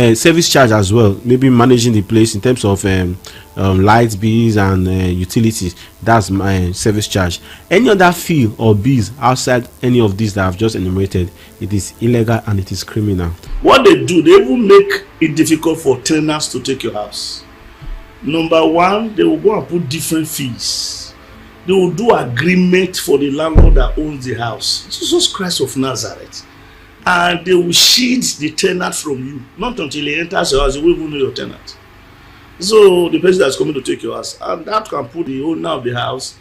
service charge as well, maybe managing the place in terms of light bills and utilities. That's my service charge. Any other fee or bills outside any of these that I've just enumerated, it is illegal and it is criminal. What they do, they will make it difficult for tenants to take your house. Number one, they will go and put different fees. They will do agreement for the landlord that owns the house. Jesus Christ of Nazareth. And they will shield the tenant from you. Not until he enters your house, you will even know your tenant. So the person that's coming to take your house, and that can put the owner of the house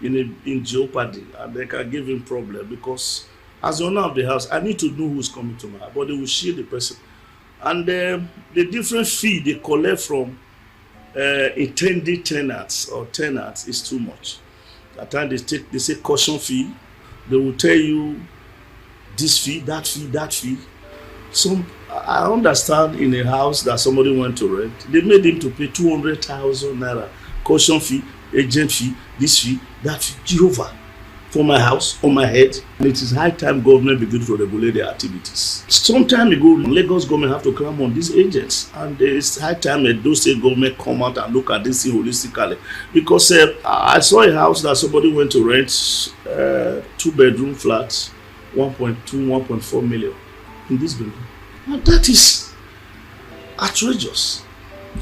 in jeopardy, and they can give him problem, because as the owner of the house, I need to know who's coming to my house, but they will shield the person. And the different fee they collect from intended tenants or tenants is too much. At times they say caution fee. They will tell you this fee, that fee, that fee. So I understand in a house that somebody went to rent, they made him to pay 200,000 naira caution fee, agent fee, this fee, that fee. Jehovah, for my house, on my head. And it is high time government begin to regulate their activities. Some time ago, Lagos government have to climb on these agents, and it's high time that those state government come out and look at this thing holistically. Because I saw a house that somebody went to rent, 2-bedroom flats, 1.2, 1.4 million in this building. Now that is outrageous.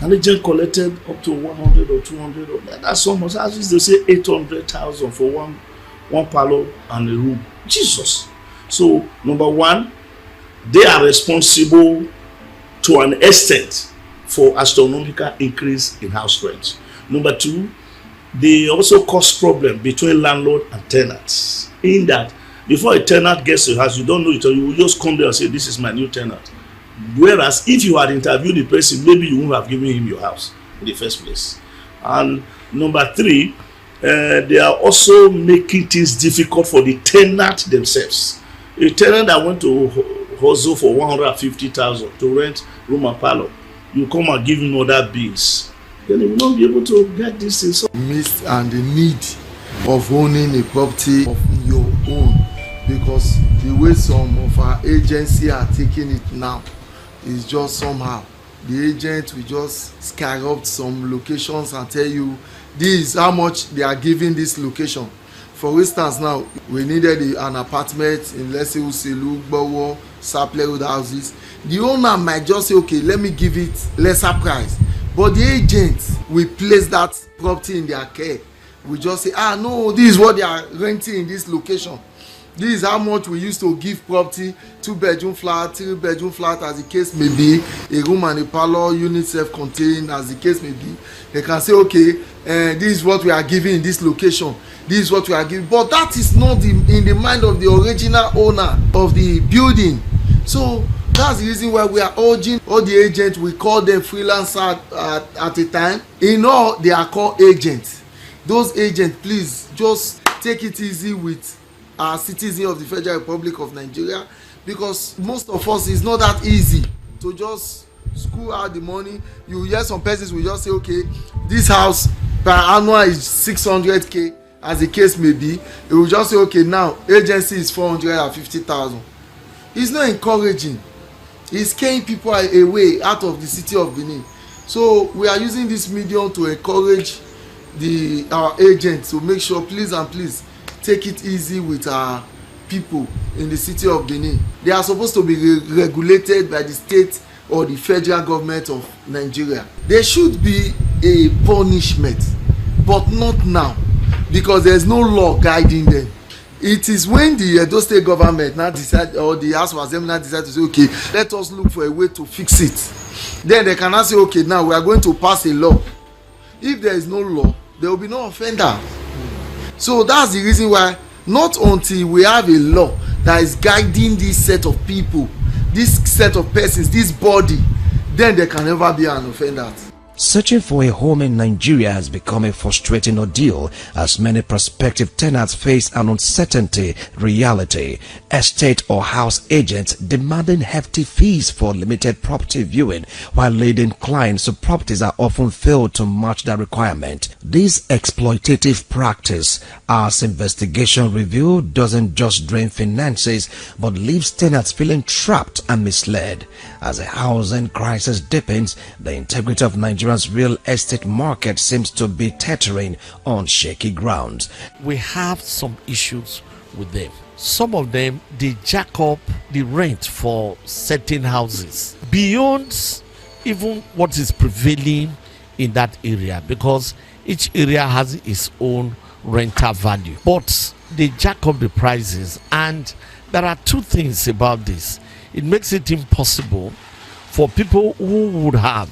An agent collected up to 100 or 200 of that. That's almost, as used to say, 800,000 for one parlor and a room. Jesus. So number one, they are responsible to an extent for astronomical increase in house rent. Number two, they also cause problem between landlord and tenants, in that before a tenant gets your house, you don't know it, or you will just come there and say, this is my new tenant. Whereas if you had interviewed the person, maybe you wouldn't have given him your house in the first place. And number three, they are also making things difficult for the tenant themselves. A tenant that went to hustle for 150,000 to rent room and parlor, you come and give him other bills, then he will not be able to get this thing. So miss and the need of owning a property of your own, because the way some of our agency are taking it now is just somehow the agent will just skyrocket some locations and tell you this is how much they are giving this location. For instance, now we needed an apartment in, let's say, Uselu, Gbowo, Sapele houses. The owner might just say, okay, let me give it lesser price, but the agent will place that property in their care. We just say, no, this is what they are renting in this location. This is how much we used to give property, 2-bedroom flat, 3-bedroom flat, as the case may be, a room and a parlor, unit self-contained, as the case may be. They can say, okay, this is what we are giving in this location. This is what we are giving. But that is not in the mind of the original owner of the building. So that's the reason why we are urging all the agents, we call them freelancers at a time. In all, they are called agents. Those agents, please just take it easy with our citizens of the Federal Republic of Nigeria, because most of us, it's not that easy to just school out the money. You hear some persons will just say, okay, this house per annual is 600k, as the case may be. It will just say, okay, now agency is 450,000. It's not encouraging. It's scaring people away out of the city of Benin. So we are using this medium to encourage our agents to make sure, please and please, take it easy with our people in the city of Benin. They are supposed to be regulated by the state or the federal government of Nigeria. There should be a punishment, but not now, because there is no law guiding them. It is when the Edo state government now decide, or the House of Assembly now decide to say, okay, let us look for a way to fix it. Then they cannot say, okay, now we are going to pass a law. If there is no law, there will be no offender. So that's the reason why, not until we have a law that is guiding this set of people, this set of persons, this body, then there can never be an offender. Searching for a home in Nigeria has become a frustrating ordeal as many prospective tenants face an uncertainty reality. Estate or house agents demanding hefty fees for limited property viewing, while leading clients to properties are often failed to match that requirement. This exploitative practice, as investigation revealed, doesn't just drain finances but leaves tenants feeling trapped and misled. As the housing crisis deepens, the integrity of Nigeria's real estate market seems to be teetering on shaky ground. We have some issues with them. Some of them, they jack up the rent for certain houses beyond even what is prevailing in that area, because each area has its own rental value. But they jack up the prices, and there are two things about this. It makes it impossible for people who would have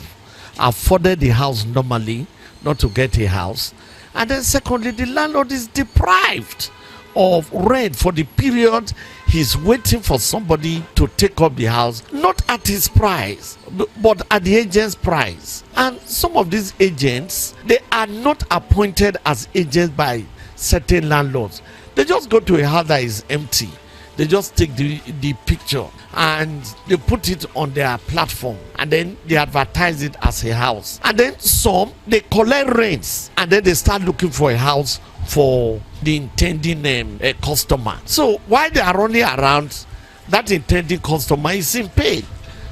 afforded the house normally not to get a house. And then secondly, the landlord is deprived of rent for the period he's waiting for somebody to take up the house, not at his price but at the agent's price. And some of these agents, they are not appointed as agents by certain landlords. They just go to a house that is empty, they just take the picture and they put it on their platform, and then they advertise it as a house. And then some, they collect rents, and then they start looking for a house for the intending customer. So while they are running around, that intending customer is in pain.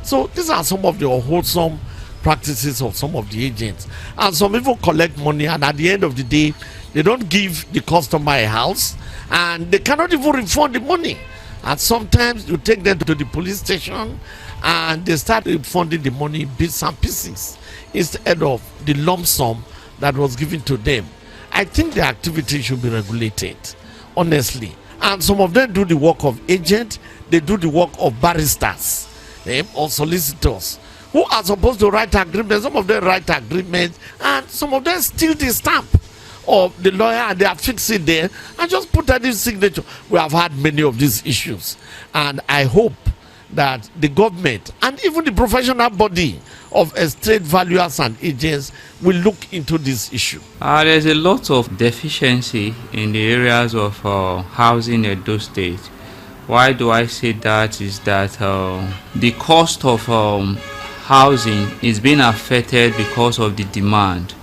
So these are some of the unwholesome practices of some of the agents. And some even collect money, and at the end of the day, they don't give the customer a house, and they cannot even refund the money. And sometimes you take them to the police station and they start refunding the money bits and pieces instead of the lump sum that was given to them. I think the activity should be regulated, honestly. And some of them do the work of agent, they do the work of barristers or solicitors who are supposed to write agreements. Some of them write agreements, and some of them steal the stamp of the lawyer, and they are fixing there and just put that in signature. We have had many of these issues, and I hope that the government and even the professional body of estate valuers and agents will look into this issue. There's a lot of deficiency in the areas of housing in Edo State. Why do I say that? Is that the cost of housing is being affected because of the demand.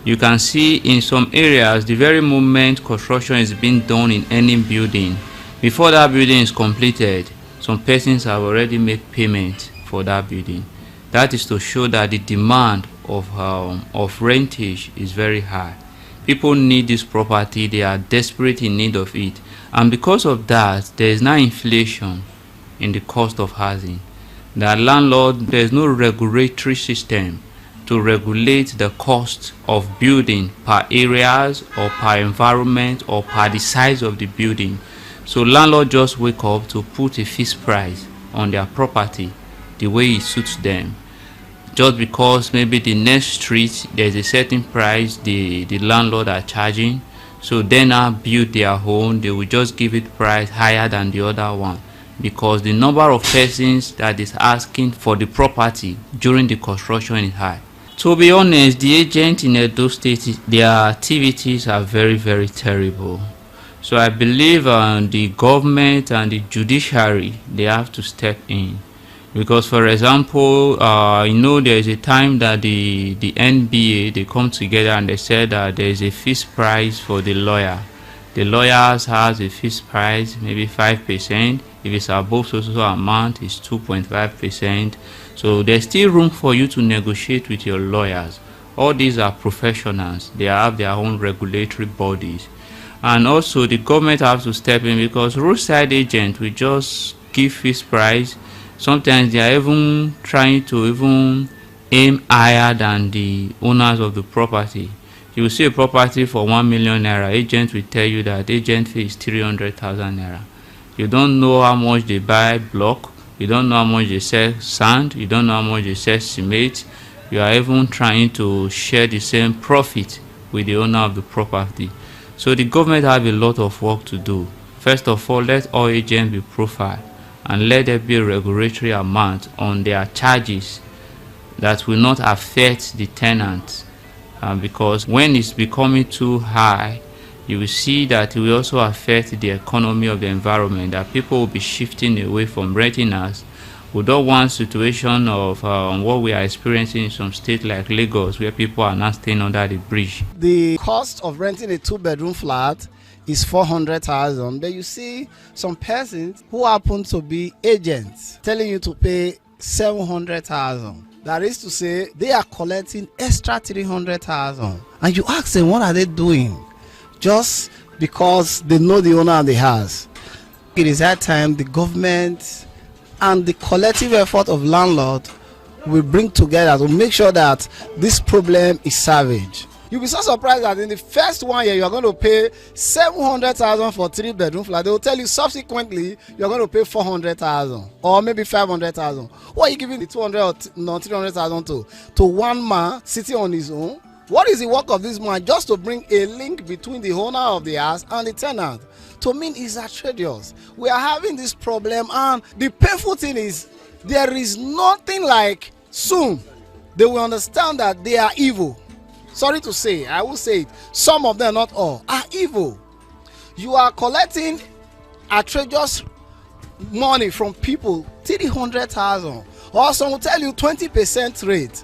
You can see in some areas, the very moment construction is being done in any building, before that building is completed, some persons have already made payment for that building. That is to show that the demand of rentage is very high. People need this property, they are desperate in need of it. And because of that, there is now inflation in the cost of housing. The landlord, there is no regulatory system to regulate the cost of building per areas or per environment or per the size of the building. So landlord just wake up to put a fixed price on their property the way it suits them. Just because maybe the next street there's a certain price the landlord are charging, so they now build their home, they will just give it price higher than the other one, because the number of persons that is asking for the property during the construction is high. To be honest, the agent in Edo State, their activities are very, very terrible. So I believe the government and the judiciary, they have to step in. Because, for example, there is a time that the NBA, they come together and they said that there is a fixed price for the lawyer. The lawyers has a fixed price, maybe 5%. If it's above so amount, it's 2.5%. So there's still room for you to negotiate with your lawyers. All these are professionals. They have their own regulatory bodies. And also the government has to step in, because roadside agents will just give fixed price. Sometimes they are even trying to aim higher than the owners of the property. You will see a property for 1 million naira. Agent will tell you that agent fee is 300,000 naira. You don't know how much they buy block. You don't know how much they sell sand. You don't know how much they sell cement. You are even trying to share the same profit with the owner of the property. So the government have a lot of work to do. First of all, let all agents be profiled and let there be a regulatory amount on their charges that will not affect the tenant, because when it's becoming too high, you will see that it will also affect the economy of the environment, that people will be shifting away from renting us. We don't want situation of what we are experiencing in some states like Lagos, where people are not staying under the bridge. The cost of renting a 2-bedroom flat is 400,000, but you see some persons who happen to be agents telling you to pay 700,000. That is to say, they are collecting extra 300,000, and you ask them what are they doing, just because they know the owner of the house. It is that time the government and the collective effort of landlord will bring together to make sure that this problem is salvaged. You'll be so surprised that in the first 1 year you are going to pay 700,000 for 3-bedroom flat. They will tell you subsequently you are going to pay 400,000 or maybe 500,000. What are you giving the 200 or 300,000 to one man sitting on his own? What is the work of this man? Just to bring a link between the owner of the house and the tenant. To me, it's outrageous. We are having this problem, and the painful thing is there is nothing like soon they will understand that they are evil. Sorry to say, I will say it. Some of them, not all, are evil. You are collecting outrageous money from people, 300,000, or some will tell you 20% rate.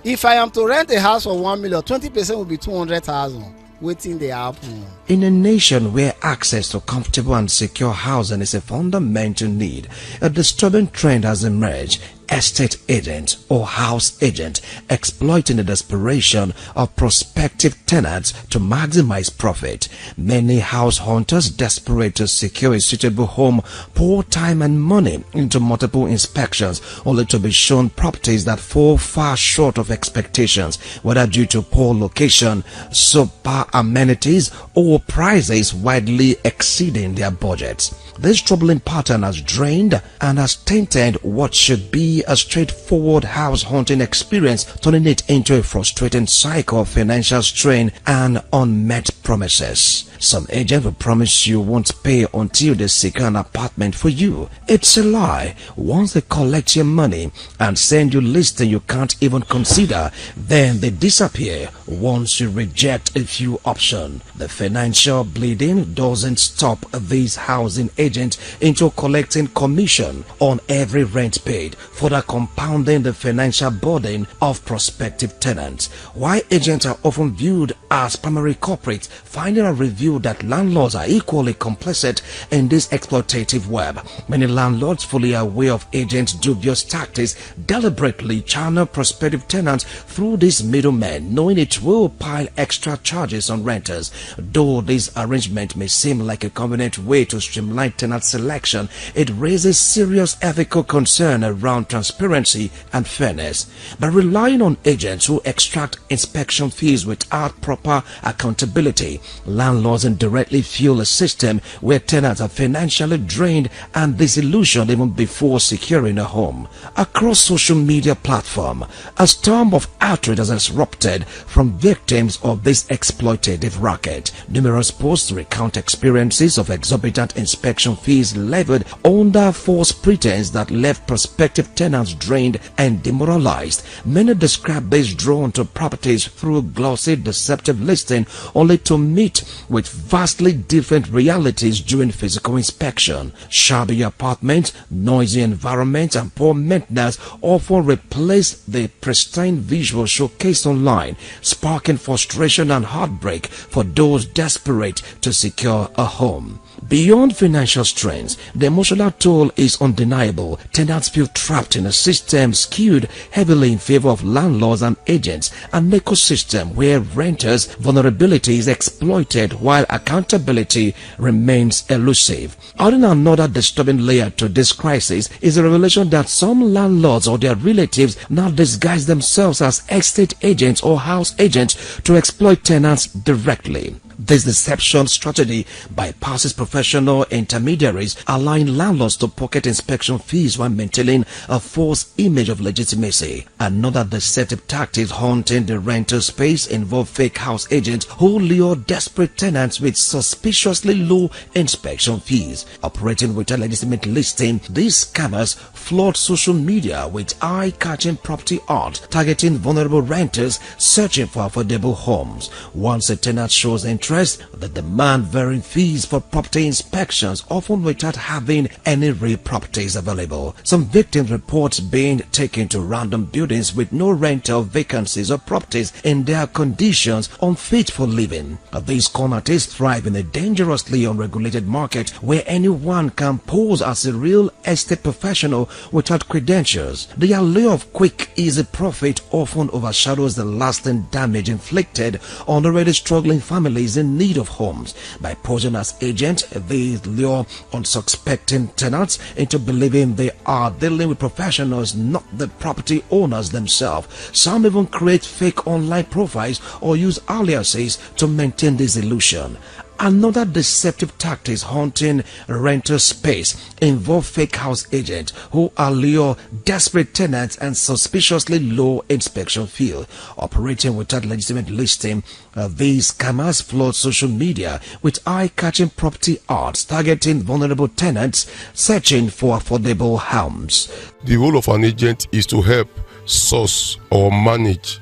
If I am to rent a house for 1 million, 20% will be 200,000. Waiting the happen. In a nation where access to comfortable and secure housing is a fundamental need, a disturbing trend has emerged. Estate agent or house agent exploiting the desperation of prospective tenants to maximize profit. Many house hunters desperate to secure a suitable home pour time and money into multiple inspections only to be shown properties that fall far short of expectations, whether due to poor location, subpar amenities, or prices widely exceeding their budgets. This troubling pattern has drained and has tainted what should be a straightforward house hunting experience, turning it into a frustrating cycle of financial strain and unmet promises. Some agent will promise you won't pay until they secure an apartment for you. It's a lie. Once they collect your money and send you listing you can't even consider, then they disappear once you reject a few options. The financial bleeding doesn't stop these housing agents into collecting commission on every rent paid, further compounding the financial burden of prospective tenants. Why agents are often viewed as primary culprits, finding a review that landlords are equally complicit in this exploitative web. Many landlords, fully aware of agents' dubious tactics, deliberately channel prospective tenants through these middlemen, knowing it will pile extra charges on renters. Though this arrangement may seem like a convenient way to streamline tenant selection, it raises serious ethical concern around transparency and fairness. By relying on agents who extract inspection fees without proper accountability, landlords indirectly fuel a system where tenants are financially drained and disillusioned even before securing a home. Across social media platforms, a storm of outrage has erupted from victims of this exploitative racket. Numerous posts recount experiences of exorbitant inspection fees levied under false pretense that left prospective tenants drained and demoralized. Many describe this drawn to properties through glossy, deceptive listing only to meet with vastly different realities during physical inspection. Shabby apartments, noisy environments, and poor maintenance often replace the pristine visual showcased online, sparking frustration and heartbreak for those desperate to secure a home. Beyond financial strains, the emotional toll is undeniable. Tenants feel trapped in a system skewed heavily in favor of landlords and agents, an ecosystem where renters' vulnerability is exploited while accountability remains elusive. Adding another disturbing layer to this crisis is the revelation that some landlords or their relatives now disguise themselves as estate agents or house agents to exploit tenants directly. This deception strategy bypasses professional intermediaries, allowing landlords to pocket inspection fees while maintaining a false image of legitimacy. Another deceptive tactic haunting the rental space involve fake house agents who lure desperate tenants with suspiciously low inspection fees. Operating without legitimate listing, these scammers flood social media with eye-catching property art, targeting vulnerable renters searching for affordable homes. Once a tenant shows interest, they demand varying fees for property inspections, often without having any real properties available. Some victims report being taken to random buildings with no rental vacancies or properties in their conditions unfit for living. These con artists thrive in a dangerously unregulated market where anyone can pose as a real estate professional without credentials. The allure of quick, easy profit often overshadows the lasting damage inflicted on already struggling families in need of homes. By posing as agents, they lure unsuspecting tenants into believing they are dealing with professionals, not the property owners themselves. Some even create fake online profiles or use aliases to maintain this illusion. Another deceptive tactic haunting rental space involve fake house agents who allure desperate tenants and suspiciously low inspection fee. Operating without legitimate listing, these scammers flood social media with eye-catching property ads targeting vulnerable tenants searching for affordable homes. The role of an agent is to help source or manage,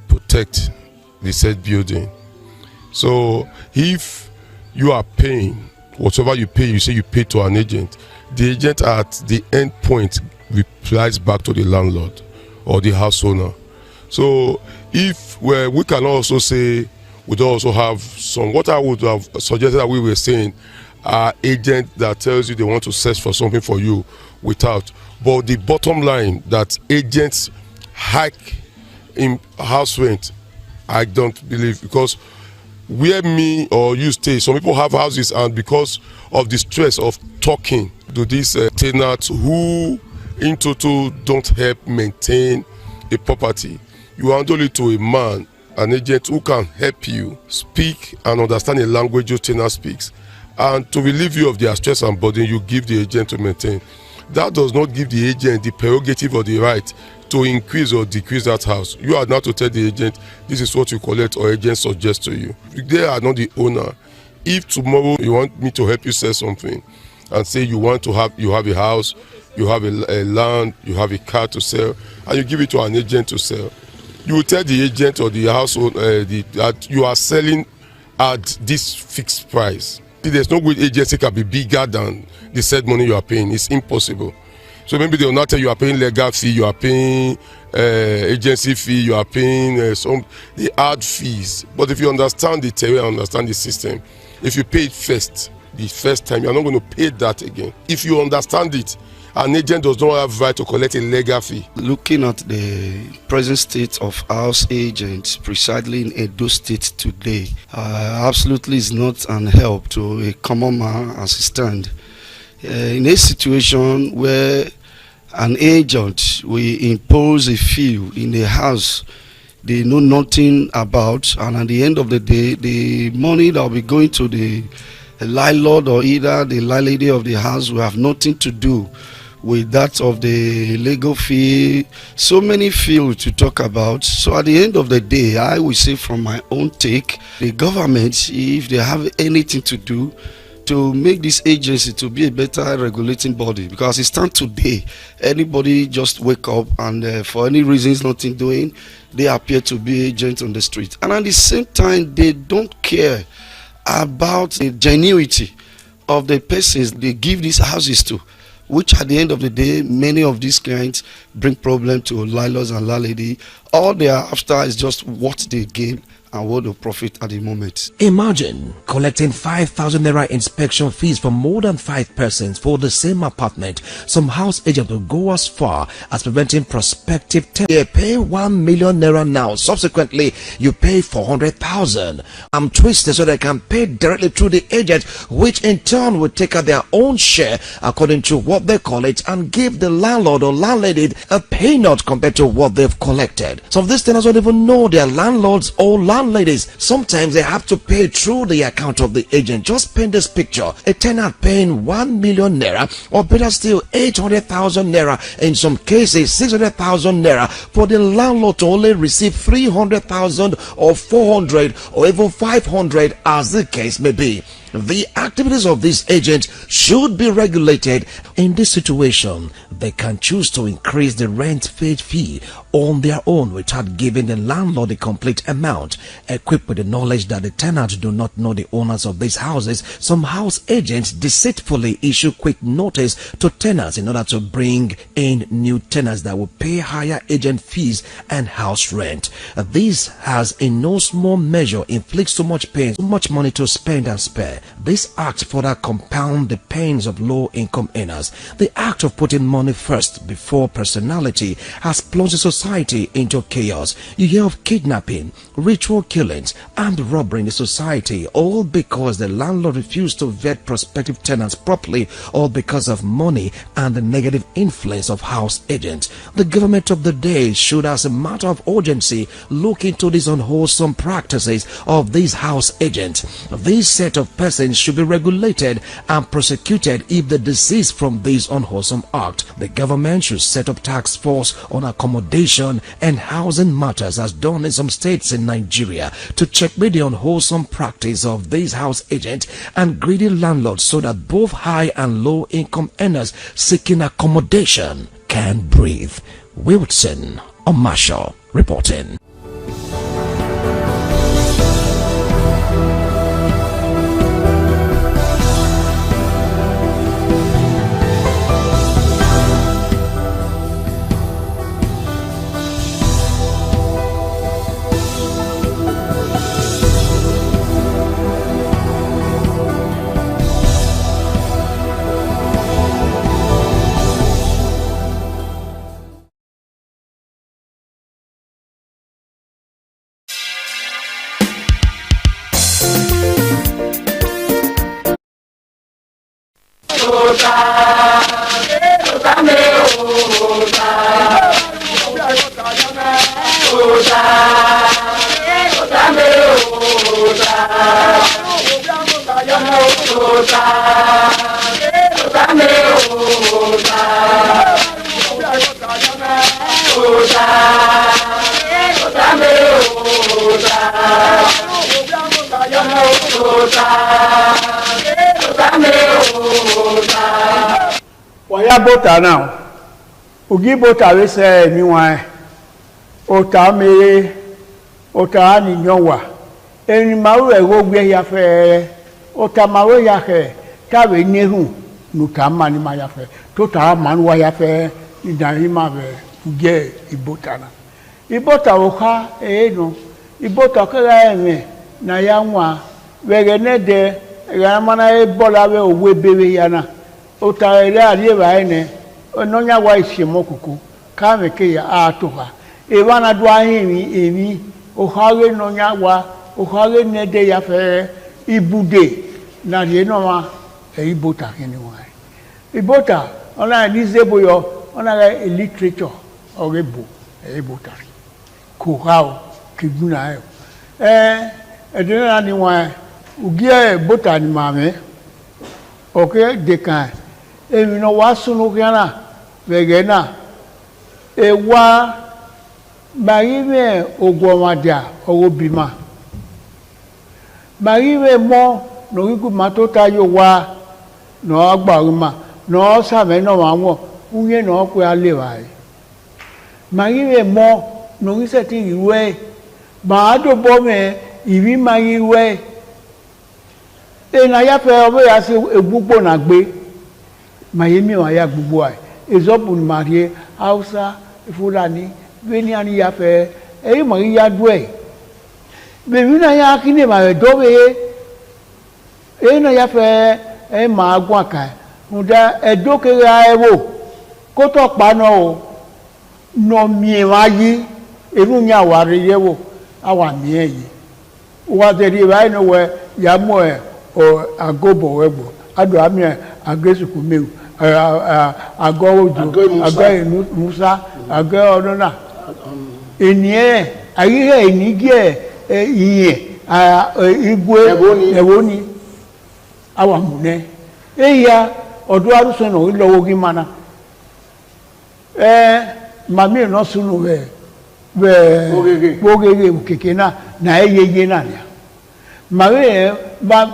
protect the said building. So if you are paying, whatever you pay, you say you pay to an agent, the agent at the end point replies back to the landlord or the house owner. So if we can also say, we do also have some, what I would have suggested that we were saying, agent that tells you they want to search for something for you without. But the bottom line, that agents hike in house rent, I don't believe, because where me or you stay, some people have houses, and because of the stress of talking to these tenants who in total don't help maintain a property, you handle it to a man, an agent who can help you speak and understand the language your tenant speaks, and to relieve you of their stress and burden, you give the agent to maintain. That does not give the agent the prerogative or the right to increase or decrease that house. You are now to tell the agent, this is what you collect, or agent suggests to you. They are not the owner. If tomorrow you want me to help you sell something and say you have a house, you have a land, you have a car to sell, and you give it to an agent to sell, you will tell the agent or the household that you are selling at this fixed price. There's no good agency can be bigger than the said money you are paying. It's impossible. So maybe they will not tell you are paying legal fee, you are paying agency fee, you are paying the ad fees. But if you understand the terrain, understand the system, if you pay it first, the first time, you are not going to pay that again. If you understand it, an agent does not have right to collect a legal fee. Looking at the present state of house agents precisely in Edo State today, absolutely is not an help to a common man as he stands. In a situation where an agent will impose a fee in a house they know nothing about, and at the end of the day, the money that will be going to the landlord or either the landlady of the house will have nothing to do with that of the legal fee. So many fields to talk about. So at the end of the day, I will say from my own take, the government, if they have anything to do to make this agency to be a better regulating body, because it stands today, anybody just wake up and for any reasons nothing doing, they appear to be agents on the street, and at the same time they don't care about the genuinity of the persons they give these houses to, which at the end of the day, many of these clients bring problem to landlords and landlady. All they are after is just what they gain and what they profit at the moment. Imagine collecting 5,000 naira inspection fees for more than 5 persons for the same apartment. Some house agents will go as far as preventing prospective tenants. They pay 1 million naira now. Subsequently, you pay 400,000. I'm twisted so they can pay directly through the agent, which in turn will take out their own share according to what they call it and give the landlord or landlady a pay note compared to what they've collected. Some of these tenants don't even know their landlords or landlords landladies, sometimes they have to pay through the account of the agent. Just paint this picture. A tenant paying 1 million naira, or better still 800,000 naira, in some cases 600,000 naira, for the landlord to only receive 300,000 or 400 or even 500, as the case may be. The activities of this agent should be regulated. In this situation, they can choose to increase the rent paid fee on their own without giving the landlord the complete amount. Equipped with the knowledge that the tenants do not know the owners of these houses, some house agents deceitfully issue quick notice to tenants in order to bring in new tenants that will pay higher agent fees and house rent. This has in no small measure inflicts so much pain, so much money to spend and spare. This act further compound the pains of low-income earners. The act of putting money first before personality has plunged society into chaos. You hear of kidnapping, ritual killings, and robbery in the society, all because the landlord refused to vet prospective tenants properly, all because of money and the negative influence of house agents. The government of the day should, as a matter of urgency, look into these unwholesome practices of these house agents. This set of persons should be regulated and prosecuted if they desist from this unwholesome act. The government should set up task force on accommodation and housing matters, as done in some states in Nigeria, to checkmate the unwholesome practice of these house agents and greedy landlords, so that both high and low income earners seeking accommodation can breathe. Wilson Omasho reporting. Waya bota now. Ugi bota we say mi wan. Ota me ota ni nyowa. Eni mawo e wo gbe ya fe. Ota mawo ya he. Ta we nehu nu ta ma ni ma ya fe. To ta ma nu wa ya fe ni da hi ma be uge ibota na. Ibota wo ka no. Ibota ka ga eme na ya nwa. We ge ne de ga mana e bola we owe bewe ya na. Ota ile ali ba ene ononya wa ishemokuku ka me ke ya atoha e wana do ahin emi o hare nonya wa o hare ne de ya fe ibude na rie no ma e ibota kini wa ibota ona disable yo ona ga literature orebo e ibota ko hao kiguna edena ni wa ugie bota ni mame okay de kan emi no wa sunu kana vegena ewa bayiwe ogwomadia ogobima bayiwe mo no iku matota yo wa no agbaruma no same no won unye no pe alewa bayiwe mo no ise ti iwe ba do bo me iwi mayiwe ena ya fe obo ya se egbugbo na gbe Mayemi wa ya gbogbo ai ezopu ni marie Hausa Fulani veni ani ya fe e mo ya du e be mi na ya kini ma do be e na ya fe e ma gun aka nda e do ke ra e wo ko to pa no o no mi wa yi enu nya wa re ye wo awa mi e yi wa de ri ba no we ya mo e o agobo wegbo ado ami agresu ku meu ago ojo ago Musa ago odona enie ayihe enige iye igwe eboni awamune eya odo aruso no ilowo gi mana mami no sunu bogege keke na eyeye na ya mare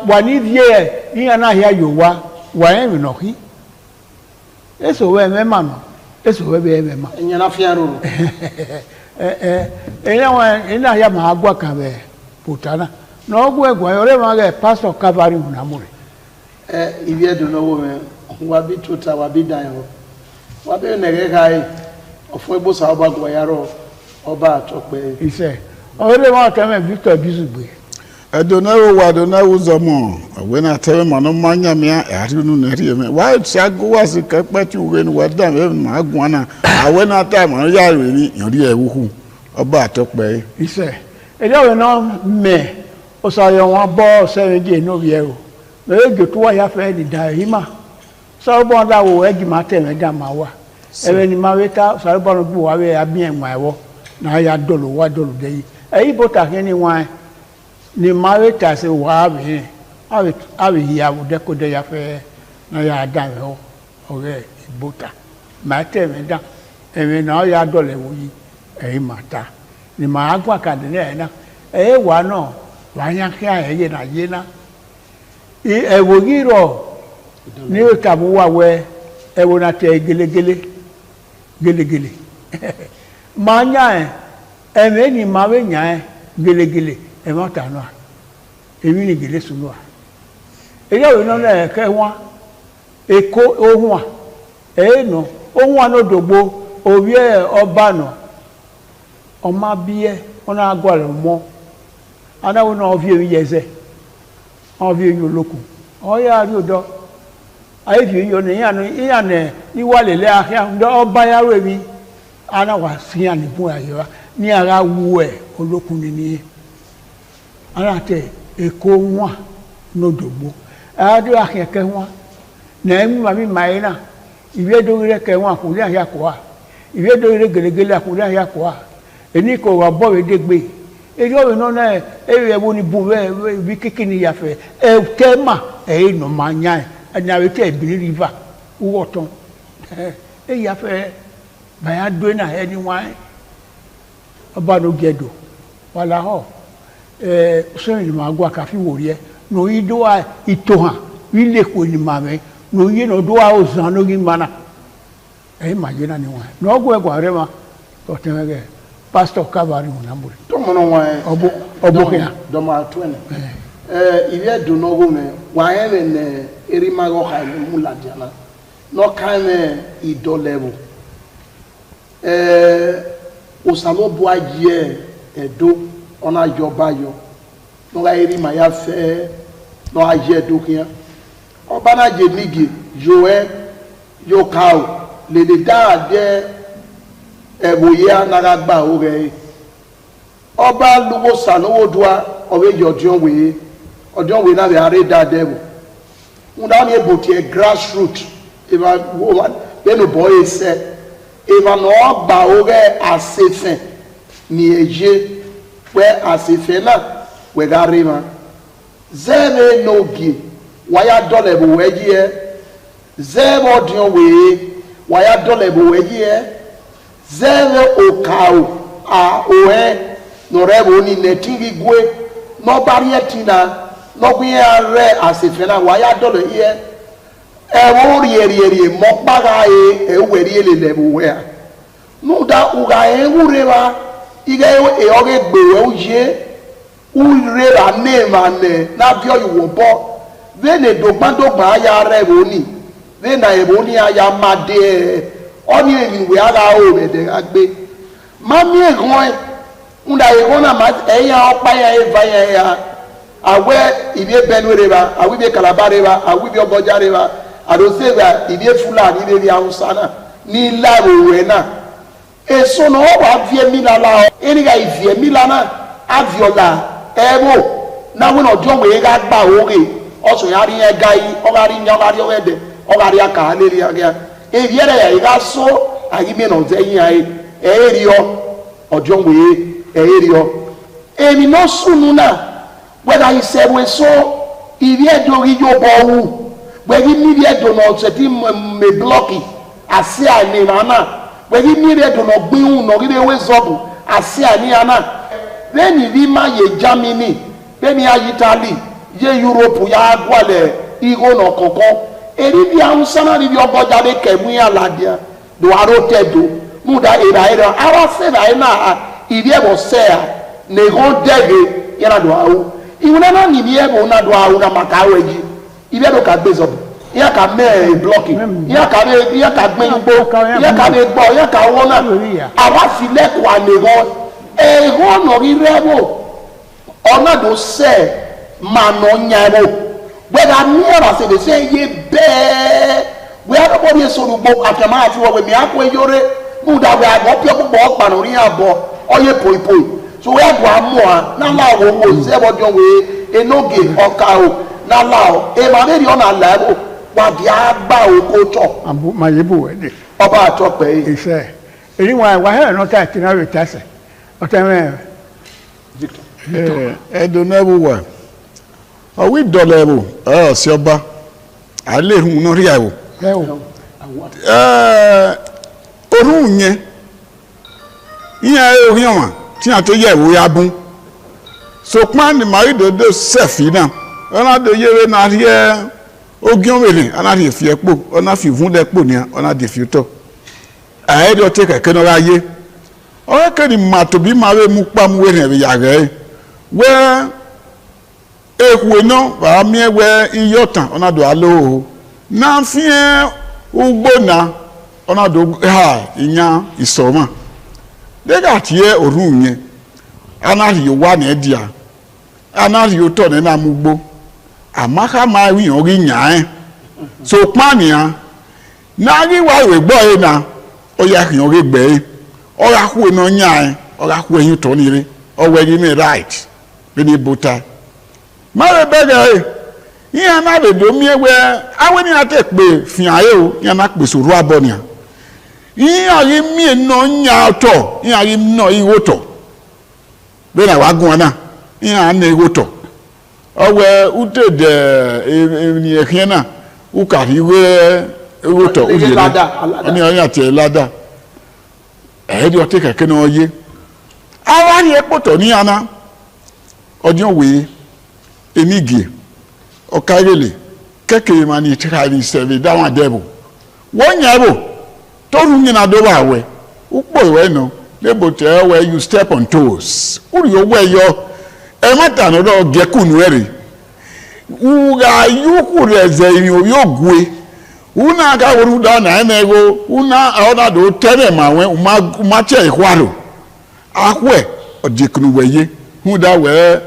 wani vie iya na ya yowa wa emi no hi eso we me ma no eso we be me ma enya na fiaro ina ya ma agwa ka be putana no gwe gwa yore ma ge pastor kavari munamure iwie do no wo me wa bi tuta wa bi dan ho wa be ne ge kai ofun ebo sa oba gwa yaro ọba atọpẹ iṣẹ́ ọ̀rẹ́ wọn tẹ́mẹ̀ Victor Bizugbe ẹ̀dọ̀nẹ́wò wà ẹ̀dọ̀nẹ́wò zọmọ̀ ọ̀wẹ́ náà tẹ́mẹ̀ mọ̀nà mọ́nyàmíà ẹ̀hàtìrínú nẹ̀rí ẹ̀mẹ́ wáyé tí a gbówá sí kẹ́pẹ́ tí wọ́n ní wọ́n dàm ẹ̀mẹ́ máa gùn náà àwẹ́ náà tẹ́ àmọ́ yà rẹ̀ ní ìyọ̀rí ẹ̀wúhù ọba àtọpẹ. iṣẹ́ ẹ̀dọ̀wẹ̀ náà mẹ́ ọ̀sàyọ̀ wọn bọ́ sẹ́yìn díẹ̀ ní òbí ẹ̀rọ lẹ́yìn tó wáyà fẹ́ nìdá yìí mà sọ́ọ́bọ̀n dáwọ̀ ẹ̀jì máa tẹ̀mẹ́ dà máa wà ẹ̀rẹ́ ni máa wẹ́ tá sọ́ọ́bọ̀n gbọ́ wá wẹ́ abí ẹ̀wọ̀n ẹ̀wọ̀ na ya dolo wa dolo de yi eyi bota kini wan ni mare ta se wa bi awi ya wo de ko de ya fe na ya dan ho ore bota ma te me da e na ya dolo wo yi eyi mata ni ma agwa ka de na e wa no wa nya kya ye na e wo gi ro ni o ta bu wa we e wo na te gelegele manya eme ni mawe nya gelegele e ma ta no emi ni gele sunu a eya we no na ke wa eko ohun a no ohun a no dogbo obi oba no o ma biye ona agwale mo ana wo no ovi emi yeze ovi emi olokun o ya ri odo ayi fi yo ni ya ne ni wale le ahia ndo oba ya ro emi ana wa fi ani bu ayo ni ara wu e olokun ni ara te eko won no dogbo adu akeke won na emi ma mi mai na iwe do re ke won akuri aya ko a iwe do re gelegele akuri aya ko a eni ko wa bo we degbe ejo we no na ewe wo ni bu we bi kikini ya fe e kema e no ma nya e na we te bi river wo ton e ya fe baya do na ẹni wọn ọba no gedo wala ho so ni ma gwa ka fi wori e no yi do a itohan wi le ko ni ma me no yi no do a o zan no gi mana e ma je na ni wọn no gwa gwa re ma to temege pastor kavari munamburi to mo no wọn obo kina do ma to ne iwe do no go me wa e ne eri ma go ha ni mu la jana no kan ido level osamo bo aye edo ona yoba yo no ga eri ma ya fe no aye edo kian oba na je nigi yo kao le da de eboye na ga gba o re oba lugo sanowo dua owe yodion we na be are da debo unda ni ebotie grassroots eba woman beno boy se eva no ba oge asefen ni eje we asefen na we ga rima zeme no gi waya dole bo weje zeme odion we waya dole bo weje zeme okao a oe no rebo ni netingi gwe no barietina no gwe are asefen na waya dole ye ewo rieri mo paga e weri ele bu we no da uga e wureba ige e oge gbewe uje urera ne mane na bio iwo bo ve ne dogba ya rebo ni ve na ebo ni aya made oni emi we ara o be de agbe mami egon unda e gona ma eya opa ya eva ya awe ibe benureba awi be kalabareba awi be obojareba adosega ibe fulani ibe bi ausana ni laro we na eso no wa vie milala eni ga ivie milana aviola ebo na we no jo we ga gba oge oso ya ri e gai o ga ri nya ga ri owede o ga ri aka le ri aga e viere ya ga so ayi me no ze yin ai e ri o ojo we e ri o èmi náà sùnù náà wẹ́dà ìṣẹ̀wé so ìrí ẹ̀dọ̀ rí yóò bọ̀ wù wẹ́rí mírí ẹ̀dọ̀ náà ṣètì mẹ́ blọ́kì àṣì àníyàn náà wẹ́rí mírí ẹ̀dọ̀ náà gbìhùn náà rí ewé zọ́bù àṣì àníyàn náà bẹ́ẹ̀ni rí má yẹ Germany bẹ́ẹ̀ni yá Italy yé Europe yá gbọ́lẹ̀ ìhó náà kọ̀ọ̀kan èrí bí àwọn sánà rí bí ọgọ́jáde kẹ̀mú yà ládìá do aro tẹ̀dọ̀ múdà ìrà ara sẹ́nà ẹ̀ náà ìrí ẹ̀bọ̀ sẹ́yà nìkan dẹ́gẹ̀ yẹn do awo ìwúlẹ̀ náà nìyí ẹ̀bọ̀ náà do awo náà màkà awọ ẹ̀jì ìrí ẹ̀dọ̀ kà gbé zọ̀bù yẹ ká mẹ́ẹ̀ blọ́kì yẹ ká gbẹ́yìn gbó yẹ ká lè gbọ́ yẹ ká wọ́n náà àwa filẹ̀kùn ànìkan ẹ̀hún ọ̀nà rírẹ́ wò ọ̀nà tó sẹ̀ máa nà ọ̀nyà wò gbẹ̀dà mìíràn ṣe lè ṣe iye bẹ́ẹ̀ wíyá lọ́pọ̀ bí èso olùgbò àtẹ̀mọ́ àti wọ̀wẹ̀ mi àpò eyóre múdà wẹ̀ àgbọ̀ pí ọ̀pọ̀ ọ̀pànà orí àbọ̀ ọ̀yẹ̀ pòìpòì so wíyá gbọ́ àmọ́ à nálà wò wò sẹ́bọ̀dọ̀ wẹ̀ enóge ọ̀ka o nálà o èèmà mẹ́rin ọ̀nà àlàbò wàdí àgbà òkò tọ̀. àbú màyébù wẹ̀dẹ̀. ọba àtọpẹ̀ yìí. ìṣe èyí wọn wàhálà náà tá ìtìná rẹ̀ tẹ̀sẹ̀ ọ̀tẹ̀ mẹ́rin. ẹ̀dùn náà wò wá ọ̀wí dọ̀lẹ̀ wò ọ̀sẹ̀ ọba àlẹ́hùn náà rí àwò. orun yẹn ìyẹn orin ọ̀wọ̀n tí a tó yẹ ìwò ya bún sopani maridodo sẹ́fì náà ọ̀nàdó yẹrẹ náà rí ẹ ogun òmìnir ọ̀nàdó ìfi ẹ̀pọ̀ ọ̀nàfi ìfúnlẹ̀pọ̀ ní ọ̀nàdó ìfi tọ̀ àyẹ̀dọ̀ ọ̀tẹ̀ kẹ̀kẹ́ náà ráyé ọ̀rẹ́kẹ́ ni màtòbí máa wé mú pàmùwé rẹ̀ yàrá ẹ̀ wẹ́ ehue náà bàá miẹ́ wẹ́ iyọ̀tàn ọ̀nàdó alóhùn náà fi ẹ́ ugbó náà ọ̀nàdó ha ìyá ìsọ̀mà dẹ́gà tiẹ́ òrùn yẹn anaghị ụwa na edia anaghị ụtọ na na-amụgbo amaka ma wiyan ri nyaa so pani ya na ri wa we gbo e na o ya yan ri gbe o ra ku no nyaa o ra ku eyin to ni re o we ni me right be ni buta ma re bega e yan na be do mi ewe awe ni ate pe fi aye o yan na pe so ru abo ni yan ri mi no nyaa to yan ri no iwo to bẹ́ẹ̀ náà wàá gún ọ náà ní àná ewó tọ̀ ọwẹ́ ùtẹ̀dẹ̀ ènìyàn kìíní náà ùkàrí ewó tọ̀ òye náà ní ọyàn àti ẹ̀ ládà ẹ̀ẹ́dì ọtí kẹ̀kẹ́ náà yé ara ni ẹ pọ̀tọ̀ ní àná ọdún wèé enigè ọ̀kárẹ̀lẹ̀ kẹ́kẹ́ máa ní ìtura ní ìṣẹ̀lẹ̀ dáwọn àdẹ́bò wọ́n yẹn bò tó rú yín náà dọ́wọ́ àwẹ̀ ó pọ̀ ìwẹ́ náà. Lebo tell where you step on toes. Uri owe yo emata no do gekunu ere. Uga yuku reze imi yo gwe. Una ga woru da na enego una ona do tere ma we uma che ihwaro. Akwe odikunu weye. Hu da we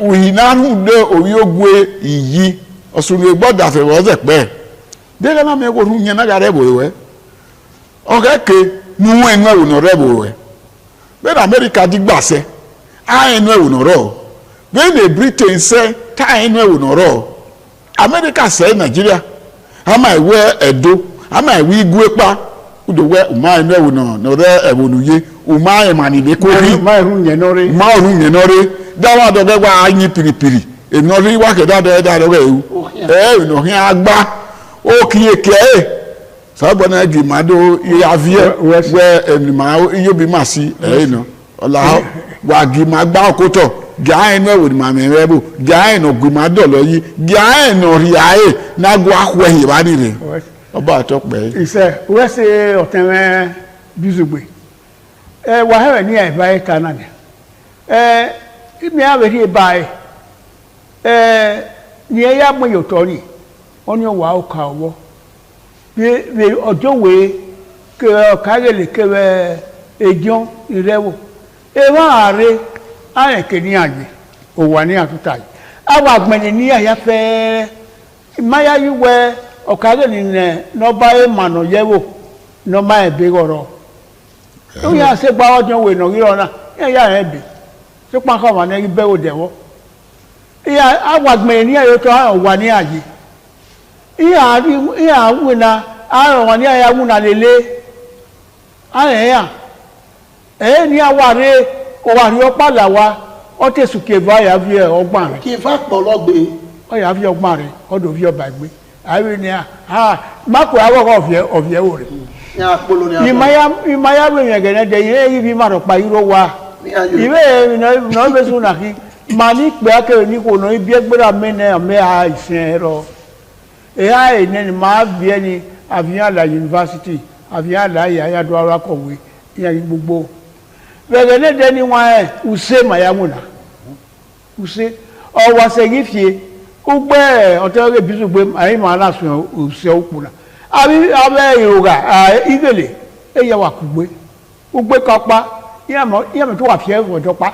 uhina hu de owi ogwe iyi. Osunu egboda fe wo ze pe. De ga na me woru yen na ga rebo we. Okay nuwe nwe wunore bowe be na America di gbase ai nwe wunoro be na Britain se ta nwe wunoro America se Nigeria ama iwe edo ama iwe igwepa udo we uma nwe wunoro ewunuye uma emani le ko ri ma ru nyenore dawa do be wa anyi piripiri enori wa ke da do ewu no hin agba o kiyeke sabona gi mado yavie we enima iyobi masi no ola wa gi magba okoto ga eno we ma me rebo ga eno gi mado lo yi ga eno ri aye na gwa ahwe yi ba ni re oba to pe ise we se otenwe bizugbe wa hewe ni e bai Canada imi ave ri bai ni e ya mo yo to ni oni wa o ka owo bí ọjọ́ wo kẹ ọ̀kárẹ̀lẹ̀ kẹwẹ́ ẹjọ́ ìrẹ́wò ẹwà ààrẹ àrẹ̀kẹ́ ní àjẹ́ òwà ní àtúntà yìí àwọn àgbẹ̀nì ní àyà fẹ́ẹ́rẹ́ ìmáyáyíwẹ́ ọ̀kárẹ̀lẹ̀ nẹ̀ nọ́bà ẹ̀mànà yẹ̀wò nọ́bà ẹ̀bẹ̀ rọ̀rọ̀ ó yà ṣe gba ọjọ́ wo ìnà rírọ̀ náà yẹn yà rẹ̀ bẹ̀ ṣé pàǹkà wà ní bẹ́ẹ̀ dẹ̀wọ́ àwọn àgbẹ̀nì ní àyà tó wà ní àjẹ́ iya wuna aro wani aya wuna lele aya ni aware o wa ri opa la wa o te su ke va ya fi ogban re kí n fa pọ̀ lọ́gbẹ̀ẹ́. o ya fi ogban re o do fi ọba gbé ayi ni má kó awọ́ ọ̀fẹ́ wò rẹ̀. ní apolo ní apolo. ìmáyà wẹ̀ yẹn gẹ̀rẹ́ dẹ̀ yẹ́ yìí fi má rọ̀ pa irọ́ wa ìwé ìnáwó bẹ́ẹ̀ sún nàkí mà ní pẹ́ akẹ́rẹ́ ní kò náà ibi ẹgbẹ́ra mẹ́nẹ́ àmẹ́ àìsàn ẹ̀rọ ẹ̀yà ẹ̀nẹ́ ni máa bí ẹni àfihàn àlà yunifásitì àfihàn àlà ìyáyàdó arákọ̀wé ìyẹn gbogbo bẹ̀rẹ̀ ní dẹ́ni wọn ẹ̀ ùsẹ́ màyàmùnà ùsẹ́ ọ̀wọ́sẹ̀ yìí fìyẹ ugbe ọtọrọ bisu gbe ayi ma na sun ose okuna abi abe yoga igele eye wa kugbe ugbe kapa yamo to wa fie ojo pa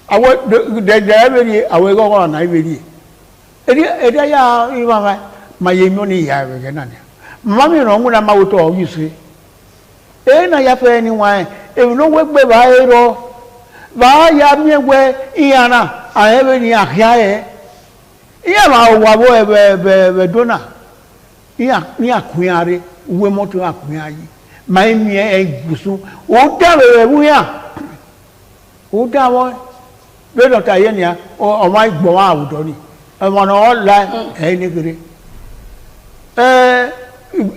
awo de eberi awo ego na eberi edi ya ima ma ye mi oni ya be na ni mama mi ro nguna ma wo to o yise na ya fe ni wa e no we gbe ba ero ba ya mi we iyana a eberi ahia e iya ma wa bo ebe dona iya ni akunyare uwe moto akunyayi mai mi egusun o da be bu ya o da wo be doctor ye ni o ma gbo wa awudo ni e mo na o la e ni gere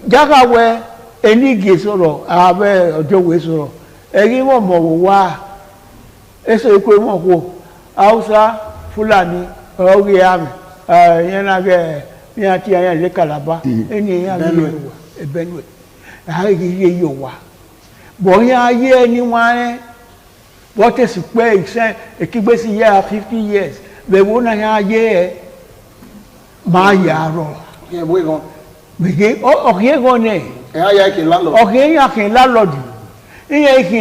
jaga we eni ge soro abe ojo we soro eri mo mo wa eso iko mo ko Hausa Fulani oge ame yẹn na bẹ ní àti àyàn lé Kalaba ẹni yẹn àbí Benue àyè yẹ yọ wá bọ̀ yẹn ayé ẹni wọn ẹ bọ́ tẹ̀sí pé ìṣe ìkígbésí yẹ 50 years bẹ̀ wọ́n náà yẹn ayé ẹ máa yà rọ. gbèké ọ̀kẹ́ gan ni ọ̀kẹ́ yẹn kì í lálọ́dù ìyẹn kì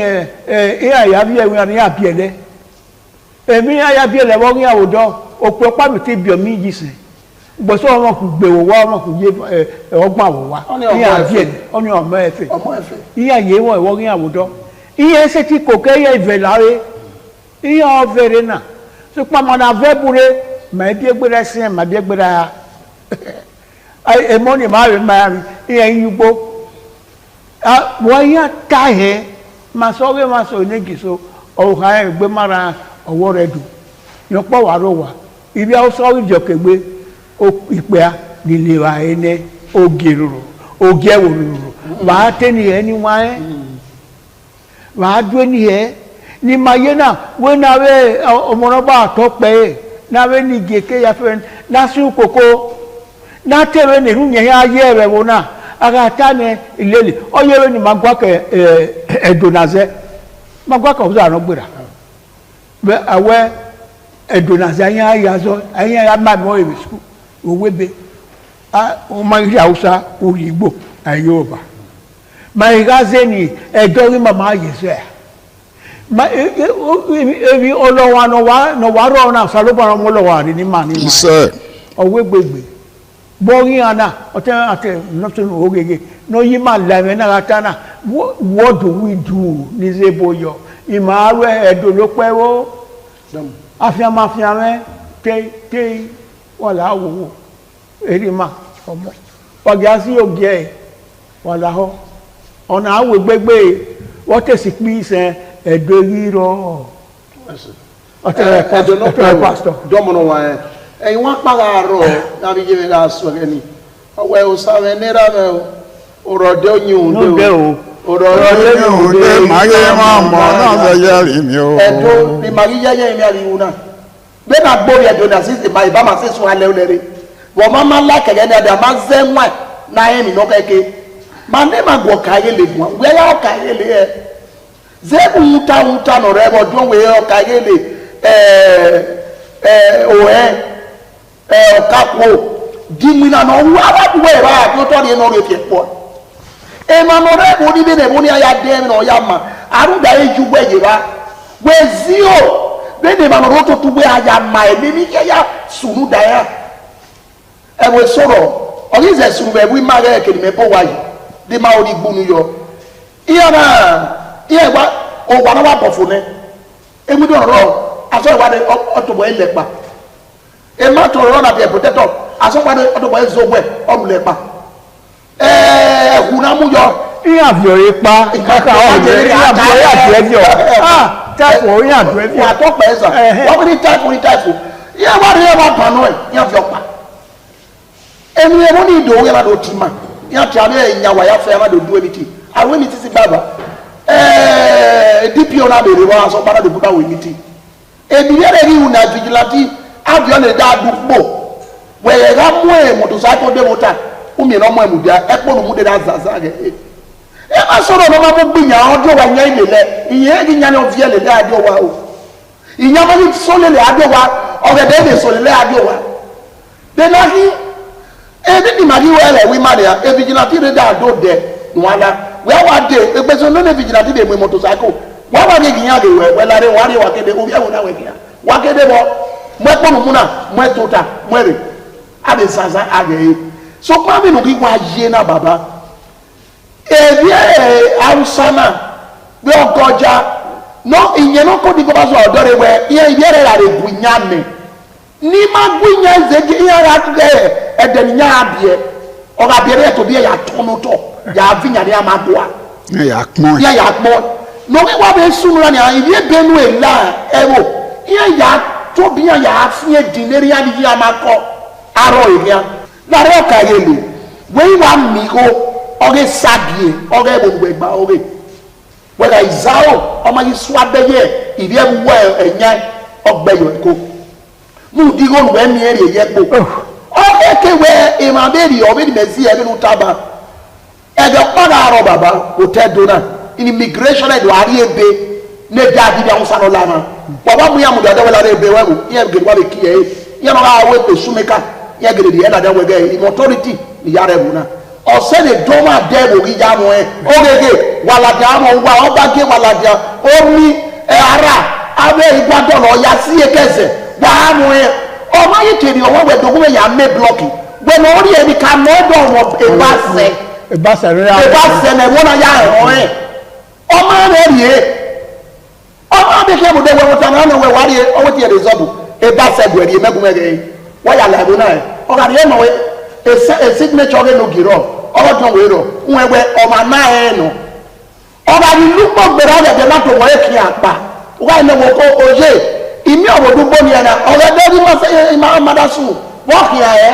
í àyàbí ẹ̀wọ̀n ní àbíẹ̀lẹ̀ èmi àyàbí ẹ̀lẹ̀ wọ́n ní àwòdọ́ òpè ọpá mi ti bíọ̀ mí yìí sìn gbọ́sọ́ ọmọ kò gbèrò wá ọmọ kò yé ọgbọ́n àwọ̀ wá ìyá àbíẹ̀ ọ̀nà ọmọ ẹ̀fẹ̀ ìyá yé wọ̀ ìwọ́ ní àwòdọ́ ìyá ẹsẹ̀ tí kò kẹ́yẹ ìfẹ̀ láre ìyá ọ̀fẹ̀rẹ̀ náà sọpọ̀ àmọ́nà àfẹ́bùrẹ́ mà ẹbí ẹgbẹ́rẹ́ ẹsẹ̀ mà ẹbí ẹgbẹ́rẹ́ ya ẹmọ́ ni màá rẹ̀ máa rí ìyá yín gbó wọ́n yá tá ẹ̀ máa sọ wí máa sọ onígìso ọ̀hún ẹgbẹ́ mára ọwọ́ rẹ̀ dùn yọpọ̀ wà rọ̀ wá ibi Hausa ìjọkẹgbẹ ìpè á nílé wa ẹnẹ oge rorò oge ẹwò rorò wàá tẹni ẹ ní wọn ẹ wàá dúró ní ẹ ní mayé náà wọn náà wẹ ọmọnàbà àtọpẹ ẹ náà wẹ ní gèké yàfẹ lásìkò kókó náà tẹwé nìhun yẹn ayé rẹ wọn náà agata ní ìlélẹ ọyẹwé ni màá gbàkẹ ẹdùnàzẹ màá gbàkẹ ọsàn àná gbéra bẹ àwẹ ẹdùnàzẹ ayé ayazọ ayé amáàmọ èmi sukù owó ebe ọmọ ilé Hausa òyìnbó ayé ọba mayigaze ni ẹdọrí màmá yẹsẹ ẹ ebi ọlọwà nọwà rọ náà salóbà ọmọ ọlọwà rí ní màá ní màá ọwọ́ gbègbè bọ́ọ̀rì àná ọ̀tẹ́ àti nọ́tún ògègè n'oyí máa lẹ́mẹ̀ náà ta náà what do we do ní zébóyọ ìmọ̀ àárẹ̀ ẹ̀dùn ló pẹ́ wó afiamẹ́ tẹ́ wọ́n là á wòwò èrí mà ọmọ ọ̀gá sí ògì ẹ̀ wọ́n là á ọ̀nà àwò gbégbé wọ́n tẹ̀sí pín ìsẹ̀ ẹ̀dùn rírọ̀ ọ̀tẹ̀ pásítọ̀. dọ́mọ̀nà wọn ẹ̀ ẹ̀yin wọn kpara arọ nàbí jẹ́mi ká sọ kẹ́ni ọwọ́ ẹ̀ ọ̀sàmẹ́ nira mẹ́ o ọ̀rọ̀dẹ́ onyin òun dé o ọ̀rọ̀dẹ́ onyin òun dé màáyé máa mọ̀ náà fẹ́ yẹ rí mi o. ẹ̀dùn ni màrí yẹ́yẹ́ mi àríwú náà bẹ́ẹ̀ náà gbórí ẹ̀dùn náà sí ìbá ìbá máa ṣe sùn alẹ́ olẹ́rẹ́ wọ́n máa máa lá kẹ̀kẹ́ ní adà máa zẹ́ wọ́n náà yẹ́ mi náà kẹ́kẹ́ máa ní ma gbọ̀ káyé lè gbọ́n wẹ́yà káyé lè yẹ zẹ́bù wúta nọ̀rọ̀ ẹ̀ bọ̀ dún wẹ́yà káyé lè òhẹ́ ọ̀kápò dìmínà náà wọ́n arábùwẹ̀ ẹ̀rọ àbíọ́tọ́ ni ẹ̀nà ọ̀rẹ́ fi pọ̀ ẹ̀mà nọ̀rọ̀ ẹ̀bùn níbi nẹ̀bùn ní ayá dẹ́ ẹ̀mìnà ọ̀yá mà àrùgbà ẹ̀jú gbẹ̀yẹ̀ rà wẹ́ zíò bẹ́ẹ̀ ni ẹ̀mà nọ̀rọ̀ tó tún gbé ayá mà ẹ̀mí ní kẹ́yà sùnú dàyà ẹ̀wẹ̀ sọ̀rọ̀ ọ̀yẹ́sẹ̀ sùn bẹ̀wí má rẹ̀ kẹ̀lẹ́mẹ̀ bọ̀ wáyé dé má orí gbónú yọ ìyá náà ìyá ìwà òwà náà wà bọ̀ fún ẹ ewu dùn ọ̀rọ̀ aṣọ ìwádìí ọ̀tọ̀bọ̀ ẹ̀ lẹ́pa ẹ̀ má tọ̀rọ̀ ọ̀nà bíi ẹ̀pọ̀tẹ́tọ̀ aṣọ ìwádìí ọ̀tọ̀bọ̀ ẹ̀ zọgbọ̀ ẹ̀ ọ̀mùlẹ̀pa ẹ̀hùn náà mú yọ. ìyá àfihàn yìí pa káka ọ̀rẹ́ ìyá àfihàn yìí àfihàn yìí ọ̀ type o yan do e fi wa to pe sa wa ni type ya wa re wa pa no ya fi opa emi e mo ni do ya do tima ya ti ale nya wa ya fe ma do do anything awe ni titi baba DPO na be re wa so para do buta we meeting ebi yere ri una vigilante avio le da dugbo we ga mu e motorcycle de motor umi no mo e mu dia e po no mu de da zaza ge e ma soro no ma bo gbinya ojo wa nya ile le iye gi nya no vie le da adio wa o inya ma ni so le adio wa o ge de so le adio wa de na hi e bi di mari we le wi ma de e vigilante de da do de wala we wa de e pe so no ne vigilante de mu motorcycle wa wa ge ginya de we la re wa re wa ke de o bi e wo na we ginya wa ke de bo mo e po no mu na mo e tota mo e re ade sasa age so kwa mi no ki wa ye na baba e bi Hausana bi ogoja no iye no ko di ko ba so odore we iye ibe re la re gunya me ni ma gunya zeje iye ra de e de nya abie o ga bi re to bi ya tono to ya vinya ni amadoa ya kpon ya kpon no ki wa be sunura ni iye benu e la e wo iye ya to bi ya afie dineri ya ni ya mako aro iyan la re ka yelu we wa mi ko oge sabie oge gbogba oge whether izao o ma yi swabeye ibi ewu enya ogbeyo ko mu digo nu emi ere yepo oge kewe e ma beri o be mezi e nu taba e de pada aro baba hotel dona in immigration e do ari ebe ne jadi bi awon sano lama baba mu ya mu da wala ebe wa mu ye gbe wa be kiye ye no ga we pe sumeka ye gbe di e da we ge authority yare bu na ọsẹ ni dọwọ adẹbò gíga mọ ẹ ọgẹgẹ wàlàdà mọ wà ọgbàgẹ wàlàdà omi ara abẹ ìgbàdàn ọyà sí ẹkẹsẹ wàá mọ ẹ ọmọ yìí tèmi ọwọ wẹ dọgbọmọ yà mẹ blọọkì wẹni orí ẹni ká mọ ọdọ ọmọ ìbáṣẹ nà ẹwọn náà yà ẹhọ ẹ ọmọ rẹ rèé ọmọ abẹkẹ ẹbùdó ẹwẹ wọn tàn án ẹwẹ wàá rèé ọwọ tiẹ rẹsọbù ìbáṣẹ gbọ ẹdí ẹmẹgùnmẹgẹ wọn yà lẹbùn náà ọgàdì ẹ mọ wẹ a signature no giro ọdún wẹrọ nwẹwẹ ọmọ náà nù ọba ìlú gbọgbẹrẹ ọdẹdẹ láti wọ ẹkìn àpá wọ́n ẹni wọ́n kó oyè ìmí ọ̀wọ́dún bọ́ ní ẹ̀nà ọ̀rẹ́dẹ́ ní wọ́n sẹ́yìn ìmọ̀ amádásù wọ́n kì í ẹ̀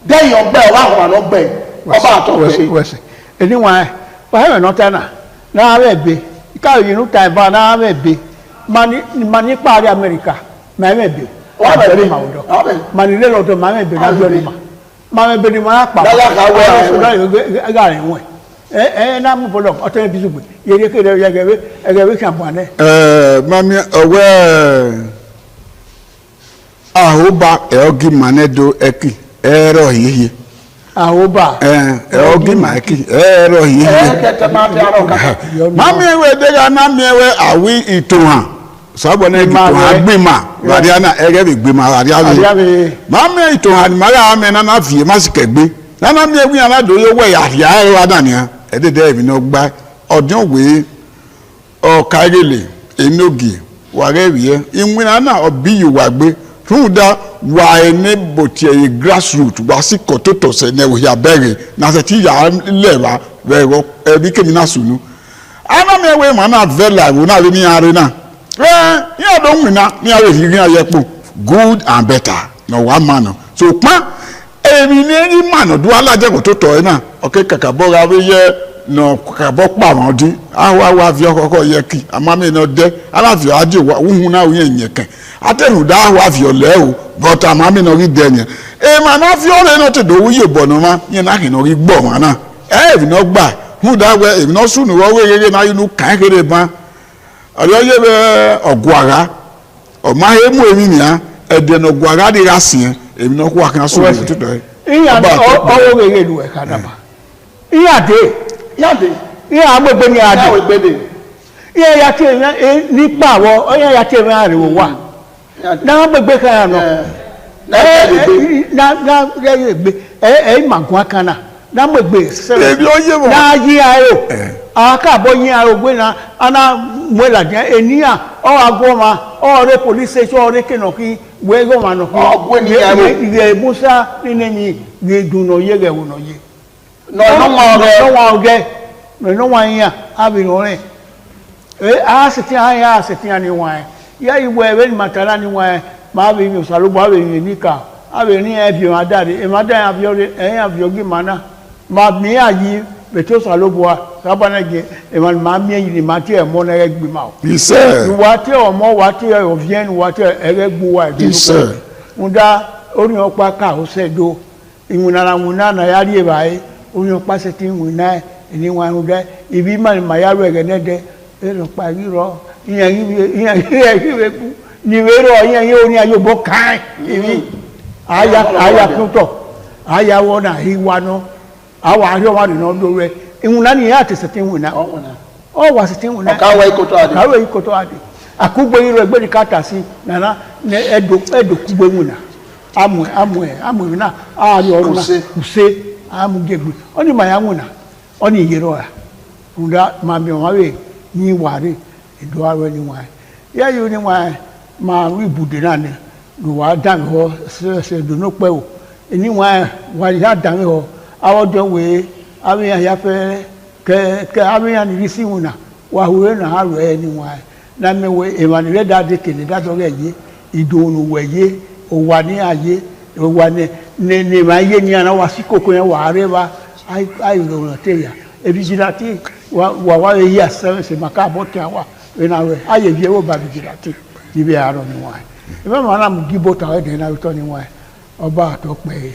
dẹ́yìn ọgbẹ́ ọba àwọn àná gbẹ ọba àtọ̀gbẹ́. wẹ́sẹ̀ ẹni wọn ẹ wọ́n ẹ̀rọ náà tẹ́nà náà bẹ́ẹ̀ bẹ káyọ̀ yìí níta ìbá náà bẹ́ẹ̀ bẹ mà ní parí Amẹ́ríkà mà bẹ́ẹ̀ bẹ wọ́n bẹ́ẹ̀ bẹ mà ní lẹ́lọ́tọ̀ mà bẹ́ẹ̀ bẹ náà bẹ́ẹ̀ bẹ mama beni ma pa dala ka wa ga re won na mu bolo o te bisu gbe yere ke re yege kan bo ane mami owe ahoba eogi manedo eki ero hihi ahoba eogi ma eki ero hihi mami we de ga na mi we awi itohan sabo na agbima wadiana ege bi gbima wadiana mama ito han mara ame na na vie masikegbe na na mi ewi ana do yo we ya wa dania e de de bi no gba odun we o kagele enogi wa re wie inwina na obi yu wa gbe ruda wa ene botie grassroot wa si kototo se ne wo ya bere na se ti ya leba we e bi kemi na sunu ana mi ewe ma na vela wo na le ni are na yeah, don't win now. Me always hearing a good and better. No one man. So, man, any man do a large to toy okay, Kakabora, no Kakabok Mamadi. I have your yeki. A mammy not there. I have your idea who now in yeke. I tell you that have your level, but a mammy no read then. Man, have your not to do with your bonoma. You're not going to read bomana. Eh, no buy. Who that way, if not soon, away now you look can't get a man. Ọlọ́yẹ bẹ ọ̀gbọ̀ara ọ̀ma emu èmi nìyà ẹ̀dẹ̀nà ọ̀gbọ̀ara de ra sìn èmi náà kó akínà sóòrò èmi tó dọ̀ ẹ́. ìyá ọwọ́ wẹ̀rẹ̀ lu ẹ̀ka dàbà ìyá dé ìyá agbègbè ni adé ìyá yàtí nípa àwọ̀ ọ̀yá yàtí ẹ̀mí àrèwò wà náà gbègbè kan yà nọ náà gbègbè ẹ̀ màgùn akánà náà gbègbè sẹ́wọ̀n náà yí ayò. Akabo yin arogbe na ana mwela dia enia o agoma o re police station o re kenoki we go ma no ki ye busa ni ni ye duno ye ge wono ye no wa oge no wa yin abi no re Asetia ni wan. Ya iwe we ni matala ni wan. Ma be mi salo ba be ni nika. Abe ni e bi ma dade. E ma dan avio gi mana. Ma mi ayi beto salo bo sabana ge e ma mi yi ni ma ti e mo na e gbi ma o. Isa. Wa ti o mo wa ti o vien wa ti e gbu wa e. Isa. Unda ori opa ka o se do. Imunara munana ya ri e bai. Ori opa se ti munai ni wan ude ibi ma ya ro ege nede ero pari ro iyan ku ni we ro iyan oni ayo bo kan ibi aya kuto aya wona hiwa no awa ayo wa no do re ihun ni ya te setin wona o wa setin wona ka wa ikoto ade akugbo iro egbe ni kata si nana ne edo kugbo wona amu na ari orun na use amu gegbe oni ma ya wona oni yero a unda ma mi wa we ni ware edo awe ni wa ya yu ni wa ma wi bude na ne do wa dan ho se do no pe o ni wa ya dan ho awo do we awe ya fe ke awe ya ni si wona wa hu na aro ni wa na me we e ma ni le da de kini da do ye ido nu we ye o wa ni aye o wa ne ma ye ni ana wa si koko yan wa re ba ai ro te ya ebijilati wa ya se maka bote awa na we aye bi ewo ba bijilati ni bi aro ni wa e be ma na mu gibo ta de na to ni wa oba to pe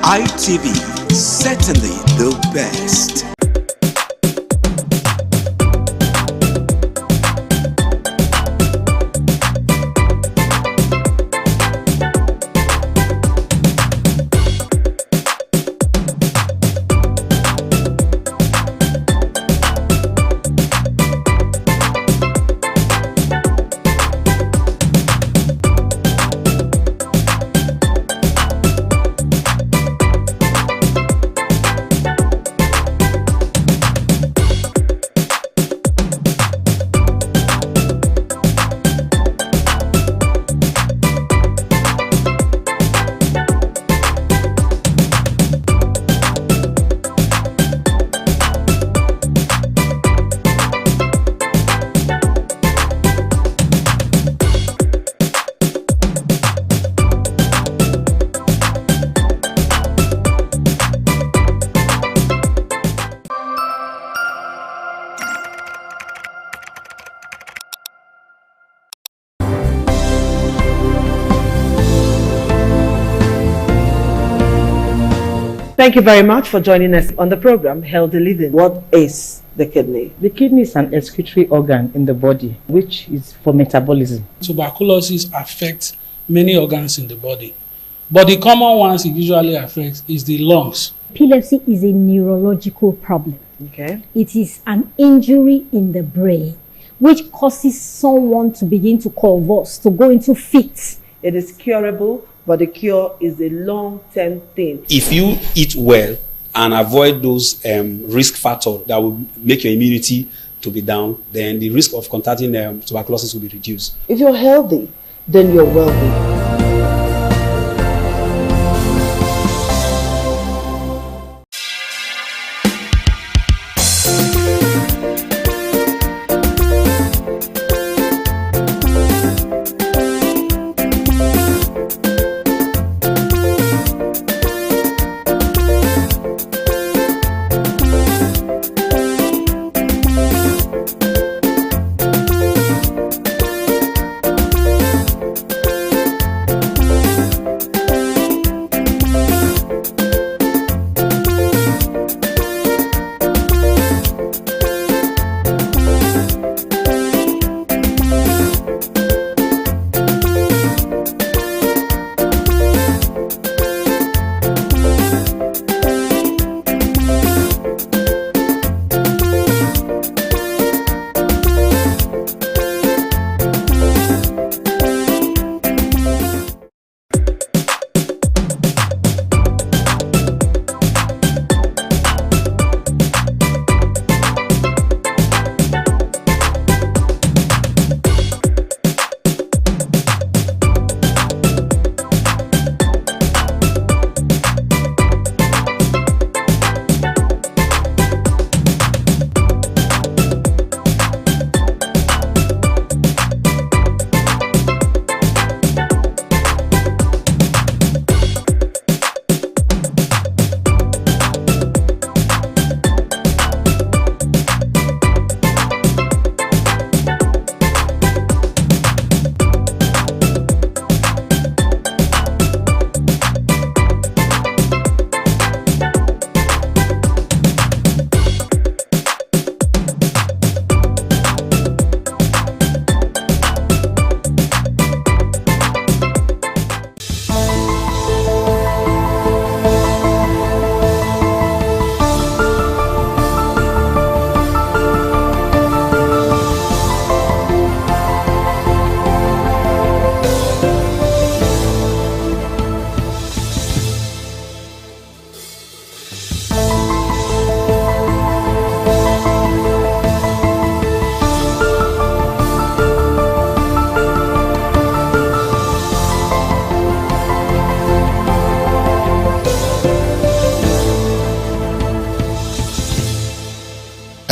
ITV, certainly the best. Thank you very much for joining us on the program Healthy Living. What is the kidney? The kidney is an excretory organ in the body which is for metabolism. Tuberculosis affects many organs in the body. But the common ones it usually affects is the lungs. Epilepsy is a neurological problem. Okay. It is an injury in the brain which causes someone to begin to convulse, to go into fits. It is curable, but the cure is a long-term thing. If you eat well and avoid those risk factors that will make your immunity to be down, then the risk of contracting tuberculosis will be reduced. If you're healthy, then you're wealthy.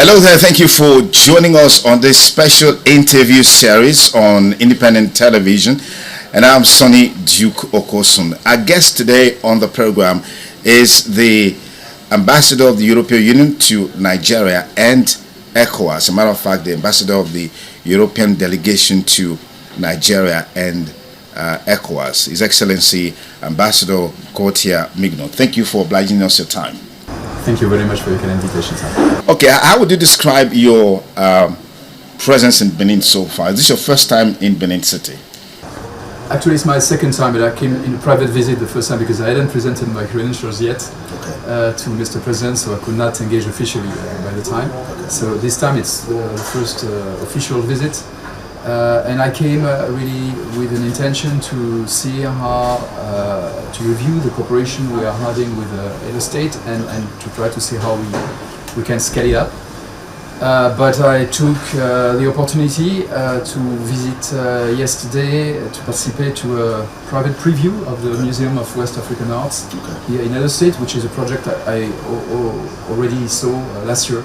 Hello there, thank you for joining us on this special interview series on independent television. And I'm Sonny Duke Okosun. Our guest today on the program is the Ambassador of the European Union to Nigeria and ECOWAS. As a matter of fact, the Ambassador of the European Delegation to Nigeria and ECOWAS, His Excellency Ambassador Gauthier Mignon. Thank you for obliging us your time. Thank you very much for your kind invitation, sir. Okay, how would you describe your presence in Benin so far? Is this your first time in Benin City? Actually, it's my second time, but I came in a private visit the first time because I hadn't presented my credentials yet to Mr. President, so I could not engage officially by the time. So this time it's the first official visit. And I came really with an intention to see how, to review the cooperation we are having with Edo State and to try to see how we can scale it up. But I took the opportunity to visit yesterday to participate to a private preview of the Museum of West African Arts here in Edo State, which is a project I already saw last year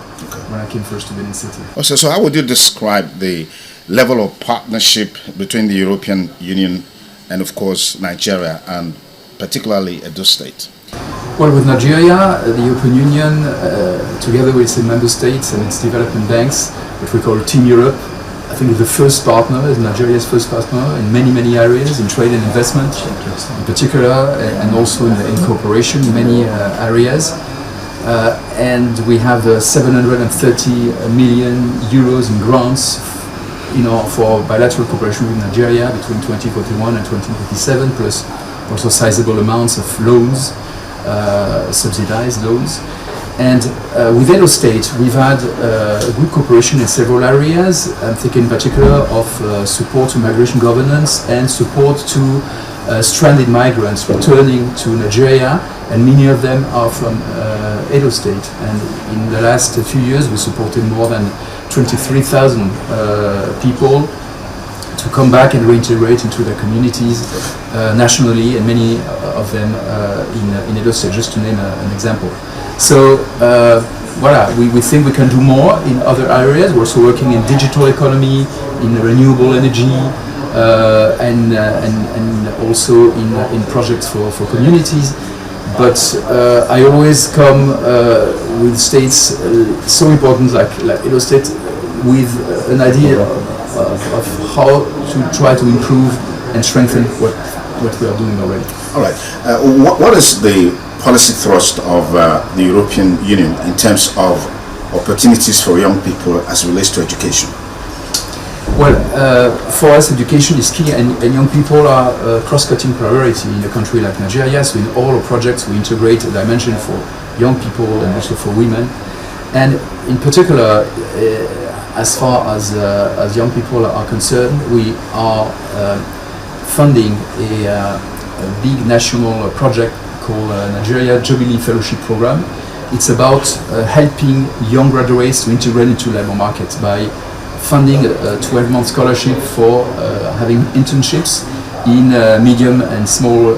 when I came first to Benin City. Also, so how would you describe the level of partnership between the European Union and, of course, Nigeria, and particularly Edo State? Well, with Nigeria, the European Union, together with its member states and its development banks, what we call Team Europe, I think is the first partner, is Nigeria's first partner in many, many areas, in trade and investment in particular, and also in cooperation in many areas. And we have 730 million euros in grants for bilateral cooperation with Nigeria between 2041 and 2027, plus also sizable amounts of loans, subsidized loans. And with Edo State, we've had good cooperation in several areas. I'm thinking in particular of support to migration governance and support to stranded migrants returning to Nigeria, and many of them are from Edo State. And in the last few years, we supported more than 23,000 people to come back and reintegrate into their communities nationally, and many of them in Edo State, just to name an example. So we think we can do more in other areas. We're also working in digital economy, in renewable energy, and also in projects for communities. But I always come with states so important like Edo State with an idea of how to try to improve and strengthen what we are doing already. All right. What is the policy thrust of the European Union in terms of opportunities for young people as it relates to education? Well, for us, education is key, and young people are a cross-cutting priority in a country like Nigeria. So in all our projects, we integrate a dimension for young people and also for women. And in particular, as far as young people are concerned, we are funding a big national project called Nigeria Jubilee Fellowship Program. It's about helping young graduates to integrate into labor markets by funding a 12-month scholarship for having internships in medium and small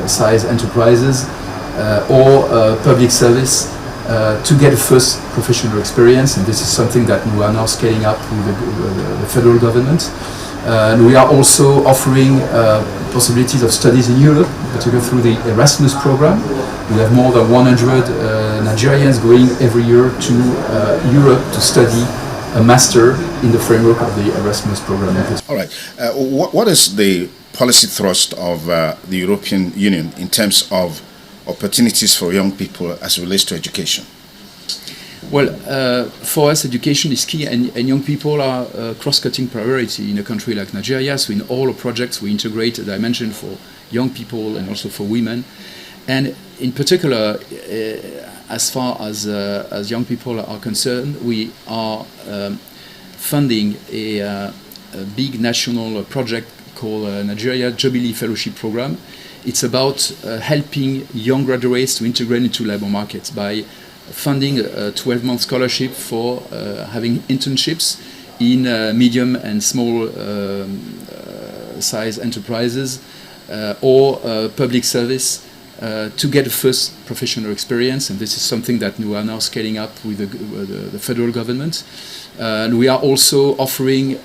size enterprises or public service to get a first professional experience. And this is something that we are now scaling up with the federal government. And we are also offering possibilities of studies in Europe, particularly through the Erasmus program. We have more than 100 Nigerians going every year to Europe to study a master in the framework of the Erasmus program. All right. What is the policy thrust of the European Union in terms of opportunities for young people as it relates to education? Well, for us, education is key, and young people are a cross-cutting priority in a country like Nigeria. So in all our projects, we integrate a dimension for young people and also for women. And in particular, as far as young people are concerned, we are funding a big national project called Nigeria Jubilee Fellowship Program. It's about helping young graduates to integrate into labor markets by funding a 12-month scholarship for having internships in medium and small size enterprises or public service to get a first professional experience. And this is something that we are now scaling up with the federal government. And we are also offering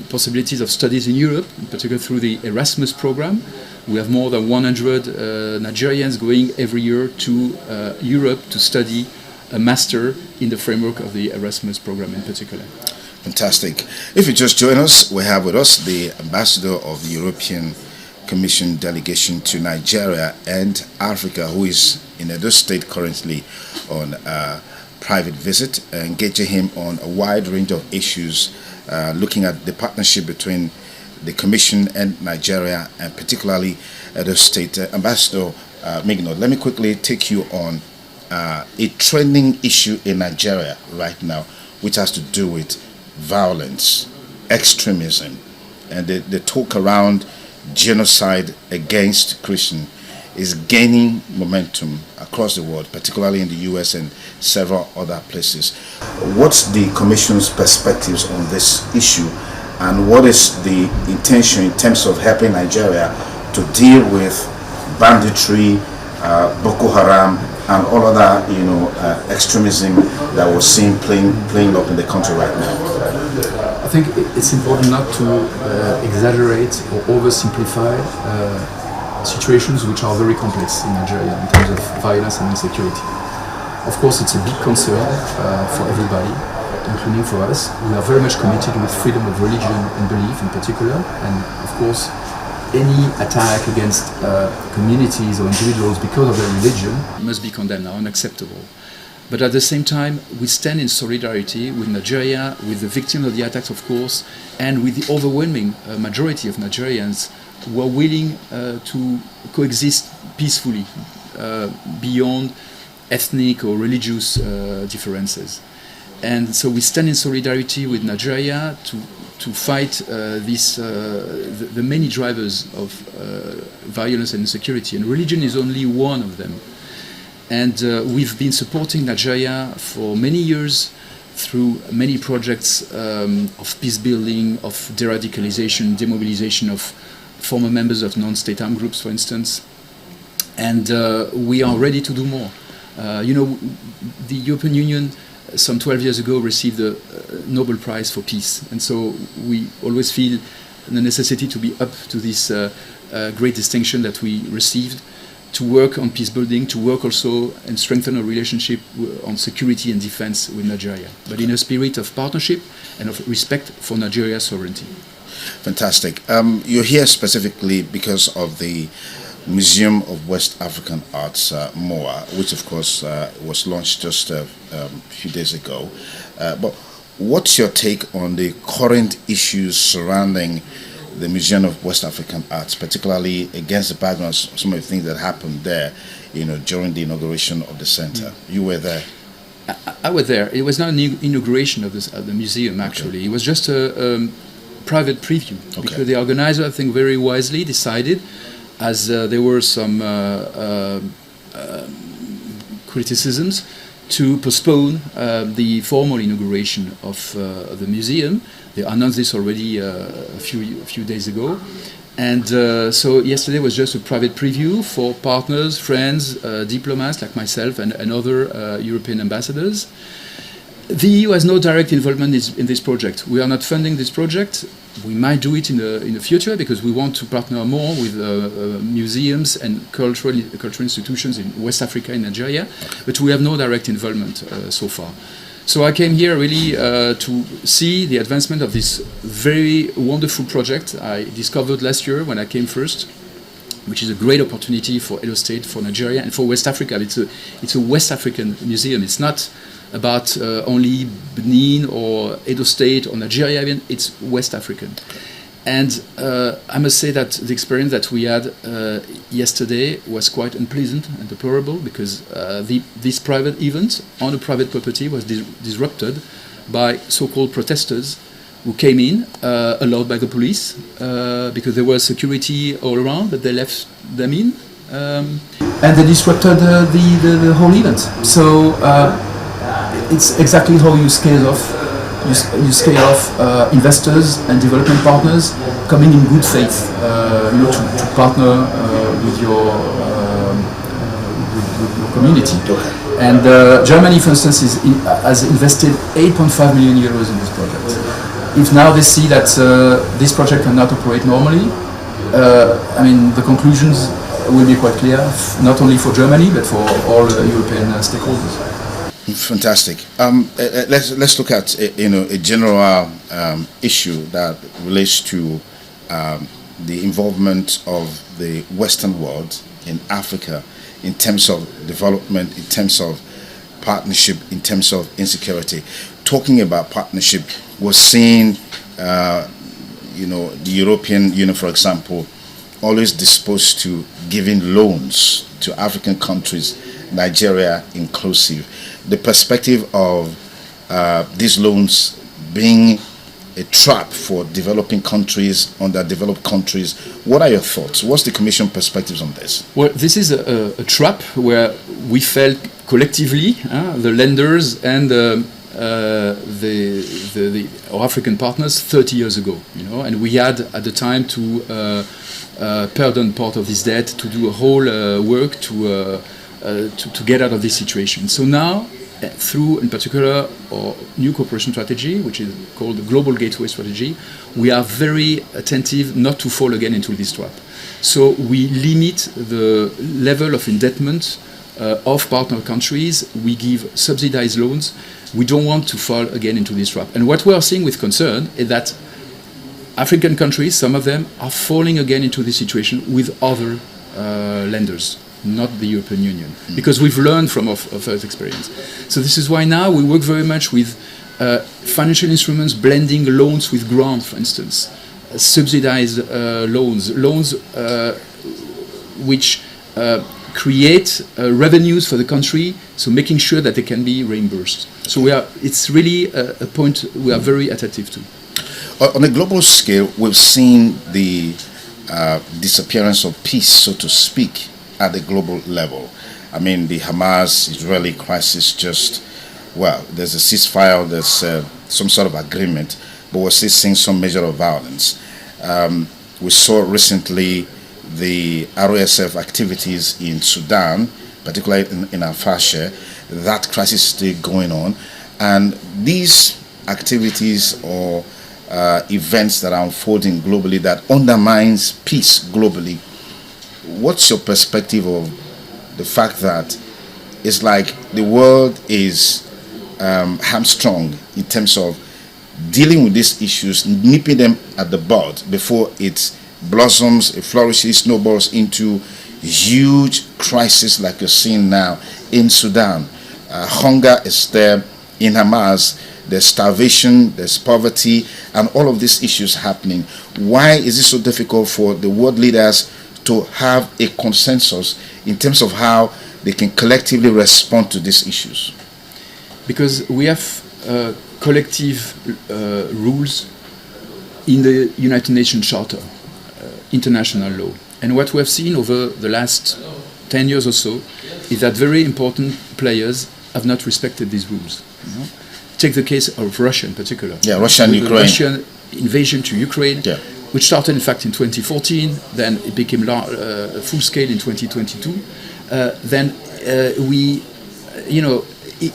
possibilities of studies in Europe, in particular through the Erasmus program. We have more than 100 Nigerians going every year to Europe to study a master in the framework of the Erasmus program in particular. Fantastic. If you just join us, we have with us the ambassador of the European Commission delegation to Nigeria and Africa, who is in Edo State currently on a private visit, engaging him on a wide range of issues, looking at the partnership between the Commission and Nigeria, and particularly Edo State. Ambassador Migno, let me quickly take you on a trending issue in Nigeria right now, which has to do with violence, extremism, and the talk around genocide against Christians is gaining momentum across the world, particularly in the US and several other places. What's the Commission's perspectives on this issue, and what is the intention in terms of helping Nigeria to deal with banditry, Boko Haram, and all other extremism that we're seeing playing up in the country right now? I think it's important not to exaggerate or oversimplify situations which are very complex in Nigeria in terms of violence and insecurity. Of course, it's a big concern for everybody, including for us. We are very much committed with freedom of religion and belief in particular, and of course, any attack against communities or individuals because of their religion must be condemned, unacceptable. But at the same time, we stand in solidarity with Nigeria, with the victims of the attacks, of course, and with the overwhelming majority of Nigerians who are willing to coexist peacefully beyond ethnic or religious differences. And so we stand in solidarity with Nigeria to fight the many drivers of violence and insecurity. And religion is only one of them. And we've been supporting Nigeria for many years through many projects of peace building, of de-radicalization, demobilization of former members of non-state armed groups, for instance. And we are ready to do more. The European Union some 12 years ago received the Nobel Prize for Peace. And so we always feel the necessity to be up to this great distinction that we received, to work on peace building, to work also and strengthen our relationship on security and defense with Nigeria, but in a spirit of partnership and of respect for Nigeria's sovereignty. Fantastic. You're here specifically because of the Museum of West African Arts, MOA, which of course was launched just a few days ago. But what's your take on the current issues surrounding the Museum of West African Arts, particularly against the background of some of the things that happened there, during the inauguration of the center? You were there. I was there. It was not an inauguration of the museum, actually. Okay. It was just a private preview, because the organizer, I think very wisely, decided, as there were some criticisms, to postpone the formal inauguration of the museum. They announced this already a few days ago. And so yesterday was just a private preview for partners, friends, diplomats like myself and other European ambassadors. The EU has no direct involvement in this project. We are not funding this project. We might do it in the future because we want to partner more with museums and cultural institutions in West Africa and Nigeria, but we have no direct involvement so far. So I came here really to see the advancement of this very wonderful project I discovered last year when I came first, which is a great opportunity for Edo State, for Nigeria, and for West Africa. It's a West African museum. It's not about only Benin or Edo State or Nigeria, even. It's West African. And I must say that the experience that we had yesterday was quite unpleasant and deplorable, because this private event on a private property was disrupted by so-called protesters who came in, allowed by the police, because there was security all around, but they left them in. And they disrupted the whole event. So it's exactly how you scale off. You scale off investors and development partners coming in good faith, to partner with your community. And Germany, for instance, has invested 8.5 million euros in this project. If now they see that this project cannot operate normally, the conclusions will be quite clear, not only for Germany but for all European stakeholders. Fantastic. Let's look at a general issue that relates to the involvement of the Western world in Africa in terms of development, in terms of partnership, in terms of insecurity. Talking about partnership, we're seeing the European Union, for example, always disposed to giving loans to African countries, Nigeria inclusive. The perspective of these loans being a trap for developing countries, underdeveloped countries. What are your thoughts? What's the Commission perspectives on this? Well, this is a trap where we felt collectively, the lenders and our African partners 30 years ago, and we had at the time to pardon part of this debt, to do a whole work to get out of this situation. So now, through, in particular, our new cooperation strategy, which is called the Global Gateway Strategy, we are very attentive not to fall again into this trap. So we limit the level of indebtedness of partner countries. We give subsidized loans. We don't want to fall again into this trap. And what we are seeing with concern is that African countries, some of them, are falling again into this situation with other lenders. not the European Union, because we've learned from our first experience. So this is why now we work very much with financial instruments, blending loans with grants, for instance, subsidized loans which create revenues for the country, so making sure that they can be reimbursed. So it's really a point we are very attentive to. On a global scale, we've seen the disappearance of peace, so to speak, at the global level. I mean, the Hamas-Israeli crisis there's a ceasefire, there's some sort of agreement, but we're still seeing some measure of violence. We saw recently the RSF activities in Sudan, particularly in Al-Fasher. That crisis is still going on. And these activities or events that are unfolding globally that undermines peace globally, what's your perspective of the fact that it's like the world is hamstrung in terms of dealing with these issues, nipping them at the bud before it blossoms, it flourishes, snowballs into huge crisis like you're seeing now in Sudan. Hunger is there in Hamas. There's starvation, there's poverty, and all of these issues happening. Why is it so difficult for the world leaders to have a consensus in terms of how they can collectively respond to these issues? Because we have collective rules in the United Nations Charter, international law. And what we have seen over the last 10 years or so is that very important players have not respected these rules. You know? Take the case of Russia in particular. Yeah, Russia and Ukraine. The Russian invasion to Ukraine, which started in fact in 2014, then it became full scale in 2022. Then we,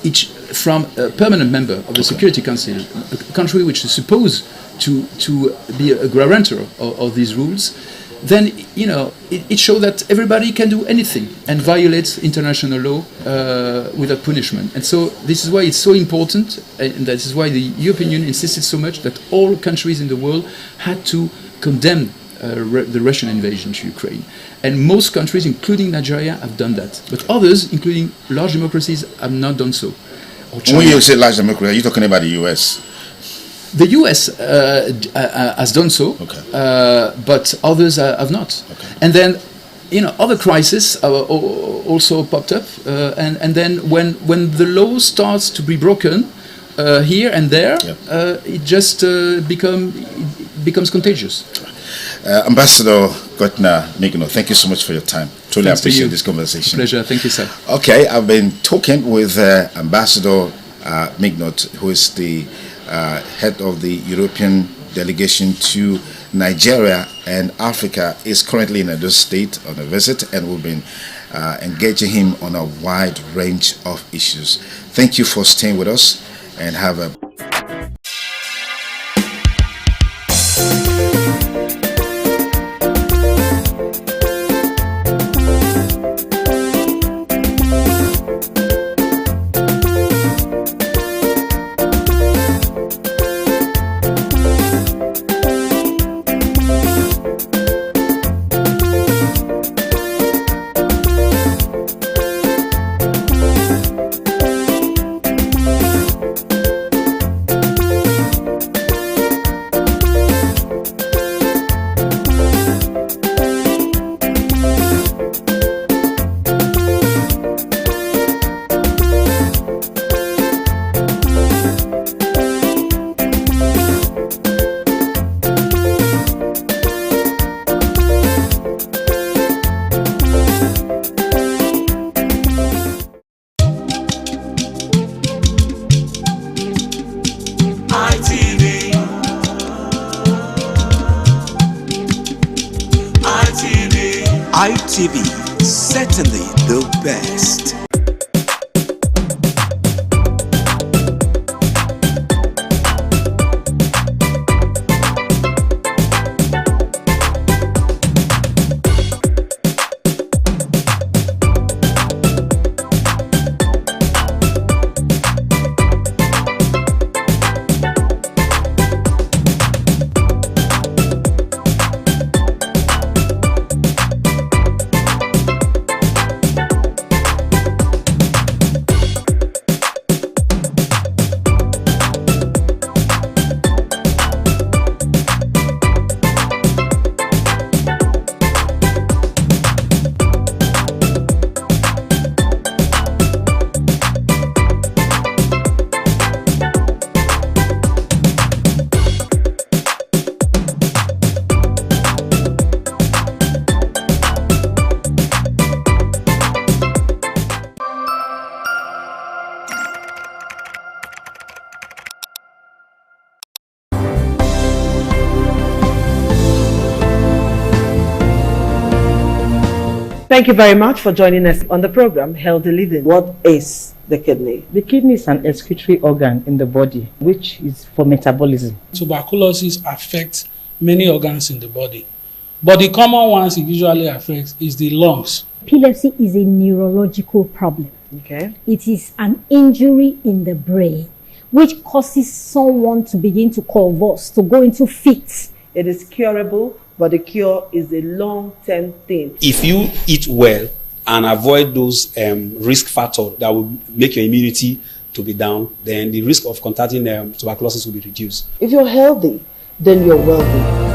each from a permanent member of the Security Council, a country which is supposed to be a guarantor of these rules, then it shows that everybody can do anything and violates international law without punishment. And so this is why it's so important, and this is why the European Union insisted so much that all countries in the world had to condemn the Russian invasion to Ukraine. And most countries, including Nigeria, have done that. But others, including large democracies, have not done so. When you say large democracy, are you talking about the US? The US has done so, but others have not. And then, other crises also popped up. And then when the law starts to be broken here and there, it just becomes contagious. Ambassador Gottner-Mignot, thank you so much for your time. Truly appreciate this conversation. Pleasure. Thank you, sir. Okay, I've been talking with Ambassador Mignot, who is the head of the European delegation to Nigeria and Africa, is currently in Edo State on a visit, and we've been engaging him on a wide range of issues. Thank you for staying with us, and have a ITV, certainly the best. Thank you very much for joining us on the program Healthy Living. What is the kidney? The kidney is an excretory organ in the body which is for metabolism. Tuberculosis affects many organs in the body, but the common ones it usually affects is the lungs. Epilepsy is a neurological problem. Okay. It is an injury in the brain which causes someone to begin to convulse, to go into fits. It is curable, but the cure is a long-term thing. If you eat well and avoid those risk factors that will make your immunity to be down, then the risk of contracting tuberculosis will be reduced. If you're healthy, then you're wealthy.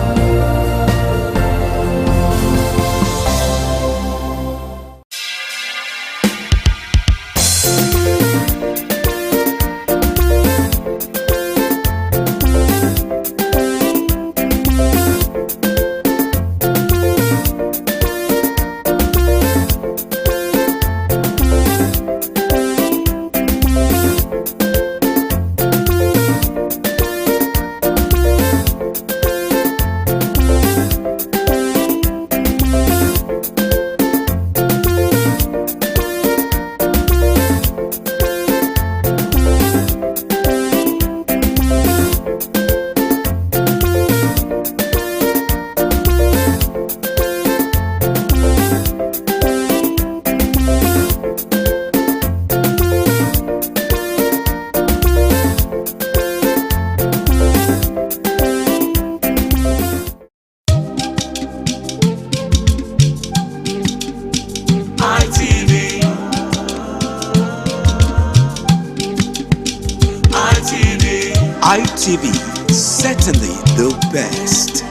ITV, certainly the best.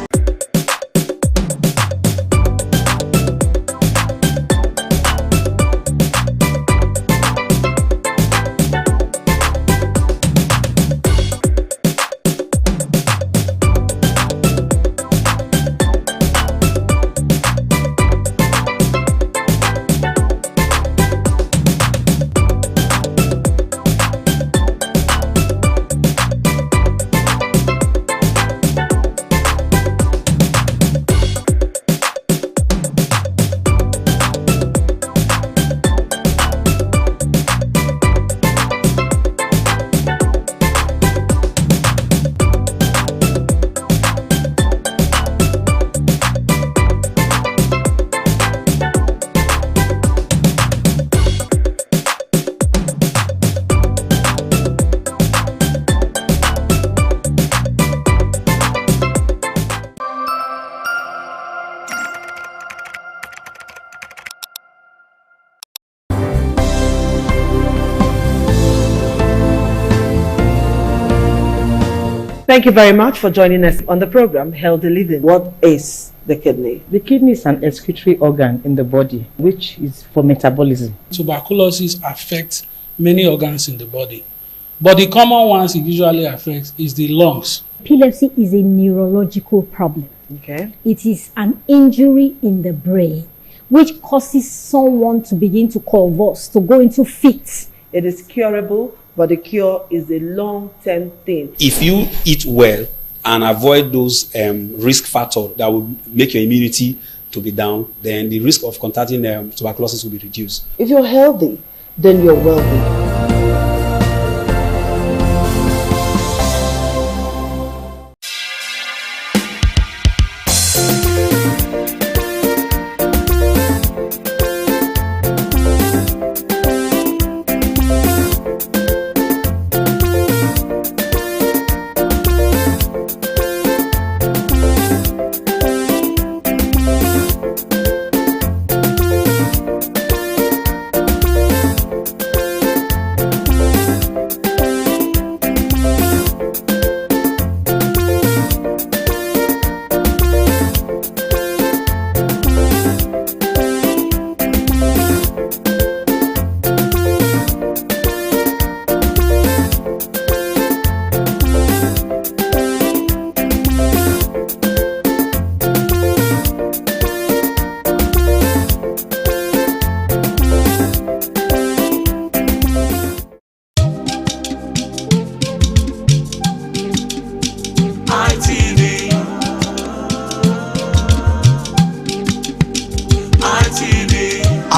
Thank you very much for joining us on the program Healthy Living. What is the kidney? The kidney is an excretory organ in the body which is for metabolism. Tuberculosis affects many organs in the body, but the common ones it usually affects is the lungs. Epilepsy is a neurological problem. Okay. It is an injury in the brain which causes someone to begin to convulse, to go into fits. It is curable, but the cure is a long-term thing. If you eat well and avoid those risk factors that will make your immunity to be down, then the risk of contracting tuberculosis will be reduced. If you're healthy, then you're wealthy.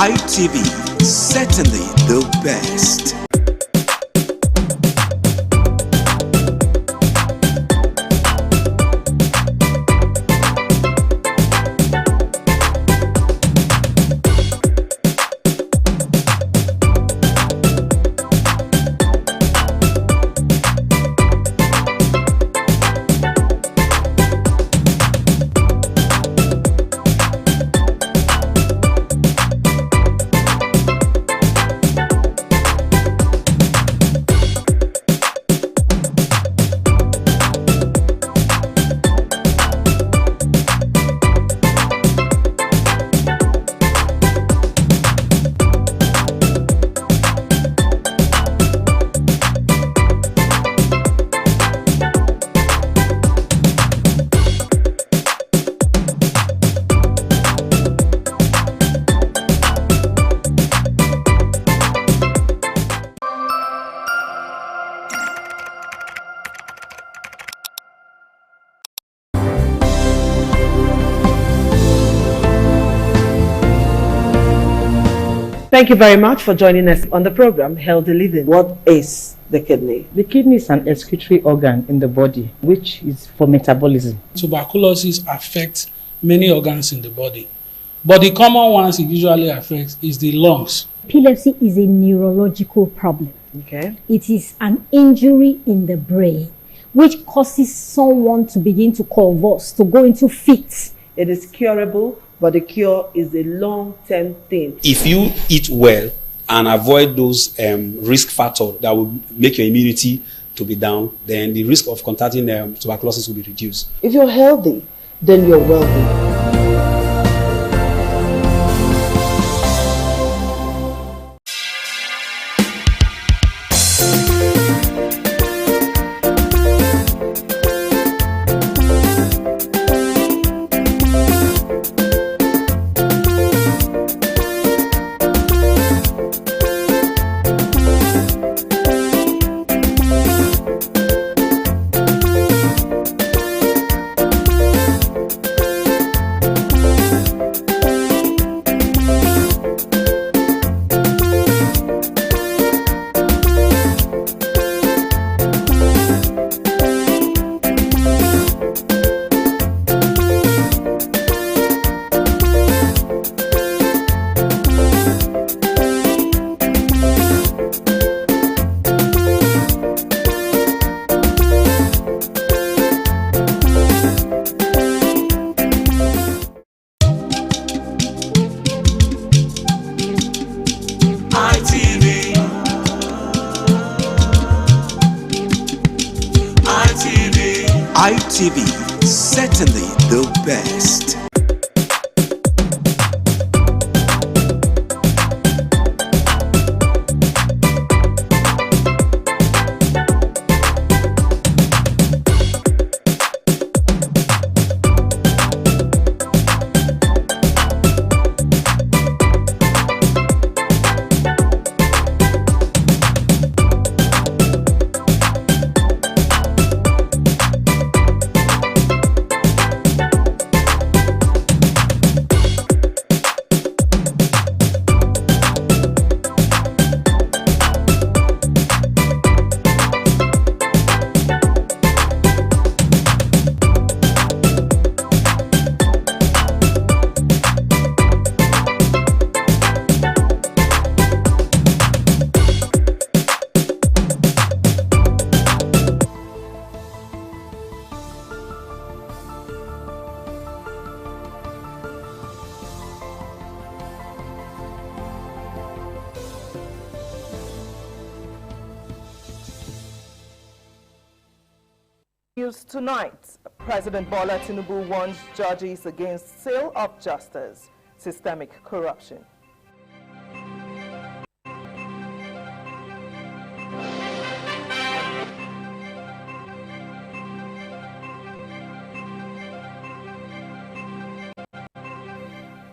ITV, certainly the best. Thank you very much for joining us on the program Healthy Living. What is the kidney? The kidney is an excretory organ in the body which is for metabolism. Tuberculosis affects many organs in the body, but the common ones it usually affects is the lungs. Epilepsy is a neurological problem. Okay. It is an injury in the brain which causes someone to begin to convulse, to go into fits. It is curable, but the cure is a long-term thing. If you eat well and avoid those risk factors that will make your immunity to be down, then the risk of contracting tuberculosis will be reduced. If you're healthy, then you're wealthy. ITV, certainly the best. News tonight. President Bola Tinubu warns judges against sale of justice, systemic corruption.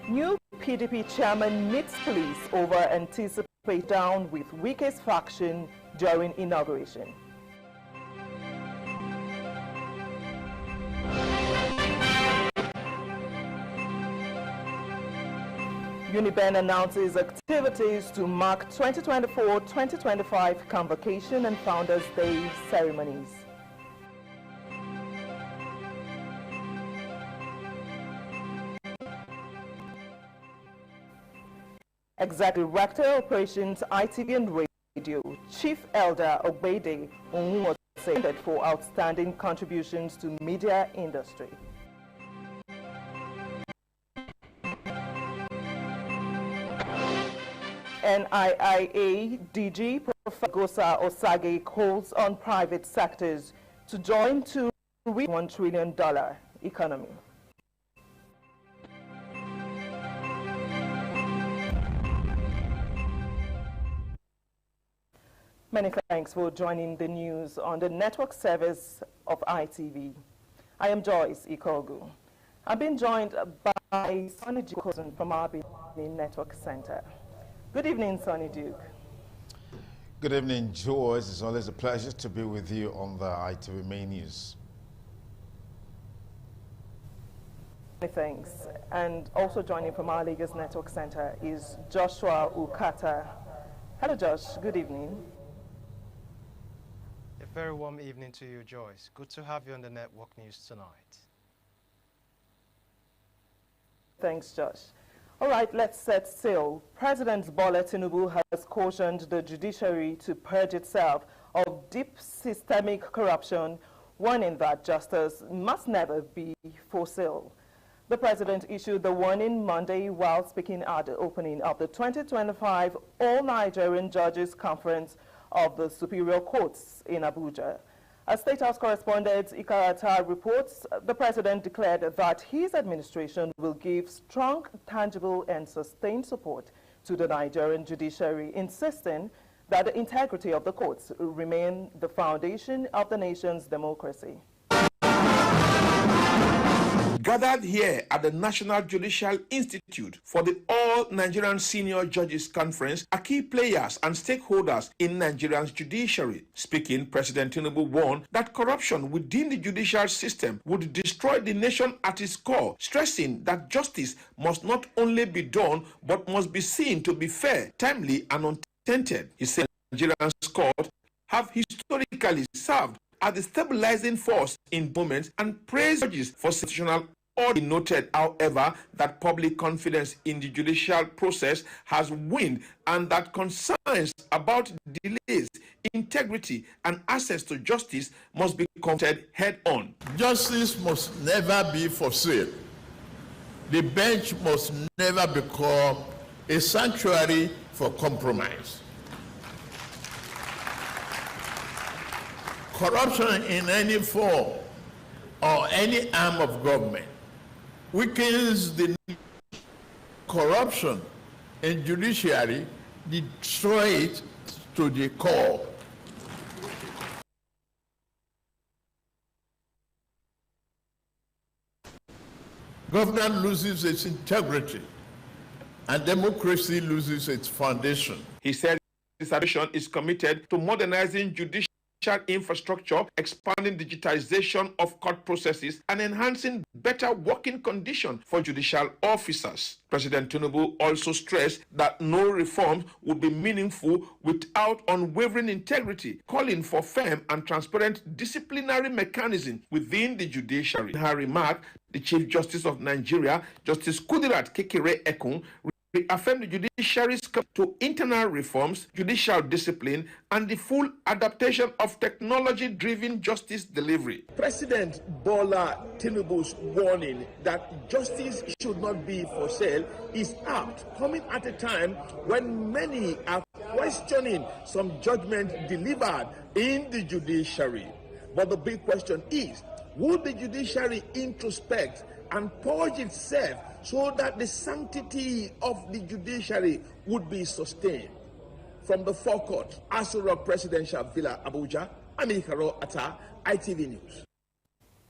New PDP chairman meets police over anticipate down with weakest faction during inauguration. UNIBEN announces activities to mark 2024-2025 Convocation and Founders Day ceremonies. Executive Director, Operations, ITV and Radio, Chief Elder Ogbede Onwu was cited for outstanding contributions to media industry. NIIA DG Professor Gosa Osage calls on private sectors to join to reach $1 trillion economy. Many thanks for joining the news on the network service of ITV. I am Joyce Ikogu. I've been joined by Sonny Duke from our Benin Network Center. Good evening, Sonny Duke. Good evening, Joyce. It's always a pleasure to be with you on the ITV Main News. Many thanks. And also joining from our Lagos Network Center is Joshua Ukata. Hello, Josh. Good evening. A very warm evening to you, Joyce. Good to have you on the network news tonight. Thanks, Josh. All right, let's set sail. President Bola Tinubu has cautioned the judiciary to purge itself of deep systemic corruption, warning that justice must never be for sale. The president issued the warning Monday while speaking at the opening of the 2025 All Nigerian Judges Conference of the Superior Courts in Abuja. As State House correspondent Ikarata reports, the president declared that his administration will give strong, tangible, and sustained support to the Nigerian judiciary, insisting that the integrity of the courts remain the foundation of the nation's democracy. Gathered here at the National Judicial Institute for the All Nigerian Senior Judges Conference are key players and stakeholders in Nigeria's judiciary. Speaking, President Tinubu warned that corruption within the judicial system would destroy the nation at its core, stressing that justice must not only be done but must be seen to be fair, timely, and untainted. He said Nigeria's courts have historically served as the stabilizing force in moments and praised judges for situational order. He noted, however, that public confidence in the judicial process has waned and that concerns about delays, integrity, and access to justice must be confronted head-on. Justice must never be for sale. The bench must never become a sanctuary for compromise. Corruption in any form or any arm of government weakens the corruption in judiciary, destroy it to the core. Government loses its integrity and democracy loses its foundation. He said his administration is committed to modernizing judicial infrastructure, expanding digitization of court processes, and enhancing better working conditions for judicial officers. President Tinubu also stressed that no reforms would be meaningful without unwavering integrity, calling for firm and transparent disciplinary mechanism within the judiciary. In her remark, the Chief Justice of Nigeria, Justice Kudirat Kekere-Ekun, reaffirmed the judiciary's commitment to internal reforms, judicial discipline, and the full adaptation of technology-driven justice delivery. President Bola Tinubu's warning that justice should not be for sale is apt, coming at a time when many are questioning some judgment delivered in the judiciary. But the big question is, would the judiciary introspect and purge itself so that the sanctity of the judiciary would be sustained? From the forecourt, Aso Rock Presidential Villa, Abuja, I'm Ikaro Atta, ITV News.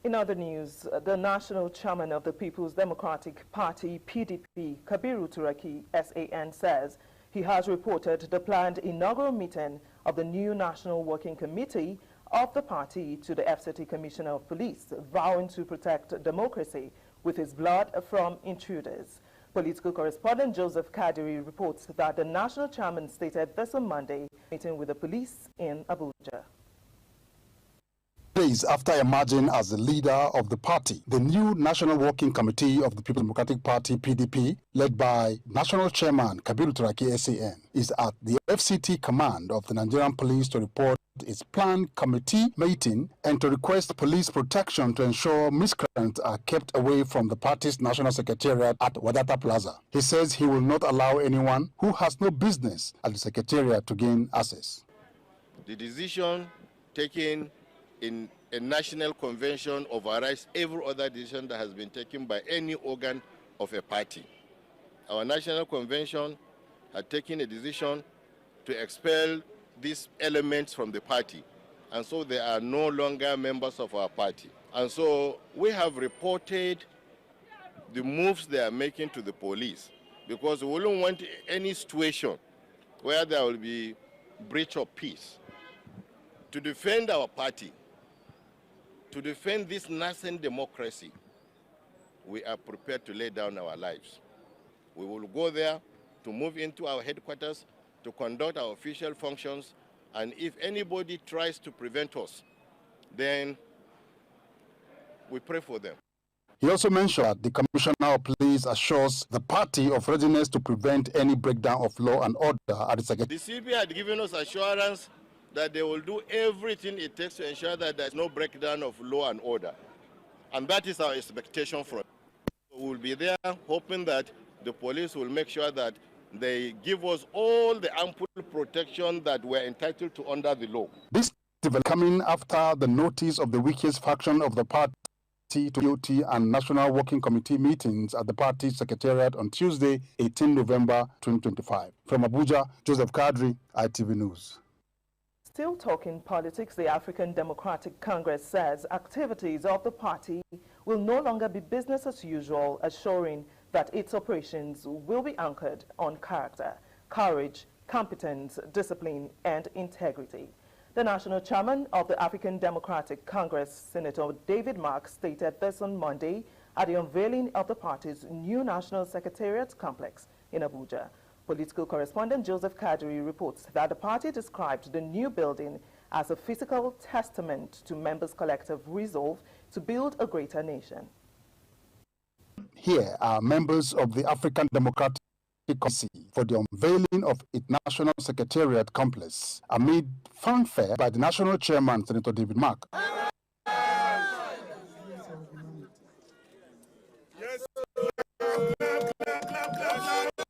In other news, the national chairman of the People's Democratic Party, PDP, Kabiru Turaki, SAN, says he has reported the planned inaugural meeting of the new National Working Committee of the party to the FCT Commissioner of Police, vowing to protect democracy with his blood from intruders. Political correspondent Joseph Kadiri reports that the national chairman stated this on Monday, meeting with the police in Abuja. Days after emerging as the leader of the party, the new National Working Committee of the People's Democratic Party, PDP, led by National Chairman Kabiru Turaki SAN, is at the FCT command of the Nigerian Police to report its planned committee meeting and to request police protection to ensure miscreants are kept away from the party's national secretariat at Wadata Plaza. He says he will not allow anyone who has no business at the secretariat to gain access. The decision taken in a national convention overrides every other decision that has been taken by any organ of a party. Our national convention had taken a decision to expel these elements from the party, and so they are no longer members of our party. And so we have reported the moves they are making to the police, because we don't want any situation where there will be breach of peace. To defend our party, to defend this nascent democracy, we are prepared to lay down our lives. We will go there to move into our headquarters to conduct our official functions, and if anybody tries to prevent us, then we pray for them. He also mentioned that the Commissioner of Police assures the party of readiness to prevent any breakdown of law and order at the secretariat. The CP had given us assurance that they will do everything it takes to ensure that there is no breakdown of law and order. And that is our expectation from them. We will be there hoping that the police will make sure that they give us all the ample protection that we're entitled to under the law. This development coming after the notice of the weakest faction of the party to DOT and National Working Committee meetings at the party secretariat on Tuesday, 18 November 2025. From Abuja, Joseph Kadri, ITV News. Still talking politics, the African Democratic Congress says activities of the party will no longer be business as usual, assuring that its operations will be anchored on character, courage, competence, discipline, and integrity. The national chairman of the African Democratic Congress, Senator David Mark, stated this on Monday at the unveiling of the party's new National Secretariat complex in Abuja. Political correspondent Joseph Kadiri reports that the party described the new building as a physical testament to members' collective resolve to build a greater nation. Here are members of the African Democratic Committee for the unveiling of its National Secretariat complex amid fanfare by the national chairman, Senator David Mark.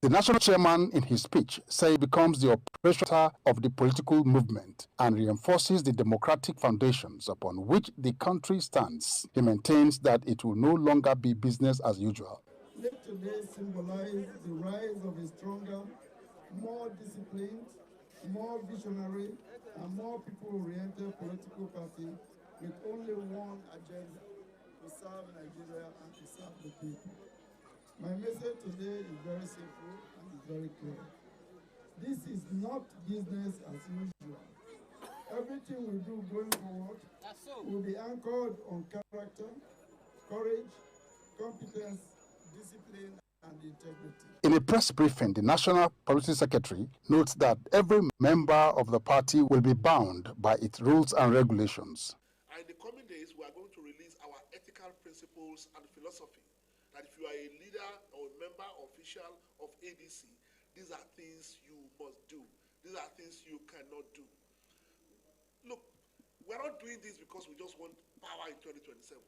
The national chairman, in his speech, said it becomes the operator of the political movement and reinforces the democratic foundations upon which the country stands. He maintains that it will no longer be business as usual. Let today symbolize the rise of a stronger, more disciplined, more visionary, and more people-oriented political party with only one agenda: to serve Nigeria and to serve the people. My message today is very simple and is very clear. This is not business as usual. Everything we do going forward will be anchored on character, courage, competence, discipline, and integrity. In a press briefing, the National Policy Secretary notes that every member of the party will be bound by its rules and regulations. And in the coming days, we are going to release our ethical principles and philosophy. That if you are a leader or a member or official of ADC, these are things you must do. These are things you cannot do. Look, we're not doing this because we just want power in 2027.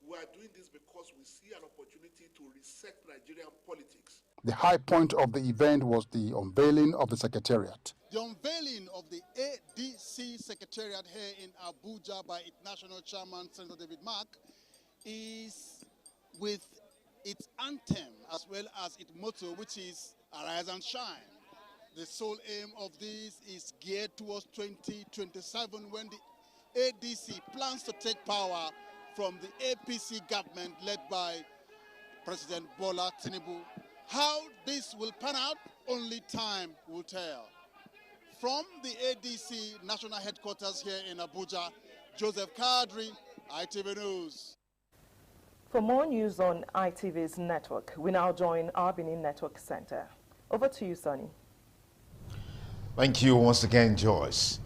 We are doing this because we see an opportunity to reset Nigerian politics. The high point of the event was the unveiling of the Secretariat. The unveiling of the ADC Secretariat here in Abuja by its national chairman, Senator David Mark, is with its anthem as well as its motto, which is Arise and Shine. The sole aim of this is geared towards 2027, when the ADC plans to take power from the APC government led by President Bola Tinubu. How this will pan out, only time will tell. From the ADC national headquarters here in Abuja, Joseph Kadri, ITV News. For more news on ITV's network, we now join our Benin Network Center. Over to you, Sonny. Thank you once again, Joyce.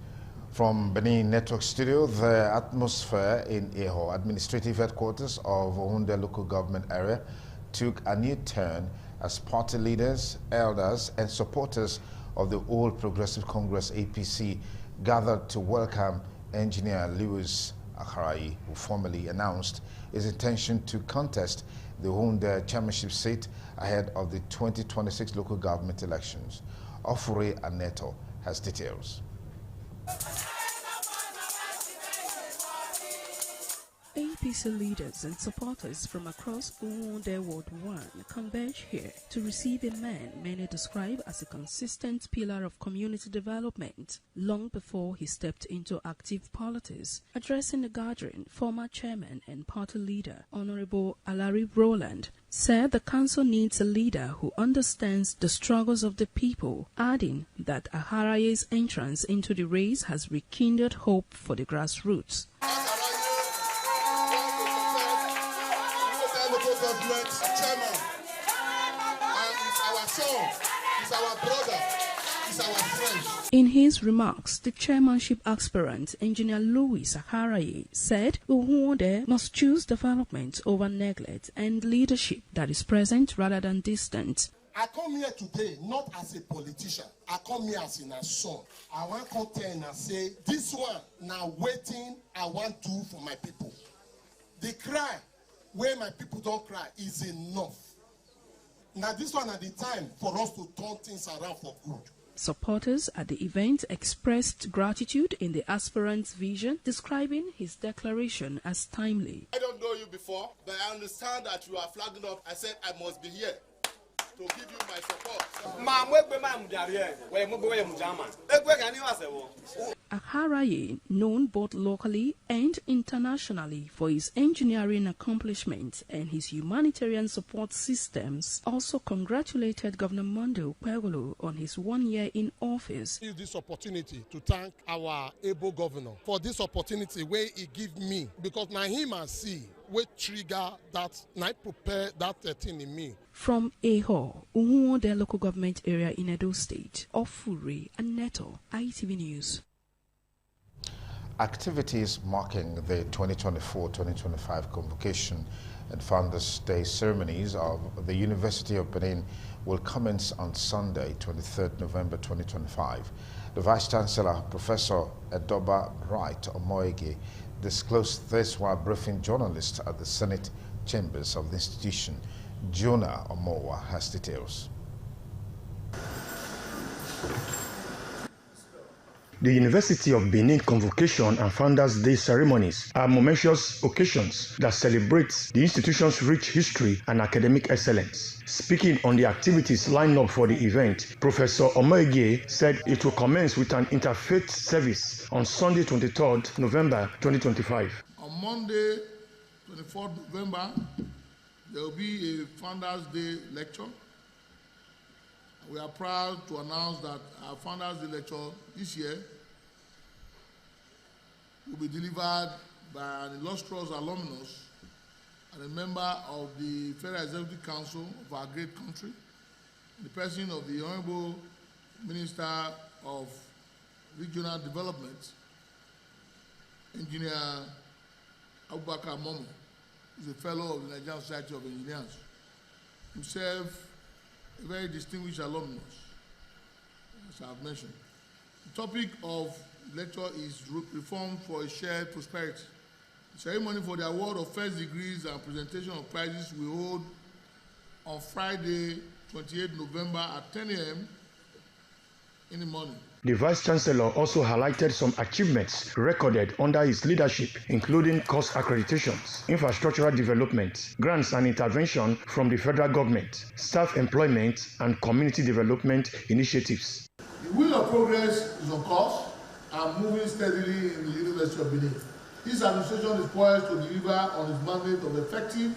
From Benin Network Studio, the atmosphere in Eho, administrative headquarters of Ohunde local government area, took a new turn as party leaders, elders, and supporters of the All Progressive Congress APC gathered to welcome Engineer Lewis Akharayi, who formally announced his intention to contest the Ohunde chairmanship seat ahead of the 2026 local government elections. Ofure Aneto has details. APC leaders and supporters from across Ohunde Ward 1 converge here to receive a man many describe as a consistent pillar of community development long before he stepped into active politics. Addressing the gathering, former chairman and party leader Honorable Alari Roland said the council needs a leader who understands the struggles of the people, adding that Akharayi's entrance into the race has rekindled hope for the grassroots. Government chairman, and it's our son, it's our brother, it's our friend. In his remarks, the chairmanship aspirant, Engineer Louis Akharayi, said Ohunde must choose development over neglect and leadership that is present rather than distant. I come here today not as a politician. I come here as in a son. I want to come tell and say, this one now waiting I want to for my people. The cry where my people don't cry is enough. Now this one at the time for us to turn things around for good. Supporters at the event expressed gratitude in the aspirant's vision, describing his declaration as timely. I don't know you before, but I understand that you are flagging up. I said I must be here to give you my support. Akharayi, known both locally and internationally for his engineering accomplishments and his humanitarian support systems, also congratulated Governor Mondo Pegolo on his 1 year in office. Use this opportunity to thank our able governor for this opportunity where he give me, because now him and see we trigger that, now prepare that thing in me. From Eho, Ohunde local government area in Edo State, Ofure Aneto, ITV News. Activities marking the 2024-2025 convocation and Founders Day ceremonies of the University of Benin will commence on Sunday, 23rd November 2025. The Vice-Chancellor, Professor Edoba Wright Omoege, disclosed this while briefing journalists at the Senate chambers of the institution. Jonah Omowa has details. The University of Benin Convocation and Founders Day ceremonies are momentous occasions that celebrate the institution's rich history and academic excellence. Speaking on the activities lined up for the event, Professor Omoege said it will commence with an interfaith service on Sunday, 23rd November 2025. On Monday, 24th November, there will be a Founders Day lecture. We are proud to announce that our Founders Day lecture this year will be delivered by an illustrious alumnus and a member of the Federal Executive Council of our great country, the person of the Honorable Minister of Regional Development, Engineer Abubakar Momo. He's a fellow of the Nigerian Society of Engineers. Himself, a very distinguished alumnus, as I have mentioned. The topic of the lecture is Reform for a Shared Prosperity. The ceremony for the award of first degrees and presentation of prizes will hold on Friday, 28 November at 10 a.m. in the morning. The Vice-Chancellor also highlighted some achievements recorded under his leadership, including course accreditations, infrastructural development, grants and intervention from the federal government, staff employment, and community development initiatives. The wheel of progress is on course and moving steadily in the University of Benin. This administration is poised to deliver on its mandate of effective,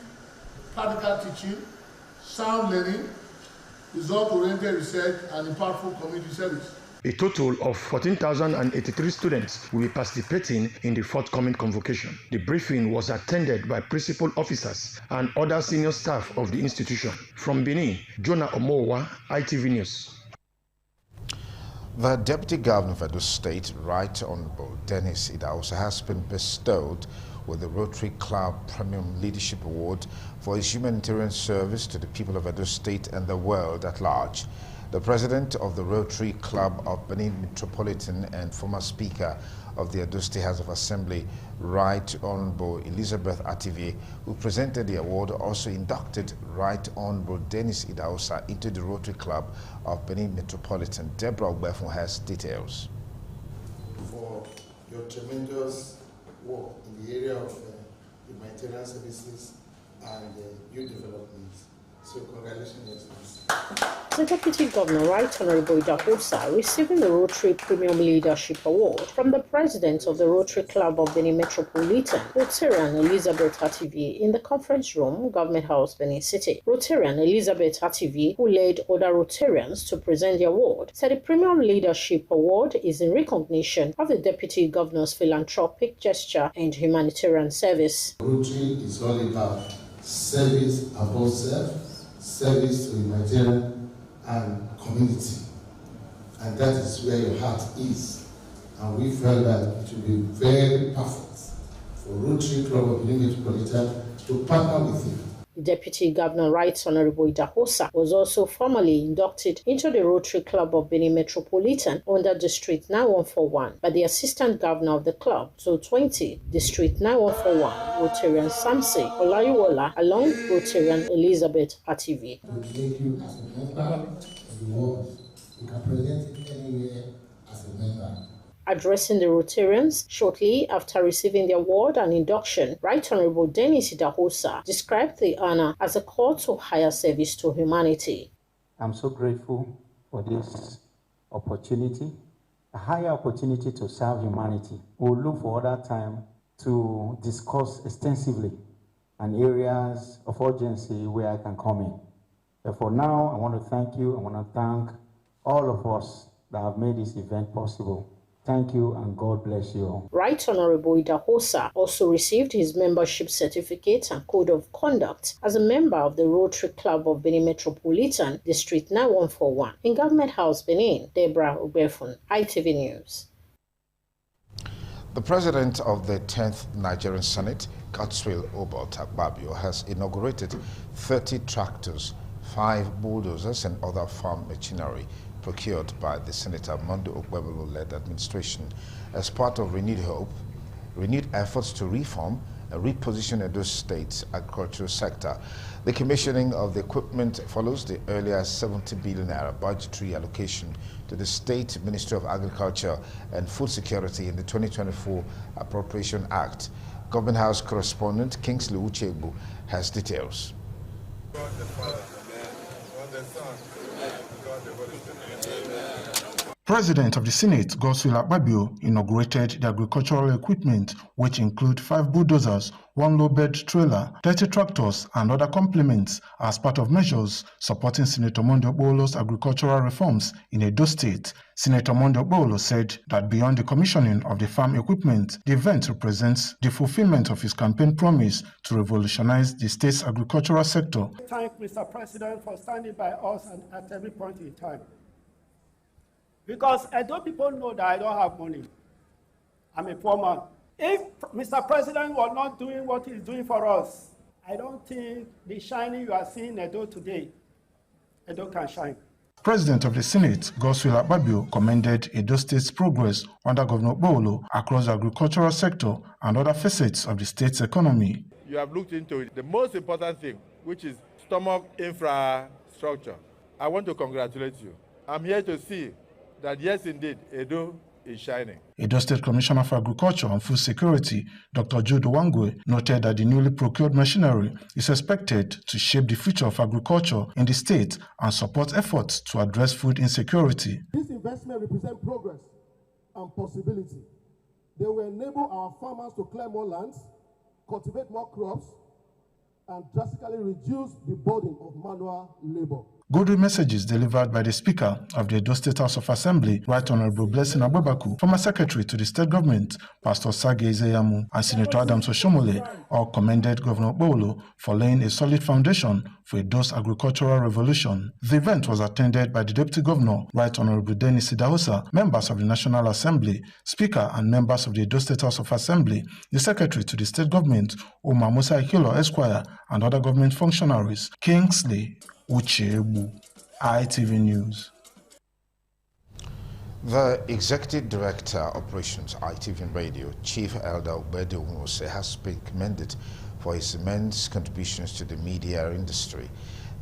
practical teaching, sound learning, result-oriented research, and impactful community service. A total of 14,083 students will be participating in the forthcoming convocation. The briefing was attended by principal officers and other senior staff of the institution. From Benin, Jonah Omowa, ITV News. The Deputy Governor of Edo State, Right Honorable Dennis Idahosa, has been bestowed with the Rotary Club Premium Leadership Award for his humanitarian service to the people of Edo State and the world at large. The President of the Rotary Club of Benin Metropolitan and former Speaker of the Edo State House of Assembly, Right Honorable Elizabeth Ativi, who presented the award, also inducted Right Honorable Dennis Idahosa into the Rotary Club of Benin Metropolitan. Deborah Ogbefun has details. For your tremendous work in the area of humanitarian services and youth development. So congratulations. The Deputy Governor, Right Honorable Idahosa, receiving the Rotary Premium Leadership Award from the President of the Rotary Club of Benin Metropolitan, Rotarian Elizabeth Ativi, in the conference room, Government House, Benin City. Rotarian Elizabeth Ativi, who led other Rotarians to present the award, said the Premium Leadership Award is in recognition of the Deputy Governor's philanthropic gesture and humanitarian service. Rotary is all about service above self, service to humanitarian and community, and that is where your heart is. And we felt that it would be very perfect for Rotary Club of Benin Metropolitan to partner with you. Deputy Governor Right Honorable Idahosa was also formally inducted into the Rotary Club of Benin Metropolitan under District 9141 by the Assistant Governor of the club, Zone 20, District 9141, Rotarian Samse Olayiwola, along Rotarian Elizabeth Ativi. To make you as a member of the world, you can present it anywhere as a member. Addressing the Rotarians shortly after receiving the award and induction, Right Honorable Dennis Idahosa described the honor as a call to higher service to humanity. I'm so grateful for this opportunity, a higher opportunity to serve humanity. We'll look for other time to discuss extensively on areas of urgency where I can come in. But for now, I want to thank you. I want to thank all of us that have made this event possible. Thank you and God bless you all. Right Honorable Idahosa also received his membership certificate and code of conduct as a member of the Rotary Club of Benin Metropolitan, District 9141, in Government House, Benin. Deborah Ogbefun, ITV News. The President of the 10th Nigerian Senate, Godswill Obot-Akpabio, has inaugurated 30 tractors, 5 bulldozers and other farm machinery procured by the Senator Monday Okpebholo-led administration as part of renewed hope, renewed efforts to reform and reposition Edo State's agricultural sector. The commissioning of the equipment follows the earlier 70 billion naira budgetary allocation to the State Ministry of Agriculture and Food Security in the 2024 Appropriation Act. Government House correspondent Kingsley Uchegbu has details. President of the Senate, Godswill Akpabio, inaugurated the agricultural equipment, which include 5 bulldozers, 1 low-bed trailer, 30 tractors, and other complements as part of measures supporting Senator Monday Okpebholo's agricultural reforms in Edo State. Senator Monday Okpebholo said that beyond the commissioning of the farm equipment, the event represents the fulfillment of his campaign promise to revolutionize the state's agricultural sector. Thank Mr. President for standing by us and at every point in time. Because Edo people know that I don't have money. I'm a poor man. If Mr. President was not doing what he's doing for us, I don't think the shining you are seeing in Edo today, Edo can shine. President of the Senate, Godswill Akpabio, commended Edo State's progress under Governor Okpebholo across the agricultural sector and other facets of the state's economy. You have looked into it. The most important thing, which is stomach infrastructure. I want to congratulate you. I'm here to see that yes, indeed, Edo is shining. Edo State Commissioner for Agriculture and Food Security, Dr. Jude Wangwe, noted that the newly procured machinery is expected to shape the future of agriculture in the state and support efforts to address food insecurity. This investment represents progress and possibility. They will enable our farmers to clear more lands, cultivate more crops, and drastically reduce the burden of manual labor. Good messages delivered by the Speaker of the Edo State House of Assembly, Right Honorable Blessing Abubaku, former Secretary to the State Government, Pastor Sage Izeyamu, and Senator Adams Oshomole, all commended Governor Okpebholo for laying a solid foundation for Edo's agricultural revolution. The event was attended by the Deputy Governor, Right Honorable Dennis Idahosa, members of the National Assembly, Speaker and members of the Edo State House of Assembly, the Secretary to the State Government, Omar Musa Ikilo Esquire, and other government functionaries. Kingsley Uchebu, ITV News. The Executive Director, Operations, ITV Radio, Chief Elder Ogbede Nwose, has been commended for his immense contributions to the media industry.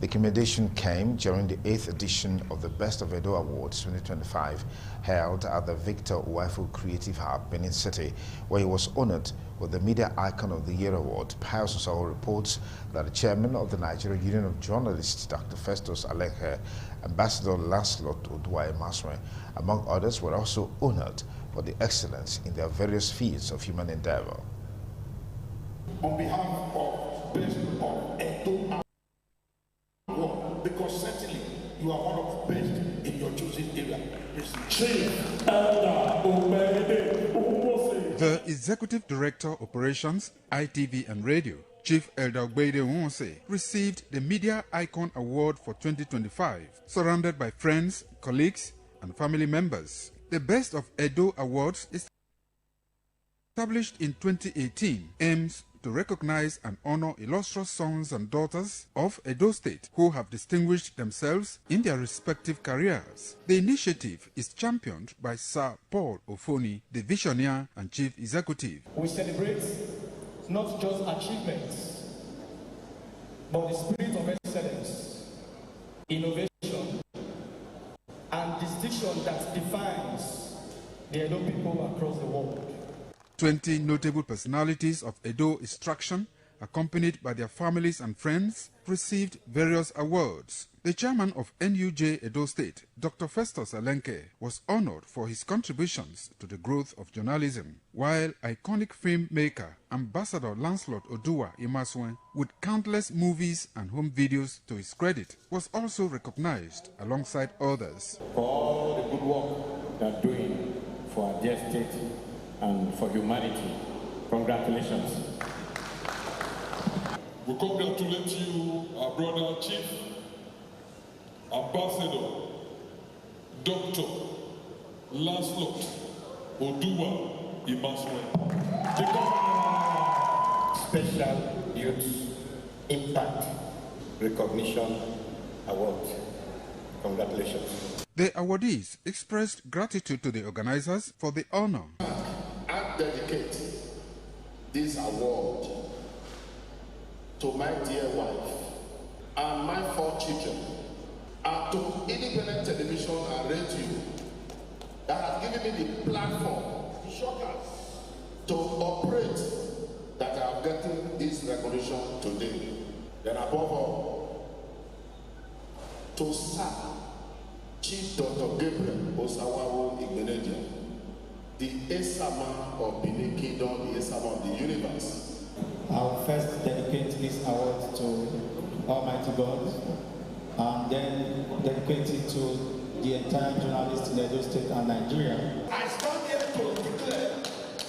The commendation came during the 8th edition of the Best of Edo Awards 2025, held at the Victor Uwaifu Creative Hub, Benin City, where he was honored with the Media Icon of the Year Award. Pius Nsogho reports that the chairman of the Nigerian Union of Journalists, Dr. Festus Alenke, Ambassador Lancelot Oduwa-Emaswe, among others, were also honored for the excellence in their various fields of human endeavor. On behalf of Best of Edo Award, because certainly you are one of the best in your chosen area. The Executive Director, Operations, ITV and Radio, Chief Elder Ogbede Nwose, received the Media Icon Award for 2025, surrounded by friends, colleagues, and family members. The Best of Edo Awards, established in 2018, aims to recognize and honor illustrious sons and daughters of Edo State who have distinguished themselves in their respective careers. The initiative is championed by Sir Paul Ofoni, the visionary and chief executive. We celebrate not just achievements, but the spirit of excellence, innovation, and distinction that defines the Edo people across the world. 20 notable personalities of Edo extraction, accompanied by their families and friends, received various awards. The chairman of NUJ Edo State, Dr. Festus Alenke, was honored for his contributions to the growth of journalism, while iconic filmmaker Ambassador Lancelot Oduwa-Emaswe, with countless movies and home videos to his credit, was also recognized alongside others. For all the good work they are doing for our dear state and for humanity. Congratulations. We congratulate you, our brother Chief Ambassador Dr. Lancelot Oduwa-Emaswe. Special Youth Impact Recognition Award. Congratulations. The awardees expressed gratitude to the organizers for the honor. I dedicate this award to my dear wife and my 4 children, and to independent television and radio that has given me the platform to operate, that I am getting this recognition today. Then above all, to serve Chief Dr. Gabriel Osawaru Igbenedion, the Esama of Benin Kingdom, the Esama of the universe. I will first dedicate this award to Almighty God, and then dedicate it to the entire journalists in Edo State and Nigeria. I stand here to declare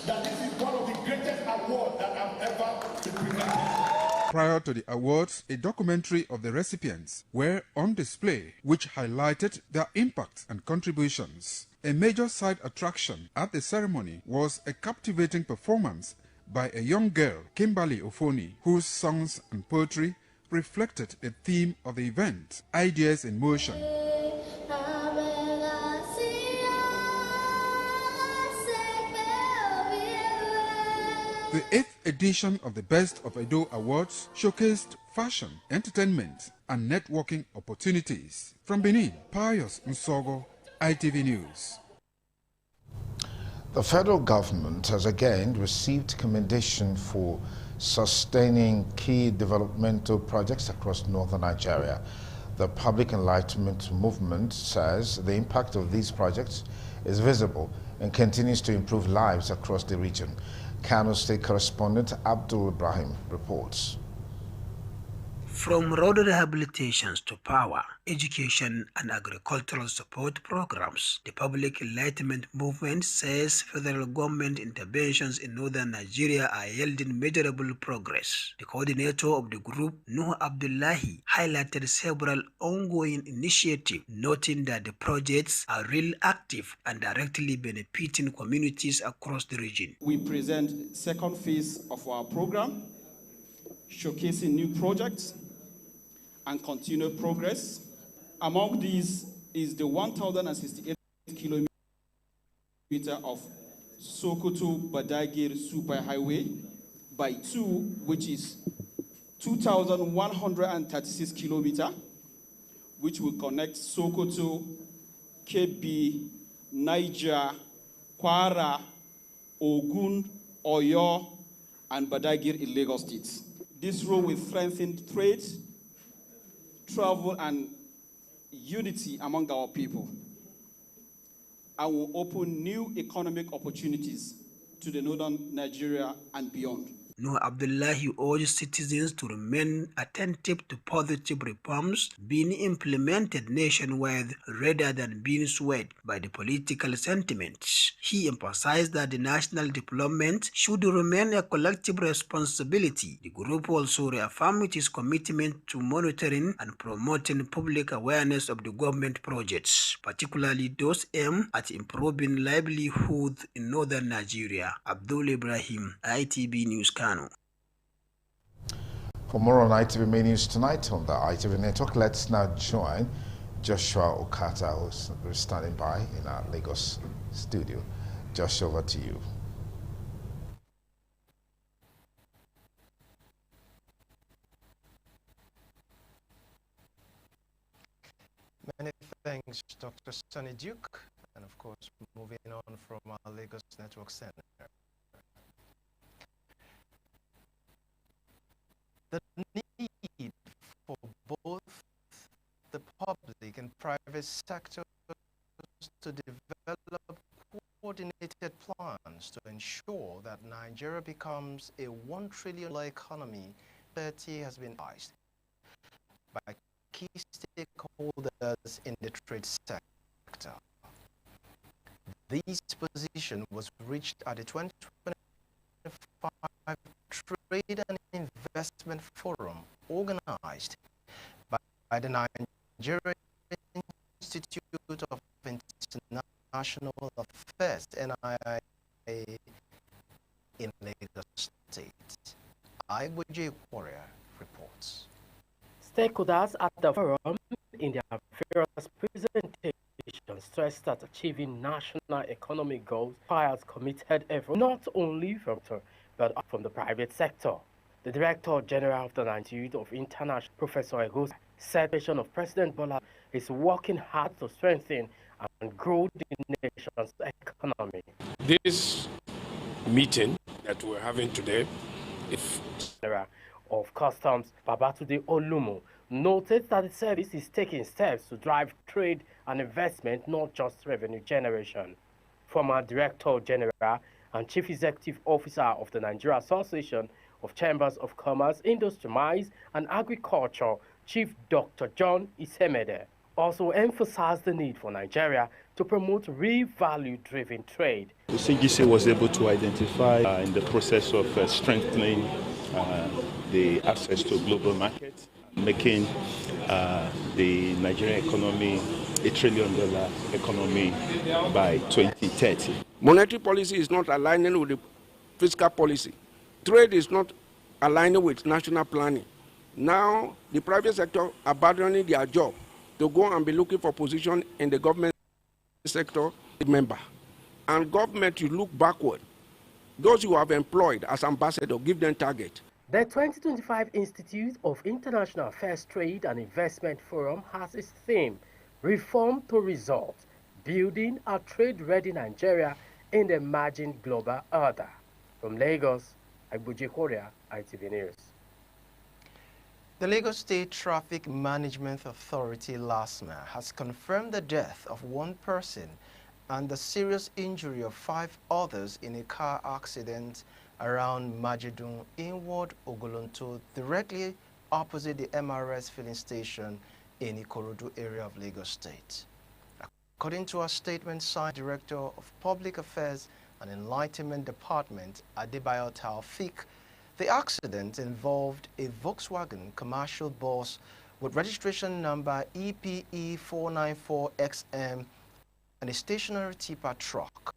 that this is one of the greatest awards that I've ever been presented. Prior to the awards, a documentary of the recipients were on display, which highlighted their impact and contributions. A major side attraction at the ceremony was a captivating performance by a young girl, Kimberly Ofoni, whose songs and poetry reflected the theme of the event, Ideas in Motion. The 8th edition of the Best of Edo Awards showcased fashion, entertainment, and networking opportunities. From Benin, Pius Nsogho, ITV News. The federal government has again received commendation for sustaining key developmental projects across northern Nigeria. The Public Enlightenment Movement says the impact of these projects is visible and continues to improve lives across the region. Kano State correspondent Abdul Ibrahim reports. From road rehabilitations to power, education, and agricultural support programs, the Public Enlightenment Movement says federal government interventions in northern Nigeria are yielding measurable progress. The coordinator of the group, Nuh Abdullahi, highlighted several ongoing initiatives, noting that the projects are real active and directly benefiting communities across the region. We present second phase of our program, showcasing new projects and continued progress. Among these is the 1,068 kilometer of Sokoto-Badagir Superhighway by 2, which is 2,136 kilometers, which will connect Sokoto, Kebbi, Niger, Kwara, Ogun, Oyo, and Badagir in Lagos State. This road will strengthen trade, travel, and unity among our people, and will open new economic opportunities to the northern Nigeria and beyond. Nuh Abdullahi urged citizens to remain attentive to positive reforms being implemented nationwide rather than being swayed by the political sentiments. He emphasized that the national development should remain a collective responsibility. The group also reaffirmed its commitment to monitoring and promoting public awareness of the government projects, particularly those aimed at improving livelihood in northern Nigeria. Abdul Ibrahim, ITV News, Kano. For more on ITV Main News tonight on the ITV network, let's now join Joshua Okata, who's standing by in our Lagos studio. Joshua, over to you. Many thanks, Dr. Sonny Duke, and of course, moving on from our Lagos Network Center. The need for both the public and private sectors to develop coordinated plans to ensure that Nigeria becomes a $1 trillion economy has been advised by key stakeholders in the trade sector. This position was reached at the 2025 Trade and Investment Forum organized by the Nigerian Institute of International Affairs, NIA, in Lagos State. Igboje Warrior reports. Stakeholders at the forum in their various presentations stressed that achieving national economic goals requires committed effort not only from but from the private sector. The Director General of the Institute of International, Professor Egos, said the nation of President Bola is working hard to strengthen and grow the nation's economy. This meeting that we're having today, General of Customs, Babatunde Olumo, noted that the service is taking steps to drive trade and investment, not just revenue generation. Former Director General and Chief Executive Officer of the Nigeria Association of Chambers of Commerce, Industry, Mines and Agriculture, Chief Dr. John Isemede, also emphasized the need for Nigeria to promote real value-driven trade. The CGC was able to identify in the process of strengthening the access to global markets, making the Nigerian economy $1 trillion economy by 2030. Monetary policy is not aligning with the fiscal policy. Trade is not aligning with national planning. Now, the private sector abandoning their job to go and be looking for position in the government sector member. And government, you look backward. Those who have employed as ambassador, give them target. The 2025 Institute of International Affairs Trade and Investment Forum has its theme, Reform to Result, Building a Trade-Ready Nigeria in the Emerging Global Order. From Lagos, Igboje Warrior, ITV News. The Lagos State Traffic Management Authority, LASMA, has confirmed the death of one person and the serious injury of 5 others in a car accident around Majidun, Inward Ogolonto, directly opposite the MRS filling station in Ikorodu area of Lagos State. According to a statement signed Director of Public Affairs and Enlightenment Department, Adebayo Taufik, the accident involved a Volkswagen commercial bus with registration number EPE 494XM and a stationary tipper truck.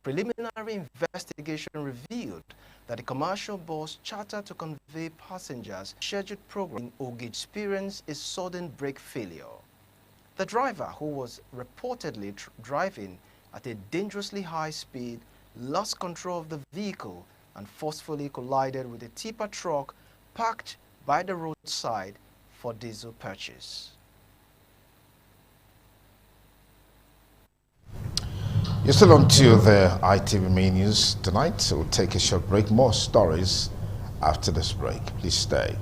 Preliminary investigation revealed that the commercial bus chartered to convey passengers scheduled program in Ogi experienced a sudden brake failure. The driver, who was reportedly driving at a dangerously high speed, lost control of the vehicle and forcefully collided with a tipper truck parked by the roadside for diesel purchase. You're still on to the ITV main news tonight. We'll take a short break. More stories after this break. Please stay.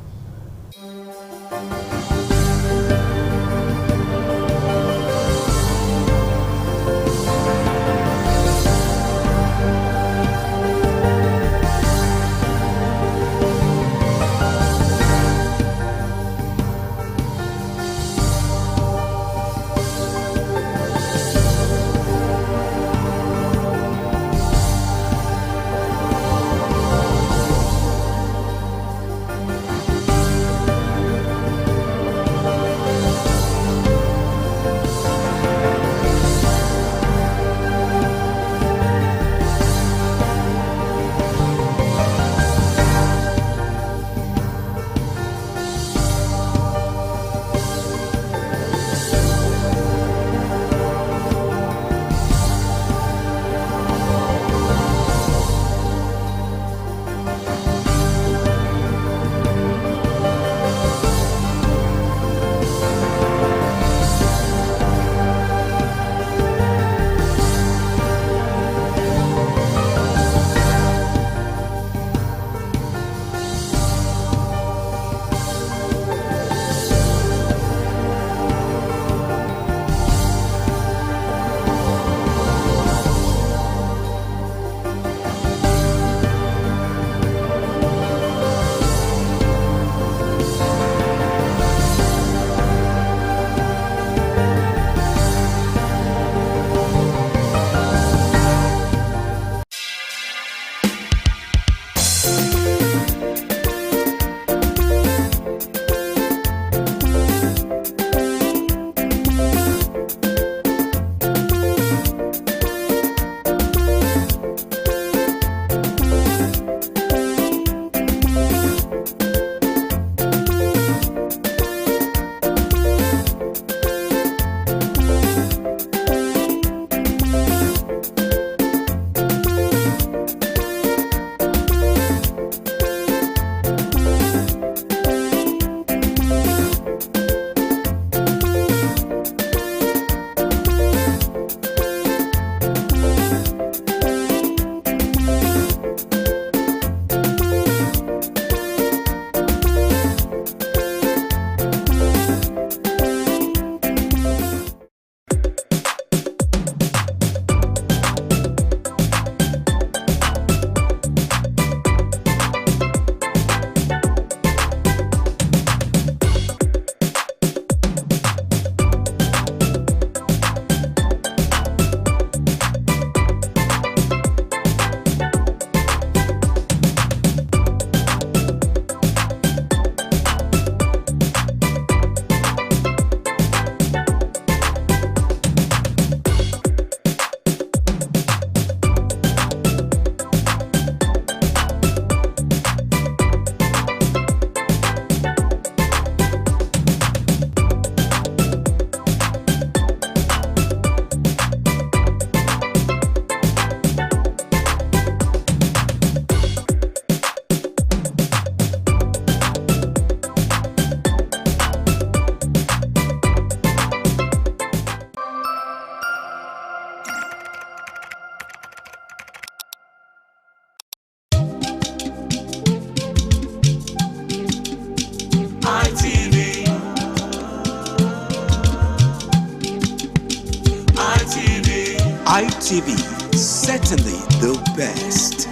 ITV, certainly the best.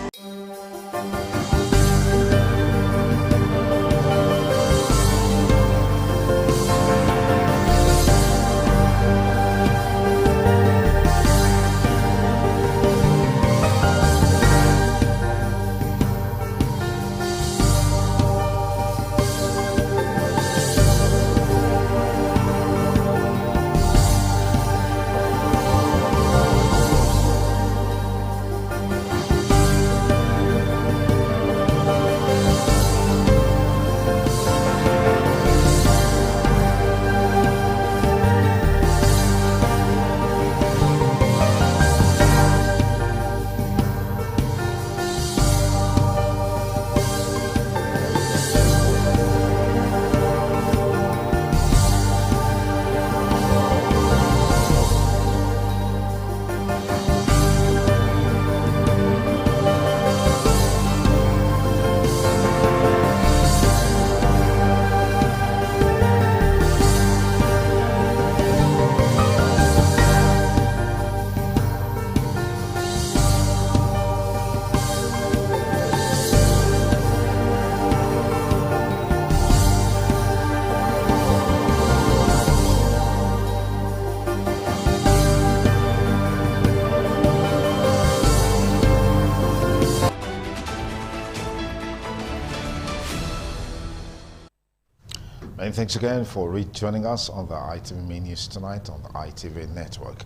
Thanks again for rejoining us on the ITV Main News tonight on the ITV network.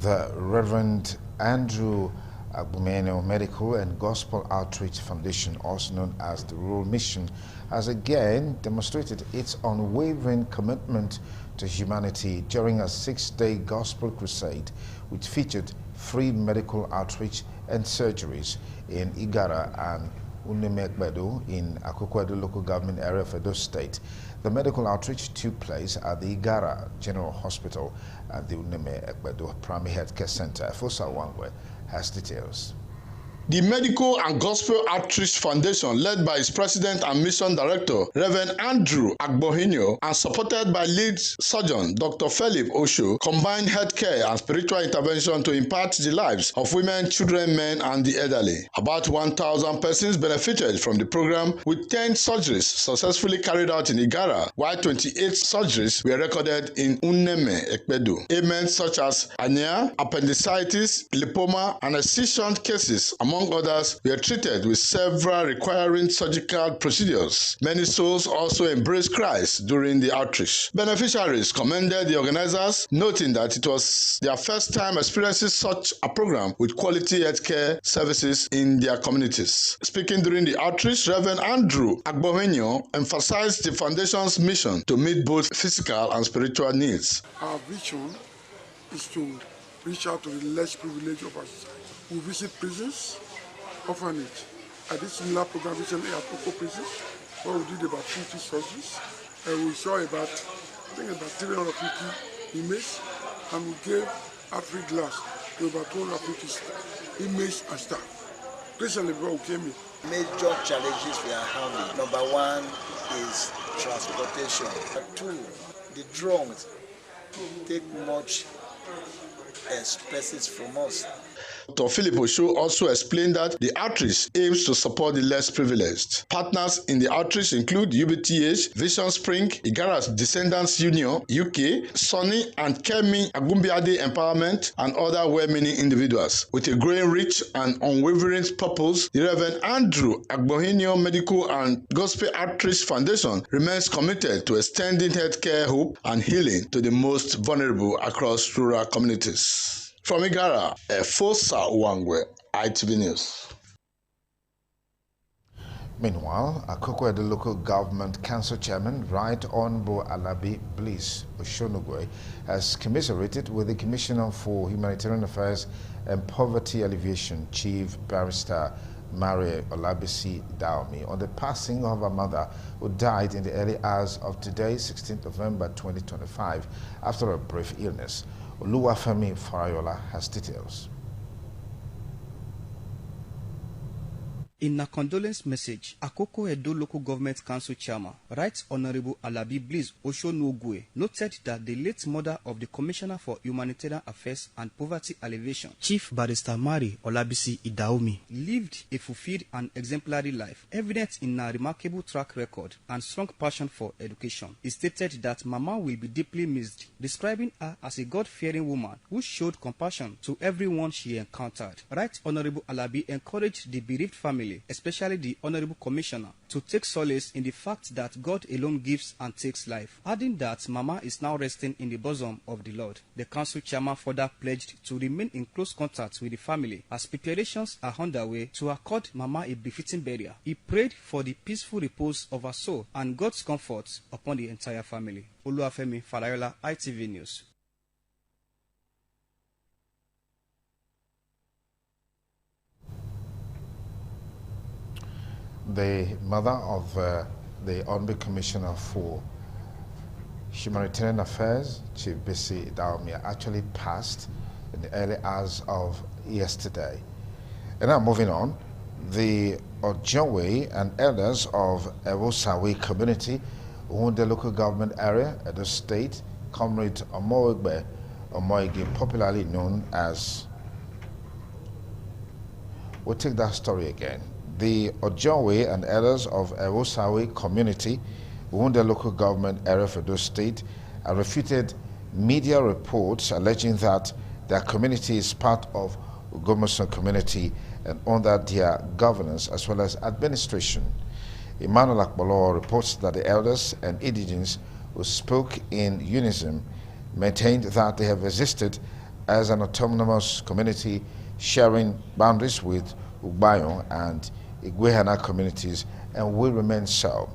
The Reverend Andrew Agbomenyo Medical and Gospel Outreach Foundation, also known as the Rural Mission, has again demonstrated its unwavering commitment to humanity during a 6-day gospel crusade, which featured free medical outreach and surgeries in Igara and Uneme-Ekpedo in Akoko-Edo local government area of Edo State. The medical outreach took place at the Igara General Hospital and the Uneme-Ekpedo Primary Healthcare Center. Fosa Wangwe has details. The Medical and Gospel Outreach Foundation, led by its president and mission director, Reverend Andrew Agbomenyo, and supported by lead surgeon Dr. Philip Osho, combined healthcare and spiritual intervention to impact the lives of women, children, men, and the elderly. About 1,000 persons benefited from the program, with 10 surgeries successfully carried out in Igara, while 28 surgeries were recorded in Uneme-Ekpedo. Ailments such as hernia, appendicitis, lipoma, and excision cases, among others, were treated with several requiring surgical procedures. Many souls also embraced Christ during the outreach. Beneficiaries commended the organizers, noting that it was their first time experiencing such a program with quality healthcare services in their communities. Speaking during the outreach, Reverend Andrew Agbomenyo emphasized the foundation's mission to meet both physical and spiritual needs. Our vision is to reach out to the less privileged of our society. We visit prisons, orphanage. I did similar program recently at Oko Prison, where we did about 50 surgeries, and we saw about 350 inmates, and we gave out free glass to about 250 inmates and staff. Recently, before we came in. Major challenges we are having. Number one is transportation. Number 2, the drones take much expenses from us. Dr. Philip Osho also explained that the outreach aims to support the less privileged. Partners in the outreach include UBTH, Vision Spring, Igara's Descendants Union, UK, Sonny and Kemi Agumbiade Empowerment, and other well-meaning individuals. With a growing reach and unwavering purpose, the Reverend Andrew Agbomenyo Medical and Gospel Outreach Foundation remains committed to extending healthcare hope and healing to the most vulnerable across rural communities. From Igara, Fosa Wangwe, ITV News. Meanwhile, Akoko-Edo Local Government Council Chairman Right Honorable Alabi Bliss Oshonugwe has commiserated with the Commissioner for Humanitarian Affairs and Poverty Alleviation, Chief Barrister Mary Olabisi Daomi, on the passing of her mother, who died in the early hours of today, 16th November 2025, after a brief illness. Oluwafemi Farayola has details. In a condolence message, Akoko-Edo Local Government Council Chairman, Right Honorable Alabi Bliss Oshonugwe, noted that the late mother of the Commissioner for Humanitarian Affairs and Poverty Alleviation, Chief Barrister Mary Olabisi Daomi, lived a fulfilled and exemplary life, evident in her remarkable track record and strong passion for education. He stated that Mama will be deeply missed, describing her as a God-fearing woman who showed compassion to everyone she encountered. Right Honorable Alabi encouraged the bereaved family, especially the Honorable Commissioner, to take solace in the fact that God alone gives and takes life, adding that Mama is now resting in the bosom of the Lord. The council chairman further pledged to remain in close contact with the family as preparations are underway to accord Mama a befitting burial. He prayed for the peaceful repose of her soul and God's comfort upon the entire family. Oluwafemi Farayola, ITV News. The mother of the Honorable Commissioner for Humanitarian Affairs, Chief Bisi Daomi, actually passed in the early hours of yesterday. And now moving on, the Ojowe and elders of Ewosawe community, Hunde local government area, Edo State, Comrade Omoigbe Omoigi, popularly known as... We'll take that story again. The Ojowe and elders of Ewosawe community, Hunde local government area of Edo State, have refuted media reports alleging that their community is part of Ugomoson community and under their governance as well as administration. Emmanuel Akbolo reports that the elders and indigents who spoke in unison, maintained that they have existed as an autonomous community sharing boundaries with Ugbayon and Igwehana communities and will remain so.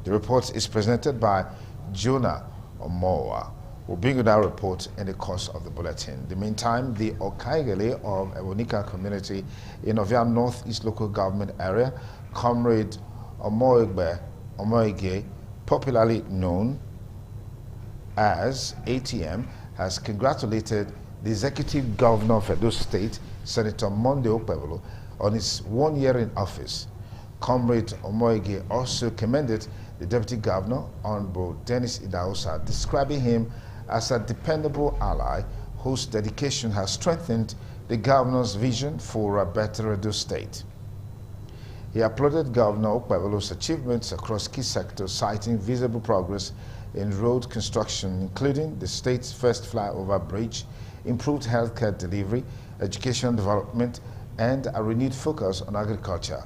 The report is presented by Jonah Omowa. We'll bring you that report in the course of the bulletin. In the meantime, the Okaigele of Ewonika community in Ovia Northeast local government area, Comrade Omoige, popularly known as ATM, has congratulated the executive governor of Edo State, Senator Monday Okpebholo, on his 1 year in office. Comrade Omoige also commended the deputy governor, Honorable Dennis Idahosa, describing him as a dependable ally whose dedication has strengthened the governor's vision for a better Edo State. He applauded Governor Okpebholo's achievements across key sectors, citing visible progress in road construction, including the state's first flyover bridge, improved healthcare delivery, education development, and a renewed focus on agriculture.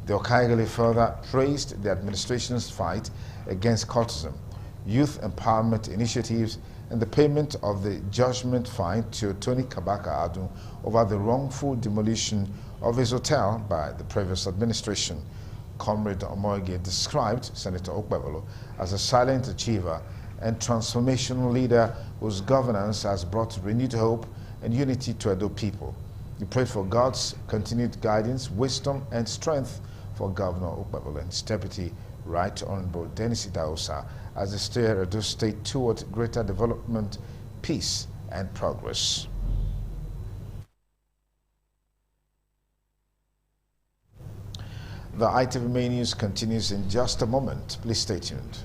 The Okaigele further praised the administration's fight against cultism, youth empowerment initiatives, and the payment of the judgment fine to Tony Kabaka Adu over the wrongful demolition of his hotel by the previous administration. Comrade Omoige described Senator Okpebholo as a silent achiever and transformational leader whose governance has brought renewed hope and unity to Edo people. He prayed for God's continued guidance, wisdom, and strength for Governor Okpebholo and his deputy, Right Honorable Dennis Idahosa, as they steer Edo State toward greater development, peace, and progress. The ITV Main News continues in just a moment. Please stay tuned.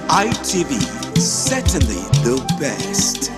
ITV, certainly the best.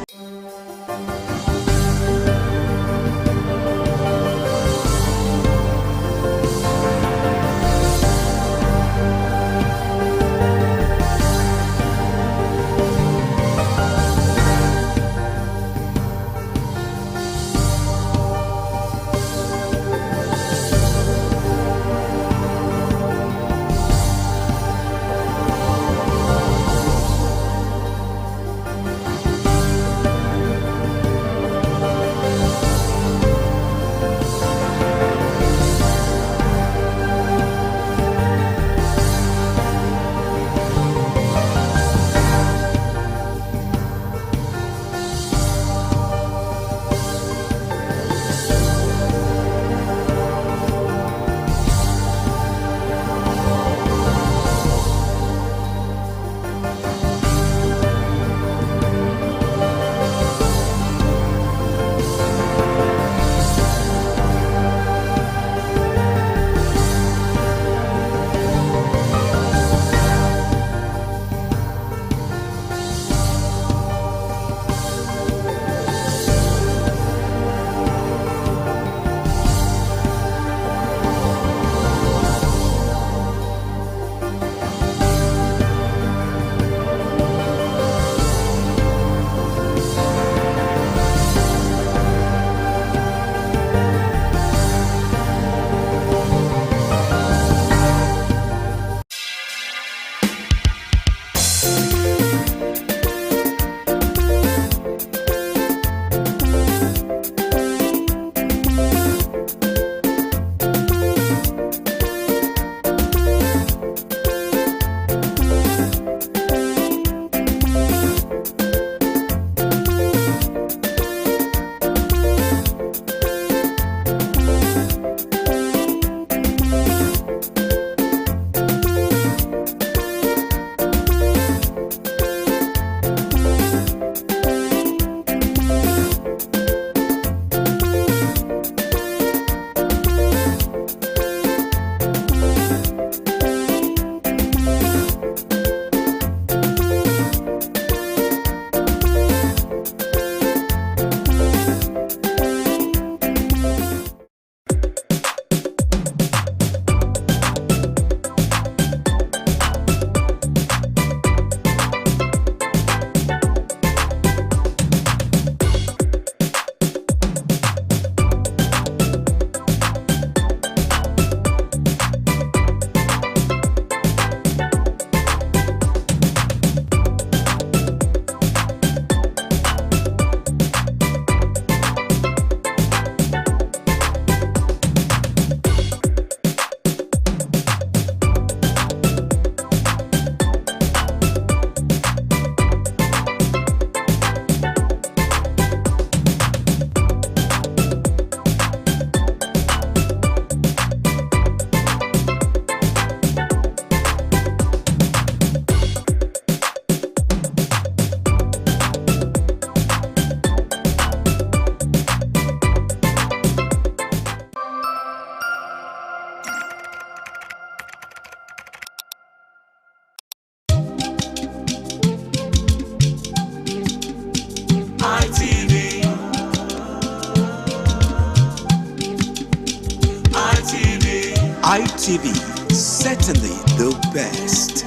ITV, certainly the best.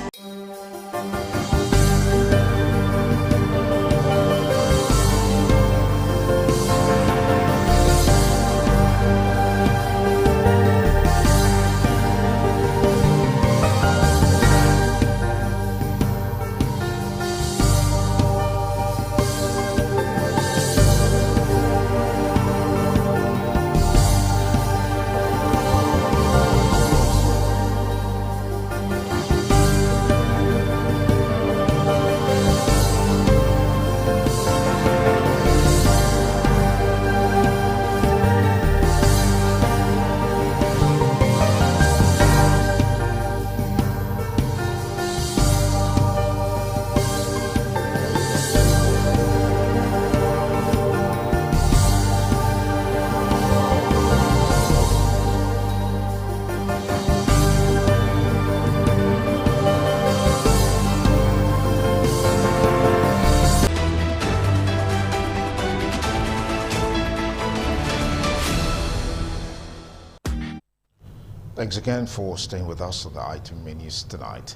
Thanks again for staying with us on the ITV News tonight.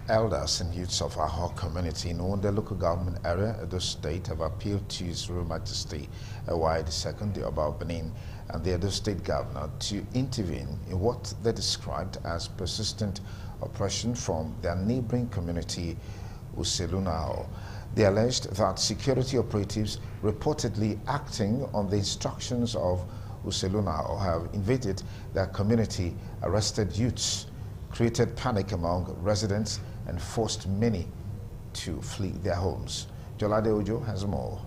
Elders and youths of our community in the local government area of the state have appealed to His Royal Majesty Ewuayi II, the Oba of Benin, and the Edo State Governor to intervene in what they described as persistent oppression from their neighboring community, Uselunao. They alleged that security operatives reportedly acting on the instructions of Uselunao have invaded their community, arrested youths, created panic among residents, and forced many to flee their homes. Jolade Ojo has more.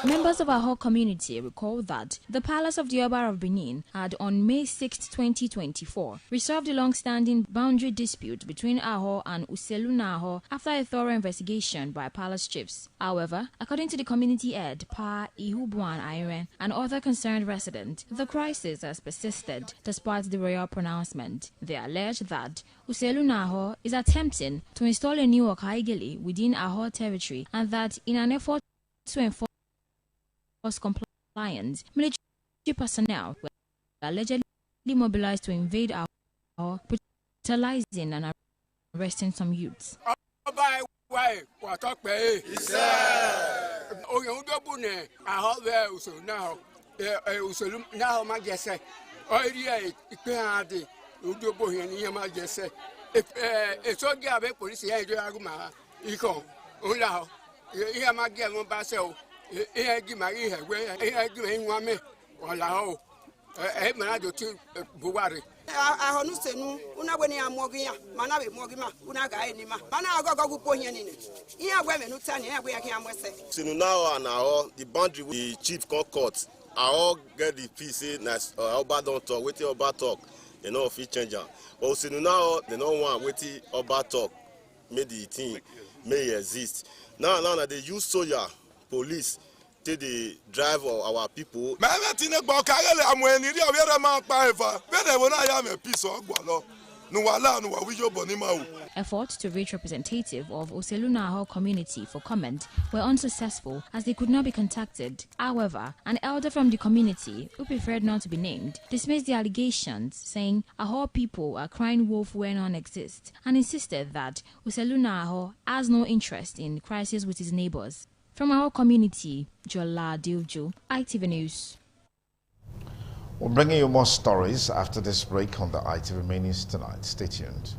Members of our whole community recall that the Palace of the Oba of Benin had on May 6, 2024, resolved a long-standing boundary dispute between Aho and Uselunao after a thorough investigation by palace chiefs. However, according to the community head, Pa Ihubuan Iren, and other concerned residents, the crisis has persisted despite the royal pronouncement. They allege that Uselunao is attempting to install a new Okaigeli within Aho territory and that in an effort to enforce compliance, military personnel were allegedly mobilized to invade our brutalizing and arresting some youths. Sinunao and Aho, the boundary with the chief court, Aho get the peace, Oba don't talk, wait till Oba talk, you know, if he change. But Sinunao, they don't want wait till Oba talk, make the thing may exist. Now they use soldier, police, to the drive of our people. Efforts to reach representative of Uselunao community for comment were unsuccessful as they could not be contacted. However, an elder from the community, who preferred not to be named, dismissed the allegations, saying Aho people are crying wolf where none exists, and insisted that Uselunao has no interest in crisis with his neighbors. From our community, Jola Diljo, ITV News. We're bringing you more stories after this break on the ITV News tonight. Stay tuned.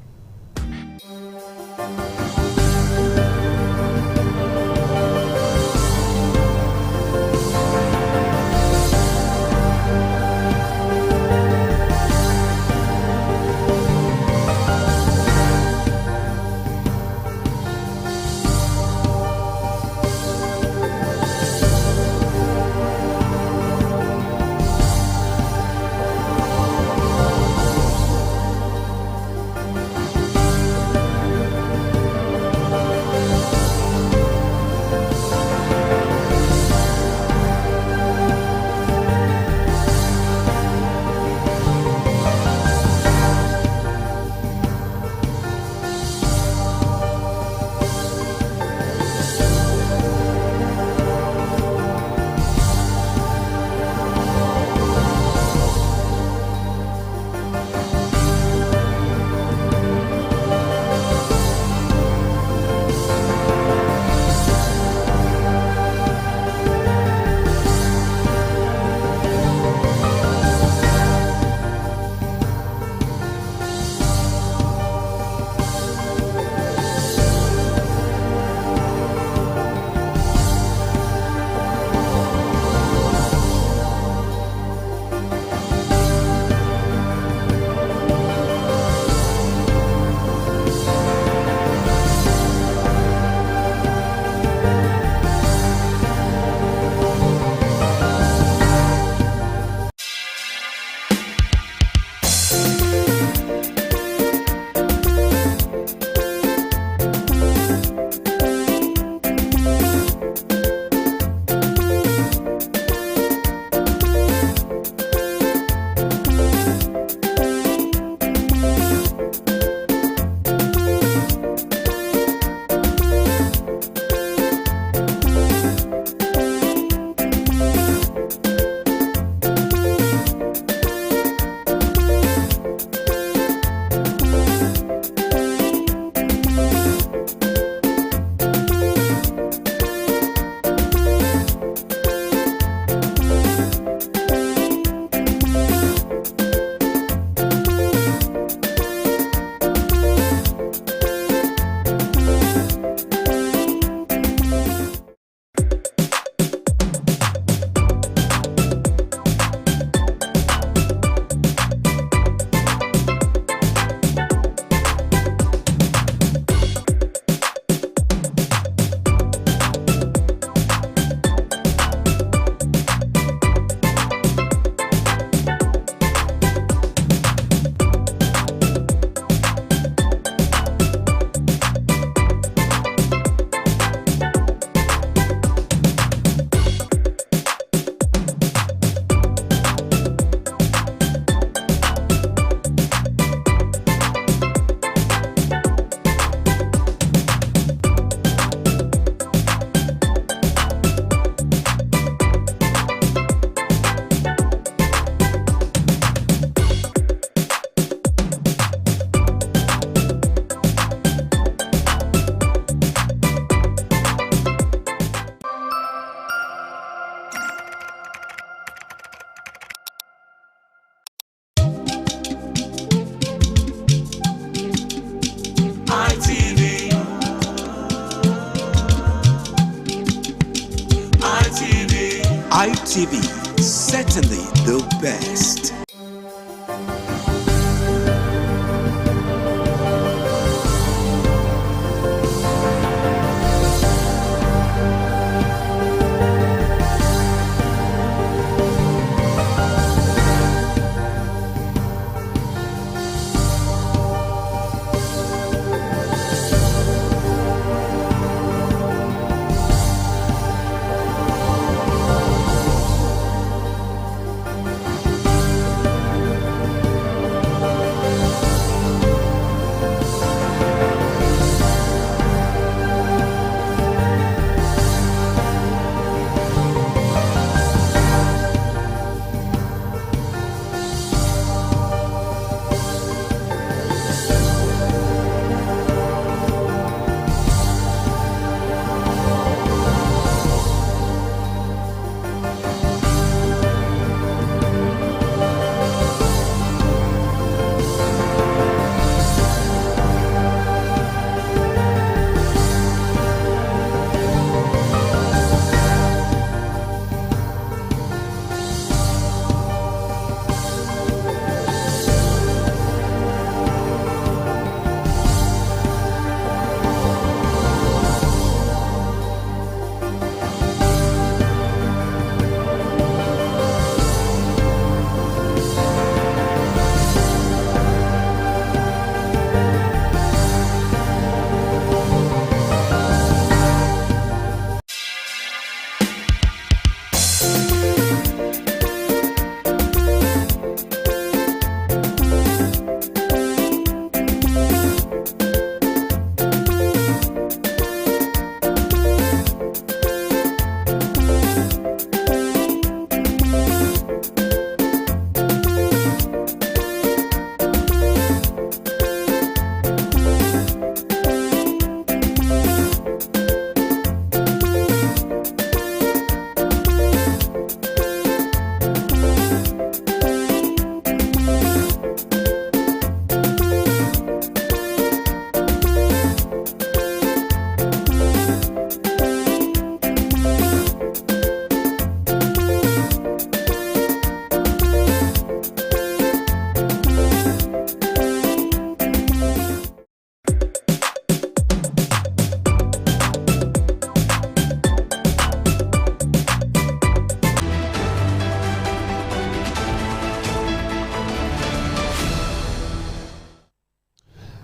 TV, certainly the best.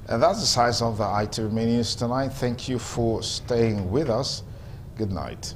And that's the size of the ITV News tonight. Thank you for staying with us. Good night.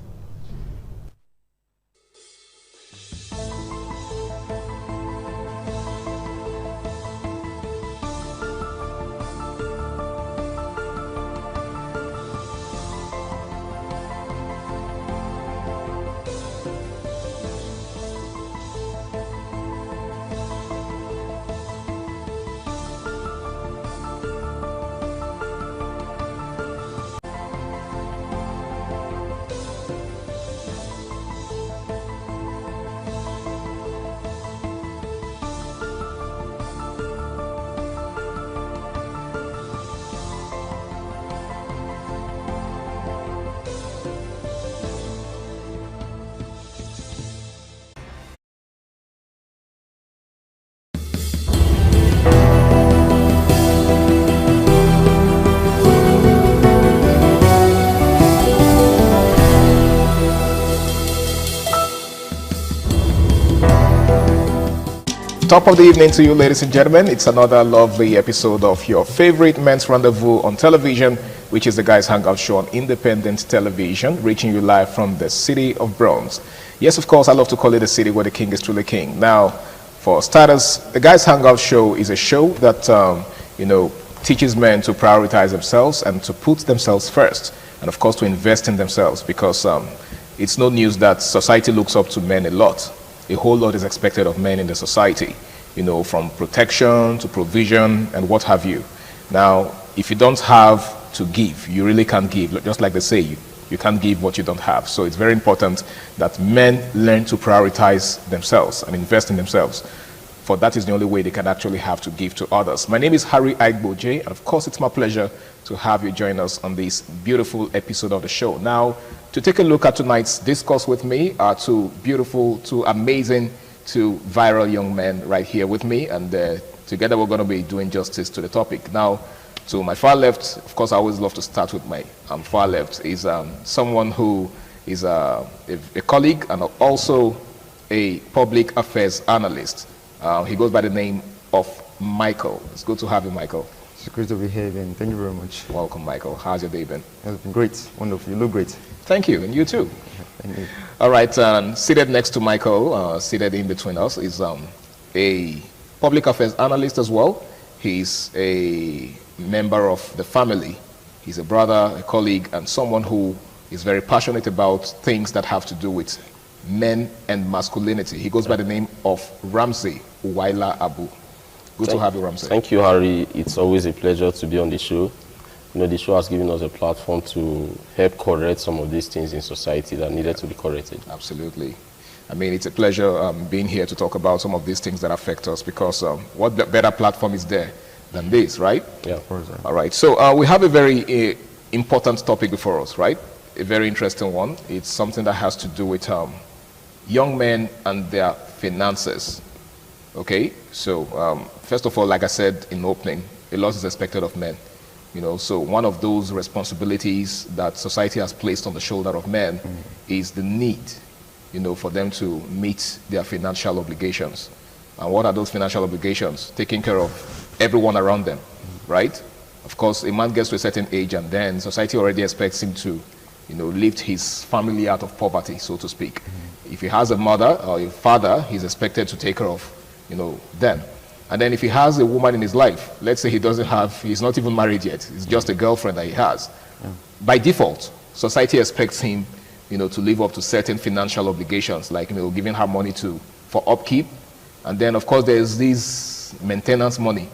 Top of the evening to you, ladies and gentlemen. It's another lovely episode of your favorite men's rendezvous on television, which is the Guys Hangout Show on Independent Television, reaching you live from the city of Bronx. Yes, of course, I love to call it a city where the king is truly king. Now, for starters, the Guys Hangout Show is a show that, teaches men to prioritize themselves and to put themselves first, and of course to invest in themselves, because it's no news that society looks up to men a lot. A whole lot is expected of men in the society, from protection to provision and what have you. Now, if you don't have to give, you really can't give. Just like they say, you can't give what you don't have. So it's very important that men learn to prioritize themselves and invest in themselves. for that is the only way they can actually have to give to others. My name is Harry Aigboje, and of course it's my pleasure to have you join us on this beautiful episode of the show. Now, to take a look at tonight's discourse with me are two beautiful, two amazing, two viral young men right here with me, and together we're going to be doing justice to the topic. Now, to my far left, of course I always love to start with my far left, is someone who is a colleague and also a public affairs analyst. He goes by the name of Michael. It's good to have you, Michael. It's great to be here again. Thank you very much. Welcome, Michael. How's your day been? It's been great. Wonderful. You look great. Thank you. And you too. Thank you. All right. Seated next to Michael, seated in between us, is a public affairs analyst as well. He's a member of the family. He's a brother, a colleague, and someone who is very passionate about things that have to do with men and masculinity. He goes by the name of Ramsey Uwaila Abu. Good to have you, Ramsey. Thank you, Harry. It's always a pleasure to be on the show. You know, the show has given us a platform to help correct some of these things in society that needed to be corrected. Absolutely. I mean, it's a pleasure being here to talk about some of these things that affect us, because what better platform is there than this, right? Yeah, of course. All right. So we have a very important topic before us, right? A very interesting one. It's something that has to do with young men and their finances. Okay? So first of all, like I said in opening, a lot is expected of men. You know, so one of those responsibilities that society has placed on the shoulder of men is the need, you know, for them to meet their financial obligations. And what are those financial obligations? Taking care of everyone around them, right? Of course, a man gets to a certain age and then society already expects him to, you know, lift his family out of poverty, so to speak. If he has a mother or a father, he's expected to take care of, you know, them. And then if he has a woman in his life, let's say he's not even married yet, it's just a girlfriend that he has. Yeah. By default, society expects him, you know, to live up to certain financial obligations, like, you know, giving her money for upkeep. And then, of course, there's this maintenance money,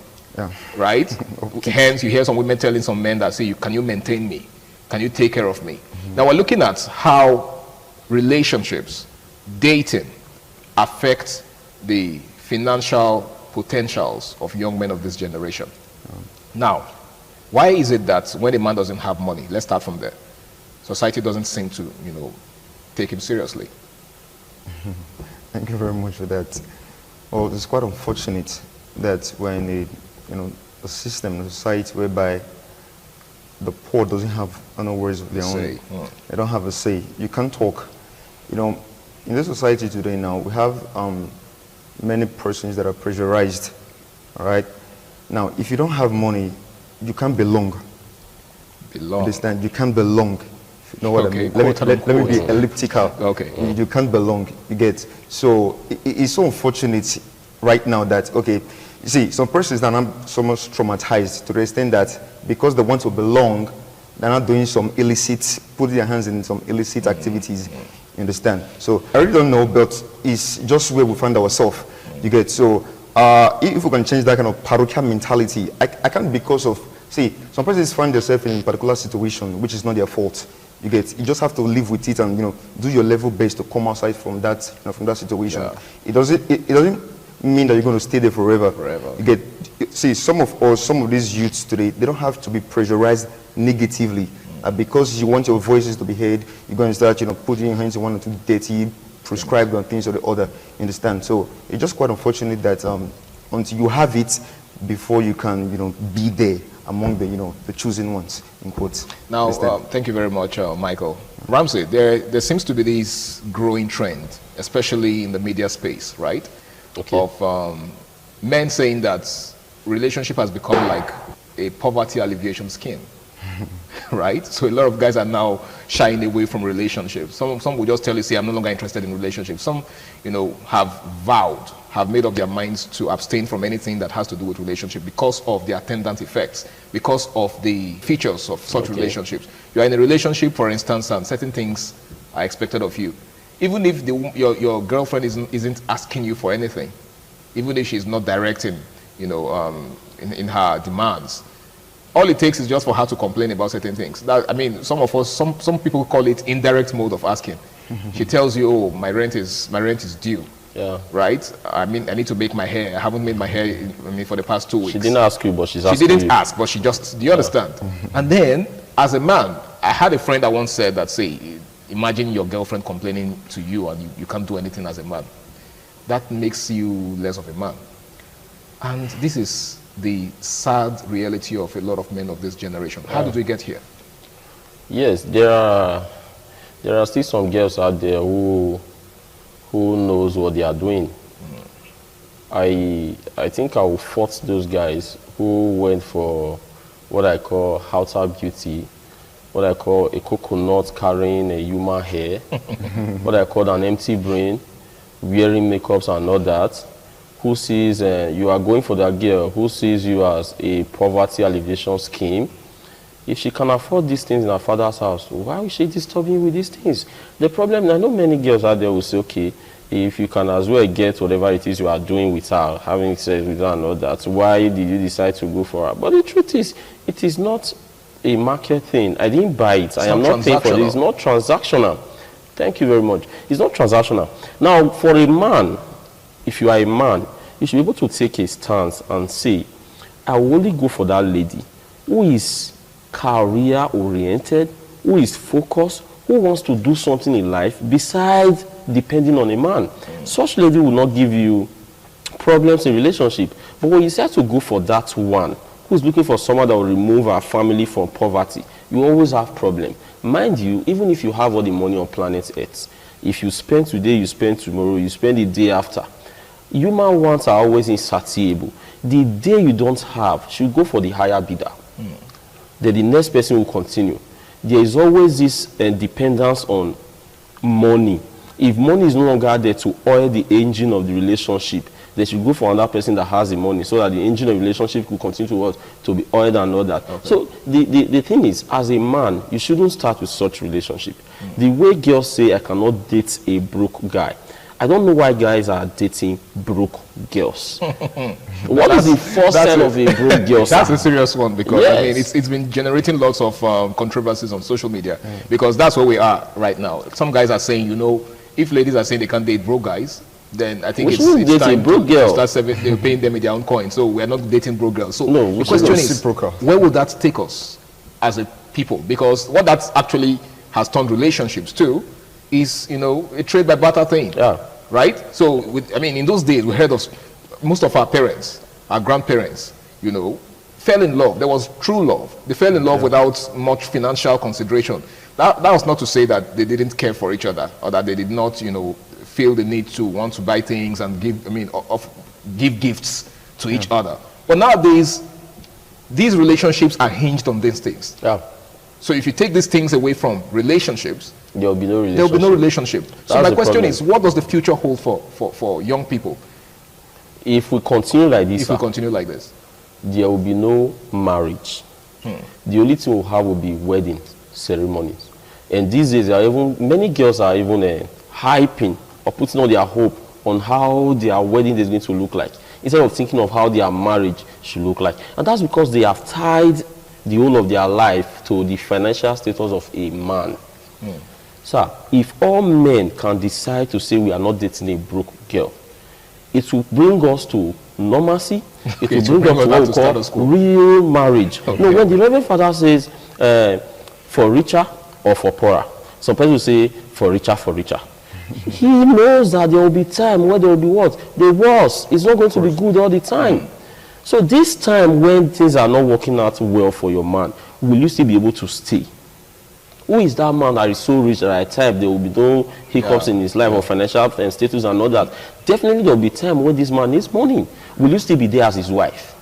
right? Okay. Hence, you hear some women telling some men that say, can you maintain me? Can you take care of me? Now, we're looking at how relationships, dating, affect the financial potentials of young men of this generation. Now, why is it that when a man doesn't have money, let's start from there, society doesn't seem to, you know, take him seriously? Thank you very much for that. Well, it's quite unfortunate that we're in a system, a society whereby the poor doesn't have words of their own. They don't have a say. You can't talk. You know, in this society today now, we have many persons that are pressurized, all right? Now, if you don't have money, you can't belong. Understand? You can't belong. You know what I mean? Let me be elliptical. Okay. You can't belong, you get. So it's so unfortunate right now that, okay, you see, some persons are not so much traumatized to the extent that because they want to belong, they're not doing some illicit, putting their hands in some illicit activities. You understand? So I really don't know, but it's just where we find ourselves. You get? So if we can change that kind of parochial mentality, I can't, because of, see, some persons find themselves in a particular situation which is not their fault. You get? You just have to live with it and, you know, do your level best to come outside from that, from that situation. Yeah. It doesn't mean that you're going to stay there forever. You get? See, some of these youths today, they don't have to be pressurized negatively. Because you want your voices to be heard, you're going to start, you know, putting your hands in one or two dirty, prescribed on things or the other. You understand? So it's just quite unfortunate that until you have it, before you can, you know, be there among the, you know, the chosen ones, in quotes. Now, thank you very much, Michael. Ramsey, there seems to be this growing trend, especially in the media space, right? Okay. Of men saying that relationship has become like a poverty alleviation scheme. Right? So a lot of guys are now shying away from relationships. Some will just tell you, see, I'm no longer interested in relationships. Some, you know, have made up their minds to abstain from anything that has to do with relationship because of the attendant effects, because of the features of such relationships. You are in a relationship, for instance, and certain things are expected of you. Even if your girlfriend isn't asking you for anything, even if she's not directing, you know, in her demands, all it takes is just for her to complain about certain things. That, I mean, some people call it indirect mode of asking. She tells you, oh, my rent is due. Yeah. Right? I mean, I need to make my hair. I haven't made my hair for the past 2 weeks. She didn't ask you, but she's asking you. She didn't ask, but she just, do you understand? And then, as a man, I had a friend that once said that, say, imagine your girlfriend complaining to you and you can't do anything as a man. That makes you less of a man. And this is the sad reality of a lot of men of this generation. How did we get here? Yes, there are still some girls out there who knows what they are doing. I think I will fault those guys who went for what I call outer beauty, what I call a coconut carrying a human hair, what I call an empty brain, wearing makeups and all that, who sees you are going for that girl, who sees you as a poverty alleviation scheme. If she can afford these things in her father's house, why is she disturbing you with these things? The problem, I know many girls out there will say, okay, if you can as well get whatever it is you are doing with her, having sex with her and all that, why did you decide to go for her? But the truth is, it is not a market thing. I didn't buy it. I am not paying for this. It's not transactional. Thank you very much. It's not transactional. Now, for a man, if you are a man, you should be able to take a stance and say, I will only go for that lady who is career-oriented, who is focused, who wants to do something in life besides depending on a man. Such lady will not give you problems in relationship. But when you decide to go for that one, who is looking for someone that will remove her family from poverty, you always have problem. Mind you, even if you have all the money on planet Earth, if you spend today, you spend tomorrow, you spend the day after, human wants are always insatiable. The day you don't have, should go for the higher bidder. Then the next person will continue. There is always this dependence on money. If money is no longer there to oil the engine of the relationship, they should go for another person that has the money so that the engine of the relationship will continue to work, to be oiled and all that. Okay. So the thing is, as a man, you shouldn't start with such relationship. The way girls say, I cannot date a broke guy. I don't know why guys are dating broke girls. What is the first sign of a broke girl? That's a serious one, because I mean, it's been generating lots of controversies on social media, because that's where we are right now. Some guys are saying, you know, if ladies are saying they can't date broke guys, then I think it's time to start paying them in their own coin. So we're not dating broke girls. So the question is, where would that take us as a people? Because what that actually has turned relationships to is, you know, a trade by barter thing. Right? So, I mean, in those days, we heard of most of our parents, our grandparents, you know, fell in love. There was true love. They fell in love without much financial consideration. That was not to say that they didn't care for each other, or that they did not, you know, feel the need to want to buy things and give, I mean, give gifts to each other. But nowadays, these relationships are hinged on these things. So if you take these things away from relationships, there will be no relationship. There will be no relationship. So my question is, what does the future hold for young people? If we continue like this, there will be no marriage. The only thing we'll have will be wedding ceremonies. And these days, many girls are even hyping or putting all their hope on how their wedding is going to look like, instead of thinking of how their marriage should look like. And that's because they have tied the whole of their life to the financial status of a man. Sir, if all men can decide to say we are not dating a broke girl, it will bring us to normalcy. It will bring us to what we call real marriage. No, when the Reverend Father says for richer or for poorer, some people say for richer, he knows that there will be time where there will be what? The worst. It's not going to be good all the time. So this time when things are not working out well for your man, will you still be able to stay? Who is that man that is so rich that at times there will be no hiccups in his life or financial and status and all that? Definitely there will be time when this man needs money. Will you still be there as his wife?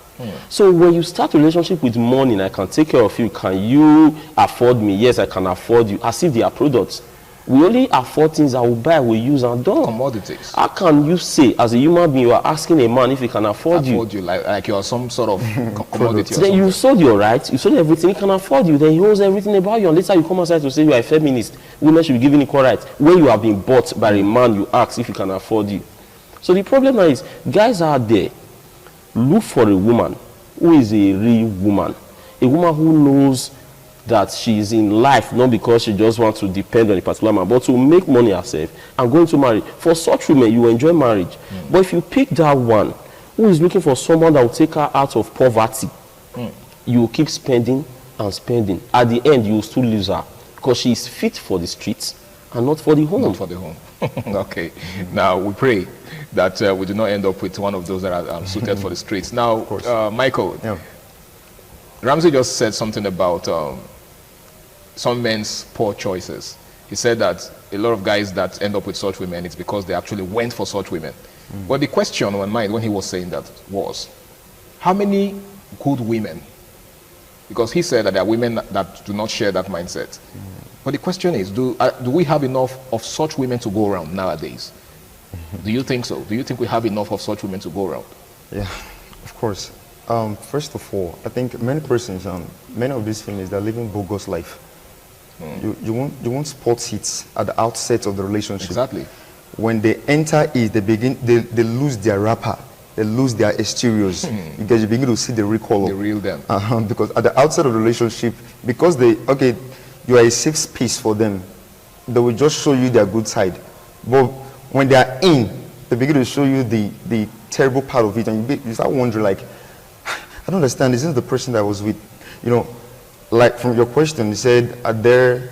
So when you start a relationship with money, I can take care of you. Can you afford me? Yes, I can afford you. As if they are products. We only afford things that we buy, we use and done. Commodities. How can you say, as a human being, you are asking a man if he can afford you? Like you are some sort of commodity. Then you sold your rights, you sold everything, he can afford you. Then he knows everything about you. And later you come outside to say you are a feminist. Women should be given equal rights. When you have been bought by a man, you ask if he can afford you. So the problem is, guys out there, look for a woman who is a real woman. A woman who knows that she's in life, not because she just wants to depend on a particular man, but to make money herself and go into marriage. For such women, you enjoy marriage. But if you pick that one who is looking for someone that will take her out of poverty, you will keep spending and spending. At the end, you will still lose her because she is fit for the streets and not for the home. Not for the home. Okay. Now, we pray that we do not end up with one of those that are suited for the streets. Now, Michael, Ramsey just said something about some men's poor choices. He said that a lot of guys that end up with such women, it's because they actually went for such women. But the question on my mind when he was saying that was, how many good women? Because he said that there are women that do not share that mindset. But the question is, do we have enough of such women to go around nowadays? Do you think so? Do you think we have enough of such women to go around? Yeah, of course. First of all, I think many persons, many of these females, they're living bogus life. You want sports hits at the outset of the relationship. Exactly. When they enter it, they lose their wrapper, they lose their exteriors, because you begin to see the real color. The real them. Because at the outset of the relationship, because you are a safe space for them, they will just show you their good side. But when they are in, they begin to show you the terrible part of it, and you start wondering, like, I don't understand, is this the person that I was with? You know, like from your question, you said, are there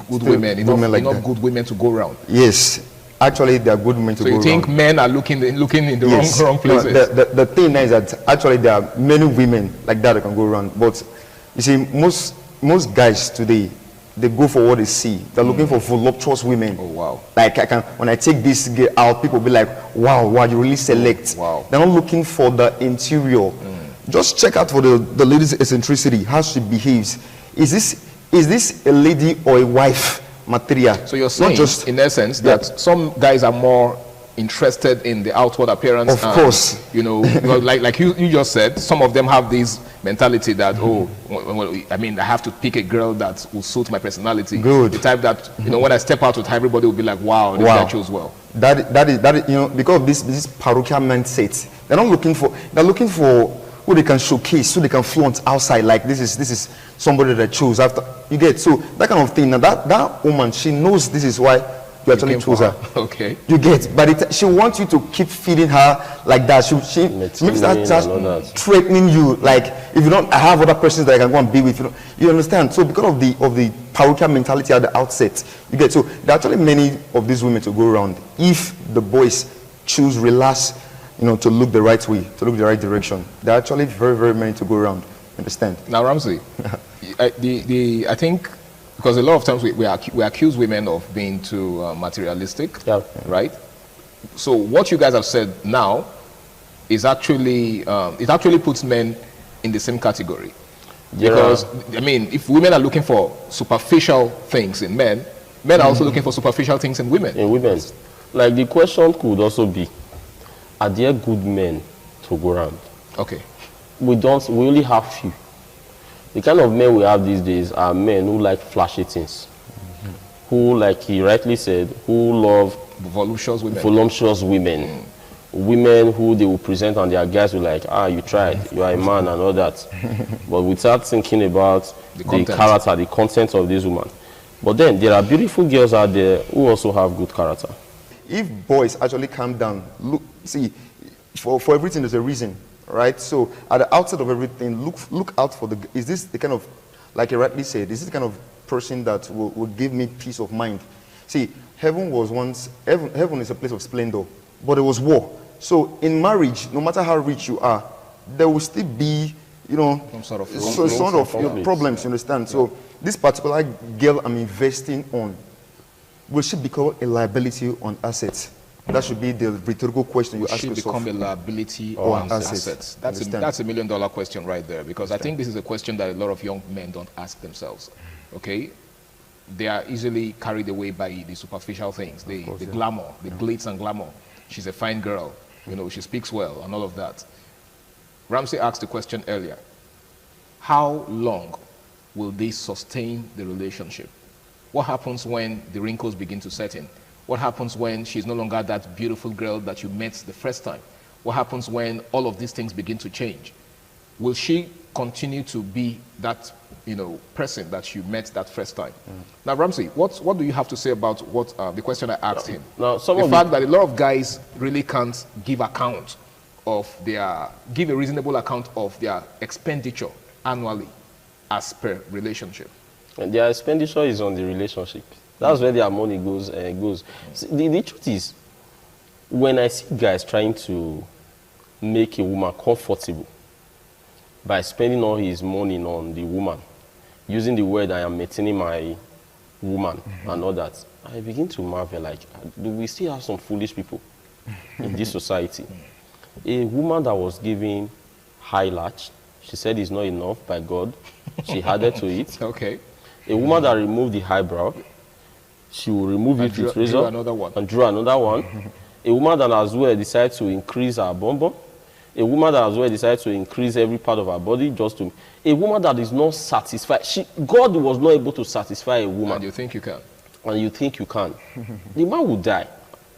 good women, enough good women to go around? Yes, actually there are good women to go around. So you think men are looking in the wrong places? No, the thing is that actually there are many women like that can go around. But you see, most guys today, they go for what they see. They're looking for voluptuous women. Oh wow! Like when I take this girl out, people be like, wow, you really select. Wow. They're not looking for the interior. Just check out for the lady's eccentricity, how she behaves. Is this a lady or a wife material? So you're saying, in essence, that some guys are more interested in the outward appearance. Of course. You know, like you just said, some of them have this mentality that, I have to pick a girl that will suit my personality. Good. The type that, when I step out with her, everybody will be like, wow, this guy chose well. That is, because of this parochial mindset, they're looking for who they can showcase, who they can flaunt outside, like this is somebody that I chose after. You get, so that kind of thing. Now that woman, she knows this is why you actually chose her. Okay. You get, but she wants you to keep feeding her like that. She makes that just threatening you, like, if you don't, I have other persons that I can go and be with. You understand? So because of the parochial mentality at the outset, you get, so there are actually many of these women to go around if the boys choose relax, to look the right way, to look the right direction. There are actually very, very many to go around. Understand? Now, Ramsey, I think, because a lot of times we accuse women of being too materialistic, right? So what you guys have said now is actually, it actually puts men in the same category. Because, if women are looking for superficial things in men are also looking for superficial things in women. In women. Like, the question could also be, are there good men to go around? Okay. We only have few. The kind of men we have these days are men who like flashy things. Who, like he rightly said, who love voluptuous women. Women who they will present and their guys will like, you tried, you are a man and all that. But without thinking about the character, the content of this woman. But then there are beautiful girls out there who also have good character. If boys actually calm down, look, see, for everything there's a reason, right? So at the outset of everything, look out for is this the kind of, like you rightly said, is this the kind of person that will give me peace of mind? See, heaven is a place of splendor, but it was war. So in marriage, no matter how rich you are, there will still be, some sort of problems, you understand? Yeah. So this particular girl I'm investing on, will she become a liability on assets? That should be the rhetorical question you ask yourself. Should become a liability on assets. That's a $1 million question right there, because I think this is a question that a lot of young men don't ask themselves. Okay, they are easily carried away by the superficial things, the glamour, the glitz and glamour. She's a fine girl, she speaks well and all of that. Ramsey asked the question earlier: how long will they sustain the relationship? What happens when the wrinkles begin to set in? What happens when she's no longer that beautiful girl that you met the first time? What happens when all of these things begin to change? Will she continue to be that, person that you met that first time. Now, Ramsey, what do you have to say about what the question I asked him? Now, the fact that a lot of guys really can't give a reasonable account of their expenditure annually as per relationship. And their expenditure is on the relationship. That's where their money goes. See, the truth is, when I see guys trying to make a woman comfortable by spending all his money on the woman, using the word I am maintaining my woman and all that, I begin to marvel, like, do we still have some foolish people in this society? A woman that was given high latch, she said it's not enough by God, she added to it. Okay. A woman that removed the eyebrow, she will remove it with razor and draw another one. A woman that as well decided to increase her bum. A woman that as well decided to increase every part of her body just to... A woman that is not satisfied. God was not able to satisfy a woman. And you think you can. And you think you can. The man will die.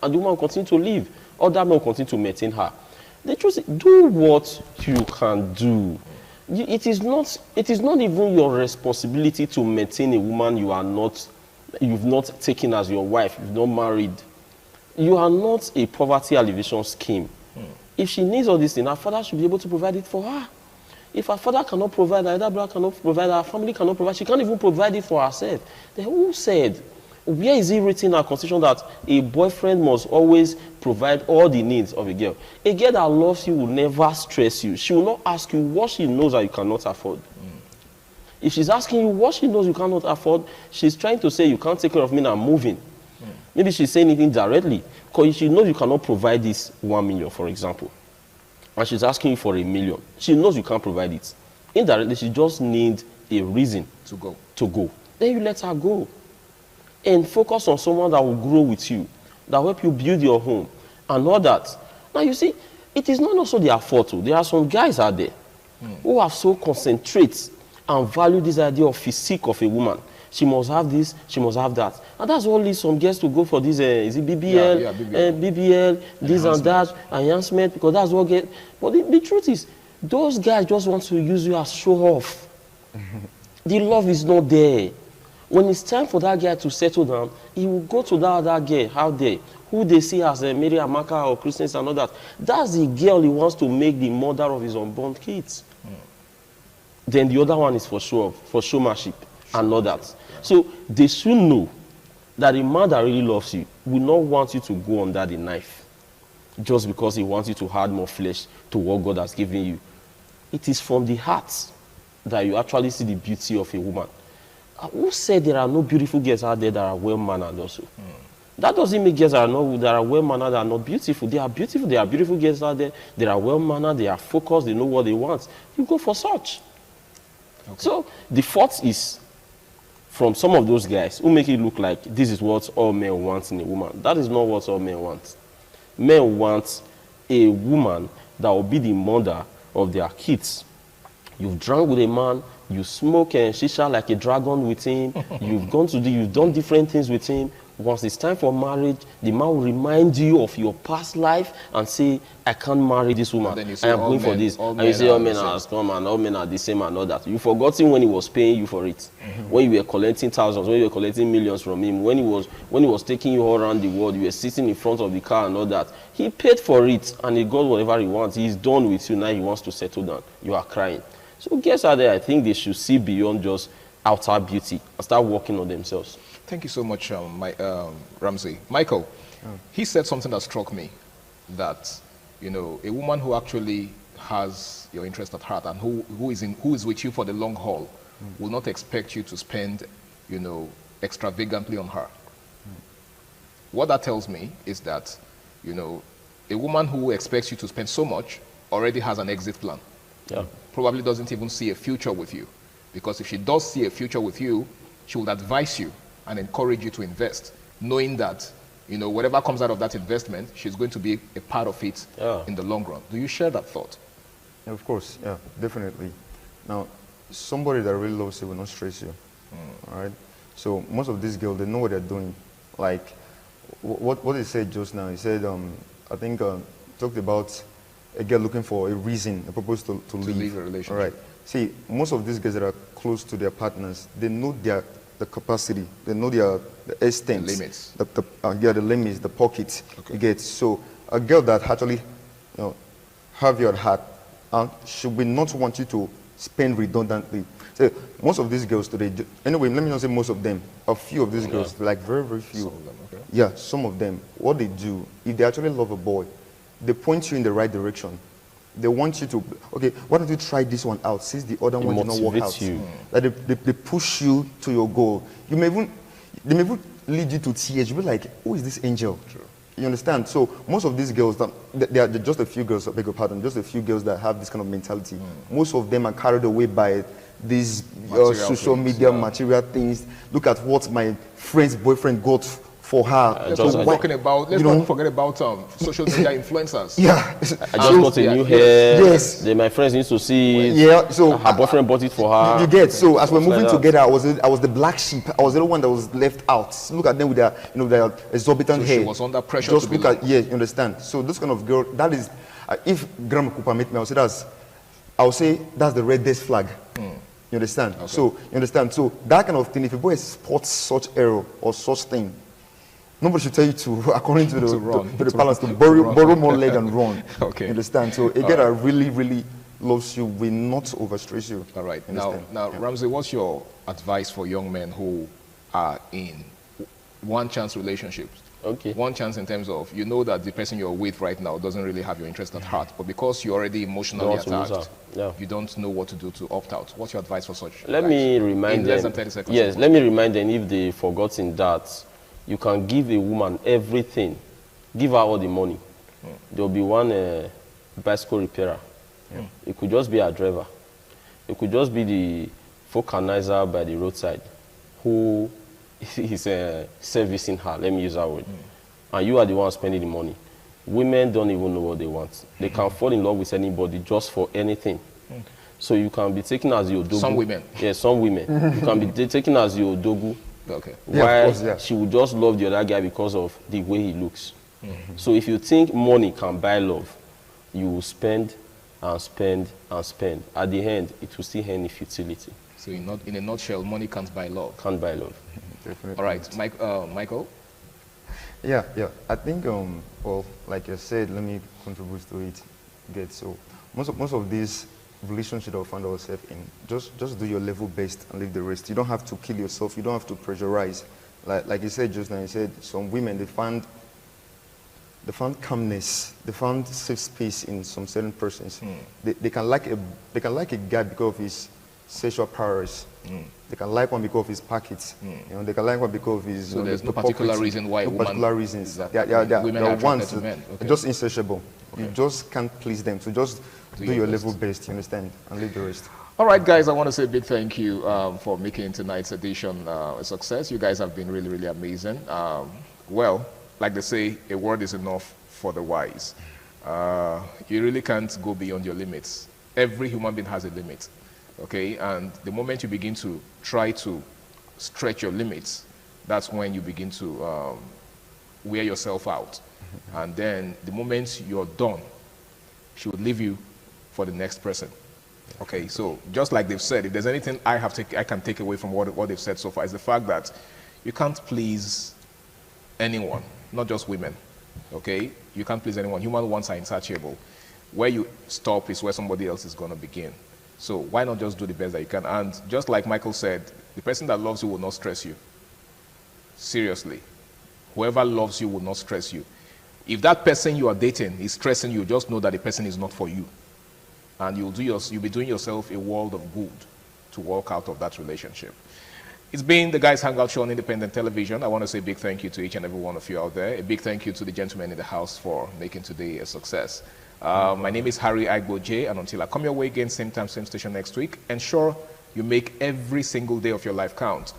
And the woman will continue to live. Other men will continue to maintain her. The truth is, do what you can do. It is not even your responsibility to maintain a woman you've not taken as your wife, you've not married. You are not a poverty alleviation scheme. If she needs all these things, her father should be able to provide it for her. If her father cannot provide, her other brother cannot provide, her family cannot provide, she can't even provide it for herself. Then who said, where is it written in our constitution that a boyfriend must always provide all the needs of a girl? A girl that loves you will never stress you. She will not ask you what she knows that you cannot afford. If she's asking you what she knows you cannot afford, she's trying to say you can't take care of me and I'm moving. Maybe she's saying it indirectly. Because she knows you cannot provide this 1 million, for example. And she's asking you for $1 million. She knows you can't provide it. Indirectly, she just needs a reason to go. Then you let her go. And focus on someone that will grow with you, that will help you build your home, and all that. Now, you see, it is not also their fault. There are some guys out there who have so concentrate and value this idea of physique of a woman. She must have this, she must have that. And that's what leads some girls to go for this, is it BBL, BBL, this and that, enhancement, because that's what get. But the truth is, those guys just want to use you as show off. The love is not there. When it's time for that guy to settle down, he will go to that other girl out there, who they see as Mary Amaka or Christians and all that. That's the girl he wants to make the mother of his unborn kids. Then the other one is for show off, for showmanship and all that. So they should know that a man that really loves you will not want you to go under the knife just because he wants you to add more flesh to what God has given you. It is from the heart that you actually see the beauty of a woman. Who said there are no beautiful girls out there that are well-mannered also? That doesn't make girls that are well-mannered that are not beautiful. They are beautiful. There are beautiful girls out there. They are well-mannered. They are focused. They know what they want. You go for such. Okay. So the fault is from some of those guys who make it look like this is what all men want in a woman. That is not what all men want. Men want a woman that will be the mother of their kids. You've drunk with a man, you smoke and shisha like a dragon with him, you've done different things with him. Once it's time for marriage, the man will remind you of your past life and say, I can't marry this woman. I am going for this. And you say, all men are scum and all men are the same and all that. You've forgotten when he was paying you for it. When you were collecting thousands, when you were collecting millions from him, when he was taking you all around the world, you were sitting in front of the car and all that. He paid for it and he got whatever he wants. He's done with you. Now he wants to settle down. You are crying. So girls out there, I think they should see beyond just outer beauty and start working on themselves. Thank you so much, Ramsey. Michael, he said something that struck me, that, a woman who actually has your interest at heart and who is with you for the long haul will not expect you to spend, extravagantly on her. What that tells me is that, a woman who expects you to spend so much already has an exit plan. Yeah. Probably doesn't even see a future with you. Because if she does see a future with you, she would advise you and encourage you to invest, knowing that, whatever comes out of that investment, she's going to be a part of it in the long run. Do you share that thought? Yeah, of course, yeah, definitely. Now, somebody that really loves you will not stress you, all right? So most of these girls, they know what they're doing. Like, what he said just now, he said, I think, talked about a girl looking for a reason, a purpose to leave a relationship. All right. See, most of these guys that are close to their partners, they know the capacity, they know the extent, the limits, the limits, the pockets. You get. So a girl that actually, have your heart, she will not want you to spend redundantly. So most of these girls today, anyway, let me not say most of them, a few of these girls, like very, very few. Some of them, okay. Yeah, some of them, what they do, if they actually love a boy, they point you in the right direction. They want you to, okay, why don't you try this one out since the other one did not work out? Like they push you to your goal. They may even lead you to tears. You'll be like, who is this angel? True. You understand? So most of these girls, there are just a few girls, I beg your pardon, just a few girls that have this kind of mentality. Most of them are carried away by these social media material things. Look at what my friend's boyfriend got for her. Let's not forget about social media influencers. I just got a new hair. Yes. My friends used to see. Yeah. So her boyfriend bought it for her. You get. So as we're moving together, I was the black sheep. I was the one that was left out. Look at them with their their exorbitant hair. She was under pressure. Just look at you understand. So this kind of girl, that is, if Grandma Cooper met me, I would say that's the reddest flag. You understand? Okay. So you understand. So that kind of thing, if a boy spots such error or such thing, nobody should tell you to, according to the balance, to borrow more leg and run. Okay. You understand? So a girl that really, really loves you will not overstress you. All right. Now, Ramsey, what's your advice for young men who are in one-chance relationships? Okay. One chance in terms of, that the person you're with right now doesn't really have your interest at heart, but because you're already emotionally attached, you don't know what to do to opt out. What's your advice for such? Let me remind them. Less than 30 seconds. Yes, let me remind them, if they've forgotten that you can give a woman everything. Give her all the money. There'll be one bicycle repairer. It could just be a driver. It could just be the vulcanizer by the roadside who is servicing her. Let me use that word. And you are the one spending the money. Women don't even know what they want. They can fall in love with anybody just for anything. So you can be taken as your dogu. Some women. Yeah, some women. You can be taken as your dogu. Okay. Why she would just love the other guy because of the way he looks. So if you think money can buy love, you will spend and spend and spend. At the end, it will still end in futility. So in a nutshell, money can't buy love. Can't buy love. Definitely. All right, Michael? Yeah. I think, well, like I said, let me contribute to it. So most of these relationship that we find ourselves in, just do your level best and leave the rest. You don't have to kill yourself. You don't have to pressurize. Like you said just now, you said some women, they found calmness, they found safe space in some certain persons. They can like a guy because of his sexual prowess. They can like one because of his pockets. They can like one because of his. So there's no particular reason why. No particular reasons. Women are attracted to men. Okay. Just insatiable. Okay. You just can't please them. So just do your level best. You understand, and leave the rest. All right, guys. I want to say a big thank you for making tonight's edition a success. You guys have been really, really amazing. Well, like they say, a word is enough for the wise. You really can't go beyond your limits. Every human being has a limit. Okay, and the moment you begin to try to stretch your limits, that's when you begin to wear yourself out. And then the moment you're done, she would leave you for the next person. Okay, so just like they've said, if there's anything I can take away from what they've said so far, is the fact that you can't please anyone, not just women. Okay, you can't please anyone. Human wants are insatiable. Where you stop is where somebody else is going to begin. So why not just do the best that you can? And just like Michael said, the person that loves you will not stress you. Seriously. Whoever loves you will not stress you. If that person you are dating is stressing you, just know that the person is not for you. And you'll be doing yourself a world of good to walk out of that relationship. It's been the Guys Hangout Show on Independent Television. I want to say a big thank you to each and every one of you out there. A big thank you to the gentlemen in the house for making today a success. My name is Harry Agbo-J, and until I come your way again, same time, same station next week, ensure you make every single day of your life count.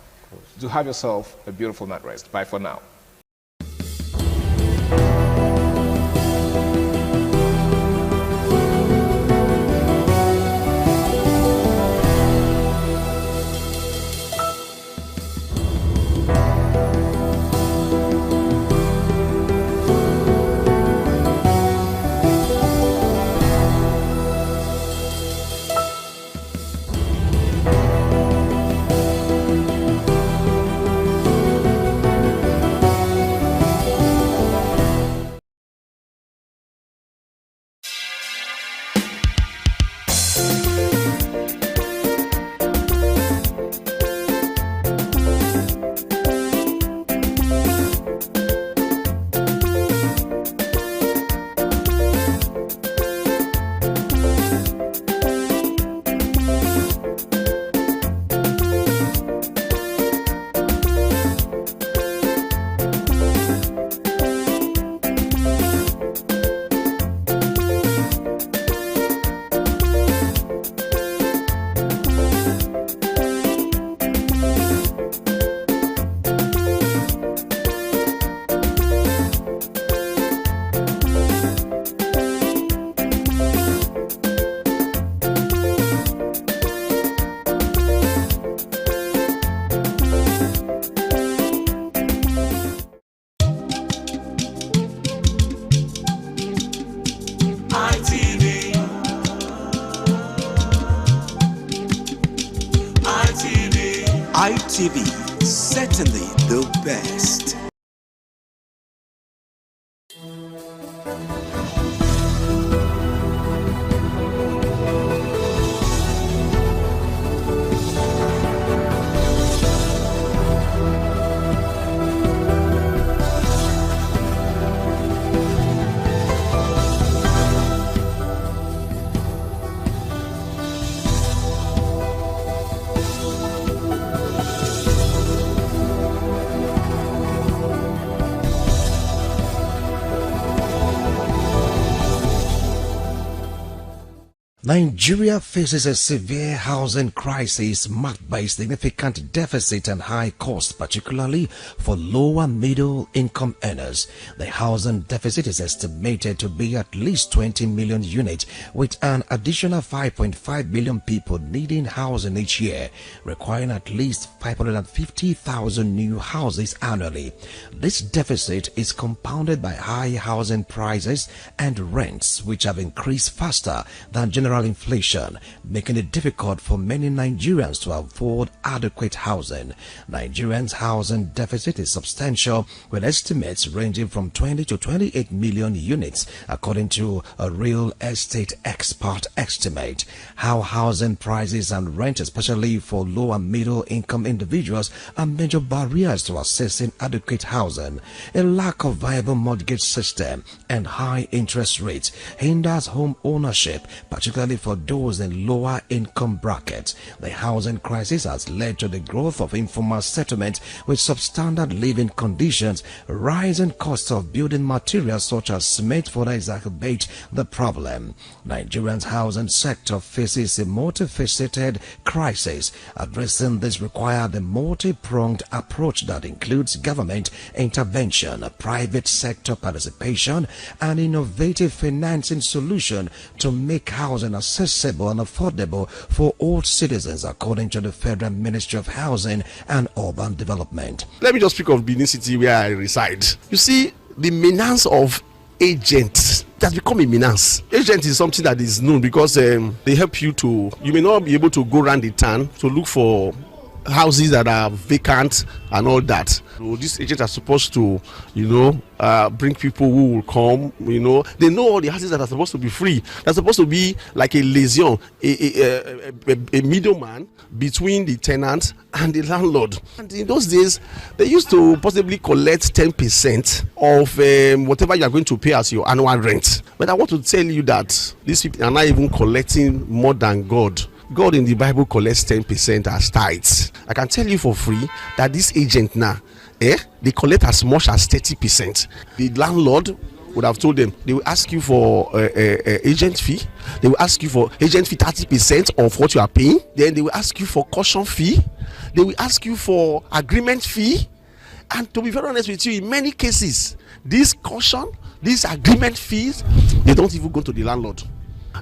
Do have yourself a beautiful night rest. Bye for now. ITV, certainly the best. Nigeria faces a severe housing crisis marked by significant deficit and high costs, particularly for lower middle income earners. The housing deficit is estimated to be at least 20 million units, with an additional 5.5 million people needing housing each year, requiring at least 550,000 new houses annually. This deficit is compounded by high housing prices and rents, which have increased faster than general inflation, making it difficult for many Nigerians to afford adequate housing. Nigerians' housing deficit is substantial, with estimates ranging from 20 to 28 million units, according to a real estate expert estimate. How housing prices and rent, especially for low and middle income individuals, are major barriers to accessing adequate housing. A lack of viable mortgage system and high interest rates hinders home ownership, particularly for those in lower income brackets. The housing crisis has led to the growth of informal settlement with substandard living conditions. Rising costs of building materials such as cement further exacerbate the problem. Nigeria's housing sector faces a multifaceted crisis. Addressing this requires a multi-pronged approach that includes government intervention, private sector participation, and innovative financing solution to make housing accessible and affordable for all citizens, according to the Federal Ministry of Housing and Urban Development. Let me just speak of Benin City, where I reside. You see, the menace of agents has become a menace. Agent is something that is known because they help you to, you may not be able to go around the town to look for houses that are vacant and all that. So these agents are supposed to, bring people who will come, they know all the houses that are supposed to be free. They're supposed to be like a liaison, a middleman between the tenant and the landlord. And in those days, they used to possibly collect 10% of whatever you are going to pay as your annual rent. But I want to tell you that these people are not even collecting more than God. God in the Bible collects 10% as tithes. I can tell you for free that this agent now, they collect as much as 30%. The landlord would have told them they will ask you for agent fee. They will ask you for agent fee 30% of what you are paying. Then they will ask you for caution fee. They will ask you for agreement fee. And to be very honest with you, in many cases, this caution, these agreement fees, they don't even go to the landlord.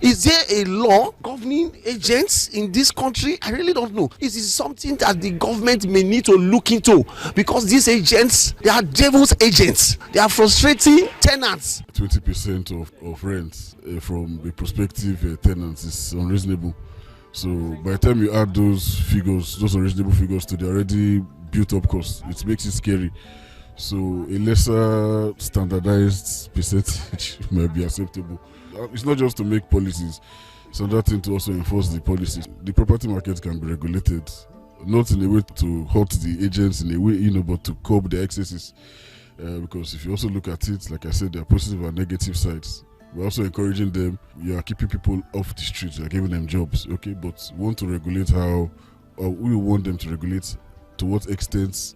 Is there a law governing agents in this country? I really don't know. It is something that the government may need to look into, because these agents, they are devil's agents. They are frustrating tenants. 20% of rent from a prospective tenant is unreasonable. So by the time you add those figures, those unreasonable figures to the already built up costs, it makes it scary. So a lesser standardized percentage might be acceptable. It's not just to make policies, it's another thing to also enforce the policies. The property market can be regulated, not in a way to hurt the agents in a way, but to curb the excesses. Because if you also look at it, like I said, there are positive and negative sides. We're also encouraging them. You are keeping people off the streets, you are giving them jobs, okay? But we want to regulate how, or we want them to regulate to what extent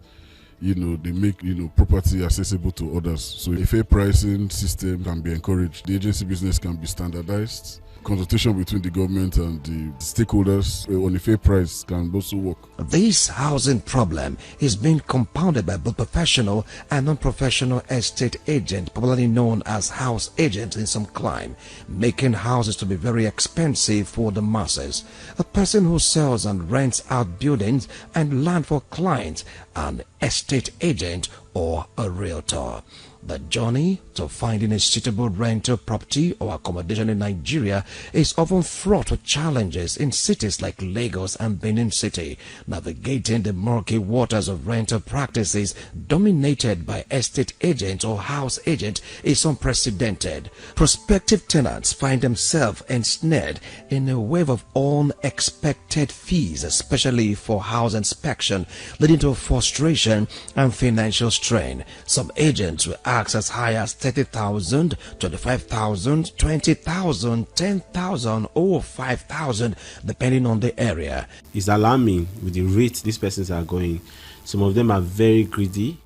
they make property accessible to others. So a fair pricing system can be encouraged. The agency business can be standardized. Consultation between the government and the stakeholders on a fair price can also work. This housing problem is being compounded by both professional and non-professional estate agents, popularly known as house agents in some clime, making houses to be very expensive for the masses. A person who sells and rents out buildings and land for clients, an estate agent or a realtor. The journey to finding a suitable rental property or accommodation in Nigeria is often fraught with challenges in cities like Lagos and Benin City. Navigating the murky waters of rental practices dominated by estate agents or house agents is unprecedented. Prospective tenants find themselves ensnared in a wave of unexpected fees, especially for house inspection, leading to frustration and financial strain. Some agents will ask as high as 30,000, 25,000, 20,000, 10,000 or 5,000 depending on the area. It's alarming with the rate these persons are going. Some of them are very greedy.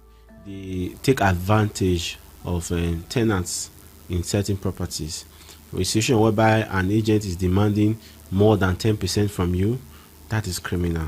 They take advantage of tenants in certain properties. A situation whereby an agent is demanding more than 10% from you, that is criminal.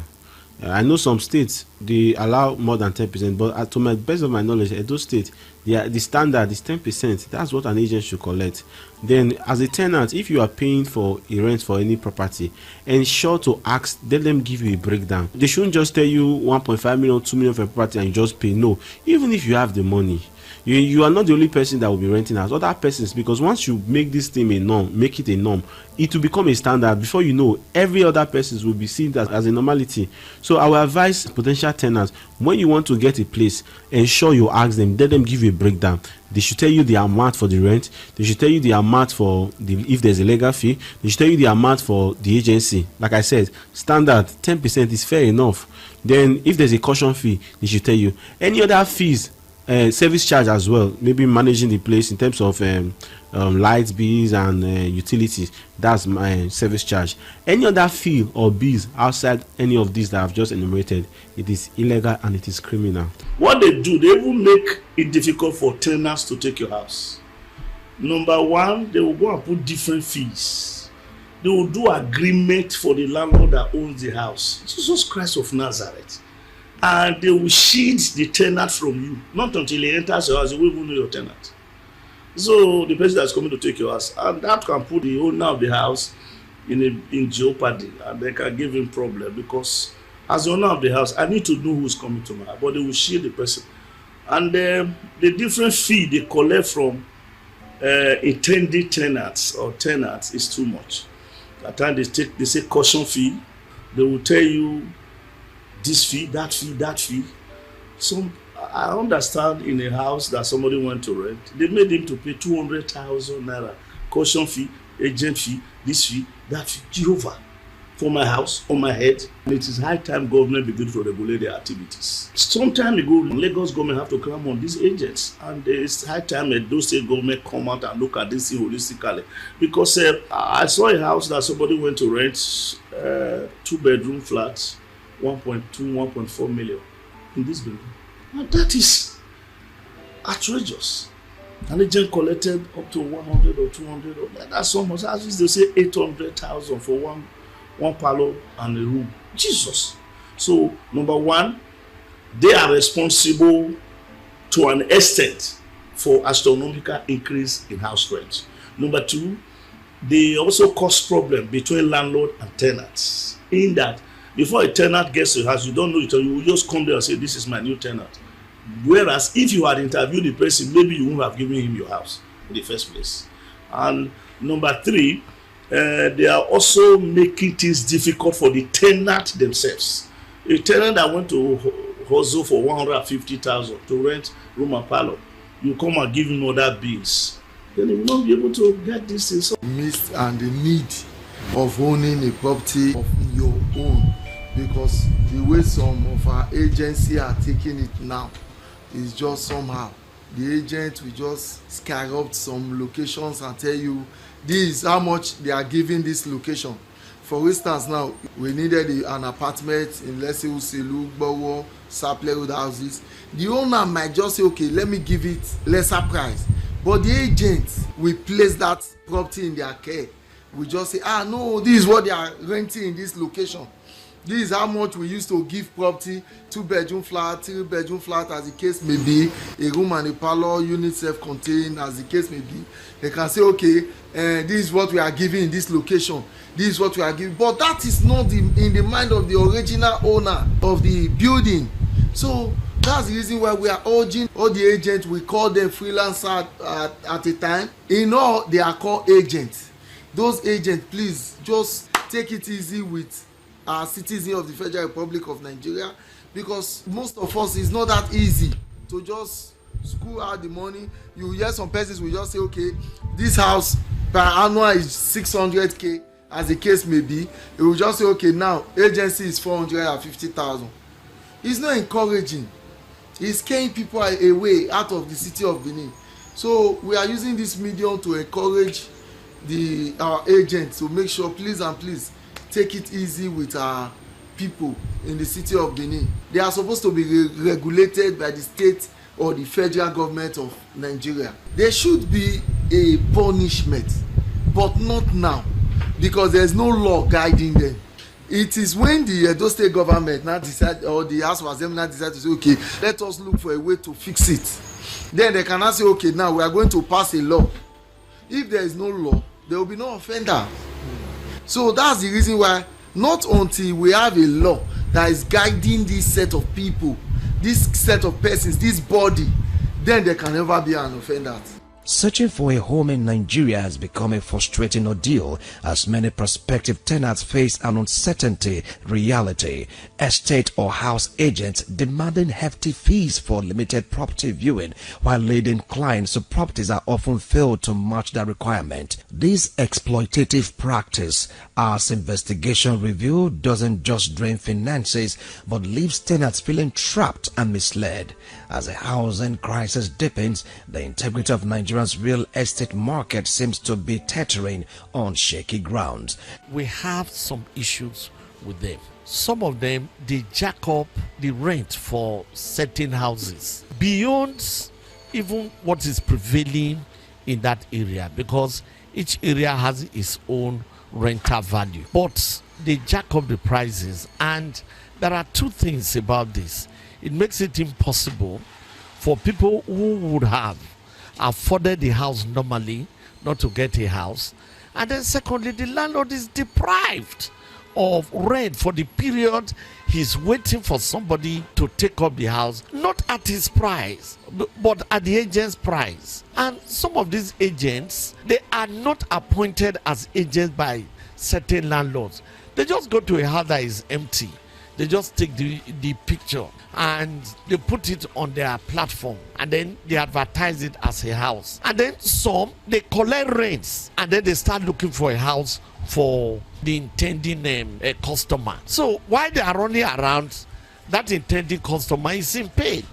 I know some states they allow more than 10%, but to my best of my knowledge, Edo State, the standard is 10%. That's what an agent should collect. Then, as a tenant, if you are paying for a rent for any property, ensure to ask. Let them give you a breakdown. They shouldn't just tell you 1.5 million, 2 million for a property and you just pay. No, even if you have the money. You are not the only person that will be renting house. Other persons, because once you make this thing a norm, make it a norm, it will become a standard. Before you know, every other person will be seen as a normality. So I will advise potential tenants, when you want to get a place, ensure you ask them, let them give you a breakdown. They should tell you the amount for the rent. They should tell you the amount for if there's a legal fee. They should tell you the amount for the agency. Like I said, standard 10% is fair enough. Then if there's a caution fee, they should tell you. Any other fees, service charge as well, maybe managing the place in terms of light bills and utilities, that's my service charge. Any other fee or bills outside any of these that I've just enumerated, it is illegal and it is criminal. What they do, they even make it difficult for tenants to take your house. Number one, they will go and put different fees. They will do agreement for the landlord that owns the house. Jesus Christ of Nazareth. And they will shield the tenant from you. Not until he enters your house, you will even know your tenant. So the person that's coming to take your house, and that can put the owner of the house in jeopardy, and they can give him problem, because as the owner of the house, I need to know who's coming to my house, but they will shield the person. And the different fee they collect from intended tenants or tenants is too much. At times they say caution fee. They will tell you this fee, that fee, that fee. So I understand in a house that somebody went to rent, they made him to pay 200,000 naira caution fee, agent fee, this fee, that fee. Jehovah, for my house, on my head. And it is high time government begin to regulate their activities. Some time ago, Lagos government have to climb on these agents, and it's high time that those state government come out and look at this thing holistically. Because I saw a house that somebody went to rent, 2-bedroom flats, 1.2, 1.4 million in this building. And that is outrageous. An agent collected up to 100 or 200. That's so much. As they say 800,000 for one parlor and a room. Jesus. So, number one, they are responsible to an extent for astronomical increase in house rent. Number two, they also cause problem between landlord and tenants. In that, before a tenant gets to your house, you don't know it, you will just come there and say, this is my new tenant. Whereas if you had interviewed the person, maybe you wouldn't have given him your house in the first place. And number three, they are also making things difficult for the tenant themselves. A tenant that went to hustle for 150,000 to rent room and parlor, you come and give him other bills, then he will not be able to get this thing. So missed and the need of owning a property of your own, because the way some of our agency are taking it now is just somehow the agent will just skyrocket some locations and tell you this is how much they are giving this location. For instance, now we needed an apartment in, let's say, Uselu, Gbowo, Saple Road houses. The owner might just say, okay, let me give it lesser price, but the agent will place that property in their care. We just say, no, this is what they are renting in this location. This is how much we used to give property, 2-bedroom flat, 3-bedroom flat, as the case may be, a room and a parlor, unit self-contained, as the case may be. They can say, okay, this is what we are giving in this location. This is what we are giving. But that is not in the mind of the original owner of the building. So That's the reason why we are urging all the agents, we call them freelancers at a time. In all, they are called agents. Those agents, please just take it easy with our citizens of the Federal Republic of Nigeria, because most of us, it's not that easy to just school out the money. You hear some persons will just say, okay, this house per annual is 600k, as the case may be. It will just say, okay, now agency is 450,000. It's not encouraging. It's scaring people away out of the city of Benin. So we are using this medium to encourage our agents to make sure, please and please, take it easy with our people in the city of Benin. They are supposed to be regulated by the state or the federal government of Nigeria. There should be a punishment, but not now, because there's no law guiding them. It is when the Edo state government now decide, or the House of Assembly now decide to say, okay, let us look for a way to fix it. Then they cannot say, okay, now we are going to pass a law. If there is no law, there will be no offender. So that's the reason why, not until we have a law that is guiding this set of people, this set of persons, this body, then there can never be an offender. Searching for a home in Nigeria has become a frustrating ordeal as many prospective tenants face an uncertainty reality. Estate or house agents demanding hefty fees for limited property viewing, while leading clients to properties are often failed to match that requirement. This exploitative practice, as investigation revealed, doesn't just drain finances but leaves tenants feeling trapped and misled. As the housing crisis deepens, the integrity of Nigeria's real estate market seems to be teetering on shaky ground. We have some issues with them. Some of them, they jack up the rent for certain houses beyond even what is prevailing in that area, because each area has its own rental value. But they jack up the prices, and there are two things about this. It makes it impossible for people who would have afforded the house normally not to get a house. And then secondly, the landlord is deprived of rent for the period he's waiting for somebody to take up the house, not at his price, but at the agent's price. And some of these agents, they are not appointed as agents by certain landlords. They just go to a house that is empty. They just take the picture and they put it on their platform, and then they advertise it as a house. And then some, they collect rents, and then they start looking for a house for the intending customer. So while they are running around, that intending customer is in pain.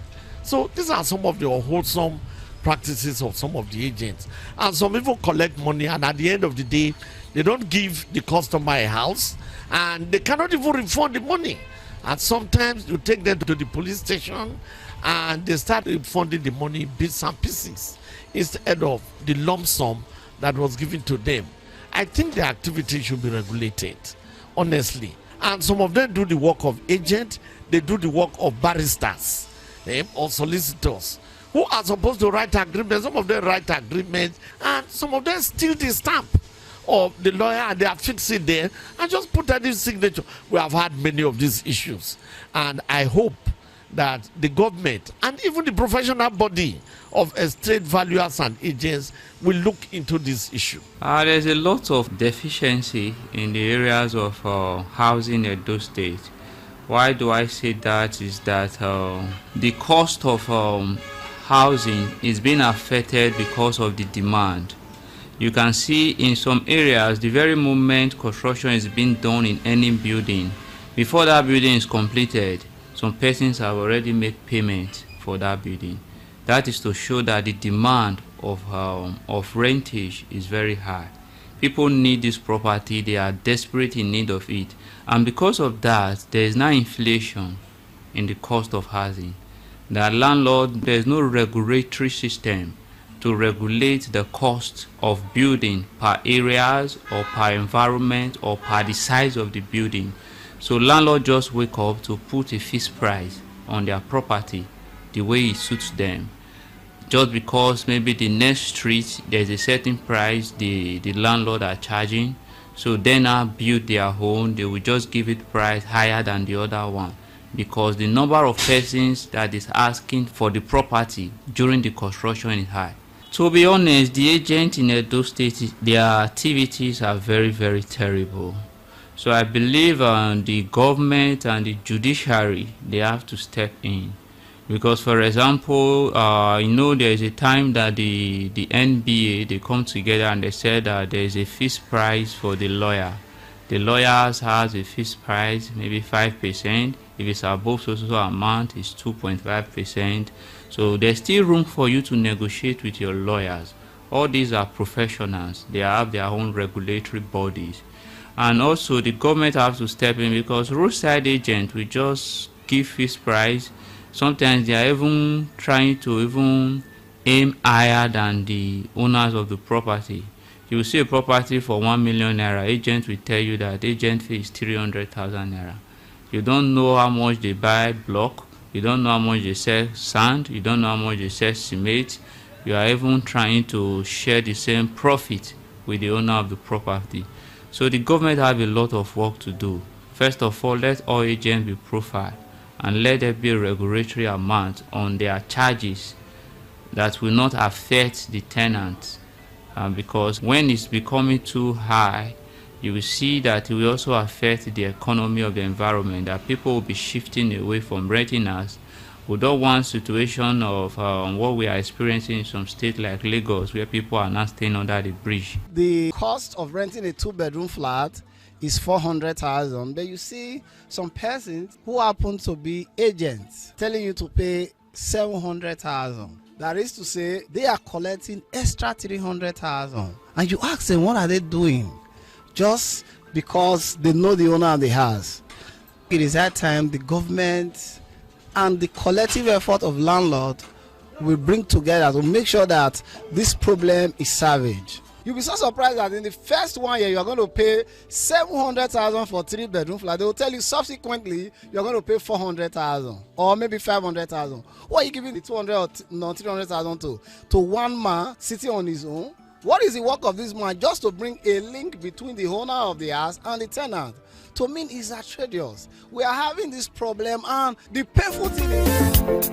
So these are some of the unwholesome practices of some of the agents. And some people collect money, and at the end of the day, they don't give the customer a house, and they cannot even refund the money. And sometimes you take them to the police station and they start refunding the money in bits and pieces instead of the lump sum that was given to them. I think the activity should be regulated, honestly. And some of them do the work of agents, they do the work of barristers or solicitors who are supposed to write agreements. Some of them write agreements, and some of them steal the stamp of the lawyer, and they are fixing there and just put that in signature. We have had many of these issues, and I hope that the government and even the professional body of estate valuers and agents will look into this issue. There's a lot of deficiency in the areas of housing in Edo State. Why do I say that? Is that the cost of housing is being affected because of the demand. You can see in some areas, the very moment construction is being done in any building, before that building is completed, some persons have already made payment for that building. That is to show that the demand of rentage is very high. People need this property, they are desperate in need of it. And because of that, there is now inflation in the cost of housing. The landlord, there is no regulatory system to regulate the cost of building per areas or per environment or per the size of the building. So landlords just wake up to put a fixed price on their property the way it suits them. Just because maybe the next street there's a certain price the landlord are charging, so they now build their home, they will just give it price higher than the other one. because the number of persons that is asking for the property during the construction is high. To be honest, the agents in Edo State, their activities are very, very terrible. So I believe the government and the judiciary, they have to step in. Because, for example, there is a time that the NBA, they come together and they said that there is a fixed price for the lawyer. The lawyers has a fixed price, maybe 5%. If it's above so amount, it's 2.5%. So there's still room for you to negotiate with your lawyers. All these are professionals. They have their own regulatory bodies. And also the government has to step in, because roadside agents will just give fixed price. Sometimes they are even trying to aim higher than the owners of the property. You will see a property for 1 million naira. Agent will tell you that agent fee is 300,000 naira. You don't know how much they buy block. You don't know how much they sell sand. You don't know how much they sell cement. You are even trying to share the same profit with the owner of the property. So the government have a lot of work to do. First of all, let all agents be profiled, and let there be a regulatory amount on their charges that will not affect the tenants. Because when it's becoming too high, you will see that it will also affect the economy of the environment, that people will be shifting away from renting us. We don't want situation of what we are experiencing in some states like Lagos, where people are not staying under the bridge. The cost of renting a 2-bedroom flat is 400,000, but you see some persons who happen to be agents telling you to pay 700,000. That is to say, they are collecting extra 300,000, and you ask them, what are they doing? Just because they know the owner of the house. It is that time the government and the collective effort of landlord will bring together to make sure that this problem is salvaged. You'll be so surprised that in the first 1 year you are going to pay 700,000 for 3-bedroom flat. They will tell you subsequently you are going to pay 400,000 or maybe 500,000. Who are you giving the 200 or 300,000 to? To one man sitting on his own? What is the work of this man? Just to bring a link between the owner of the house and the tenant. To me, it's atrocious. We are having this problem, and the painful thing is...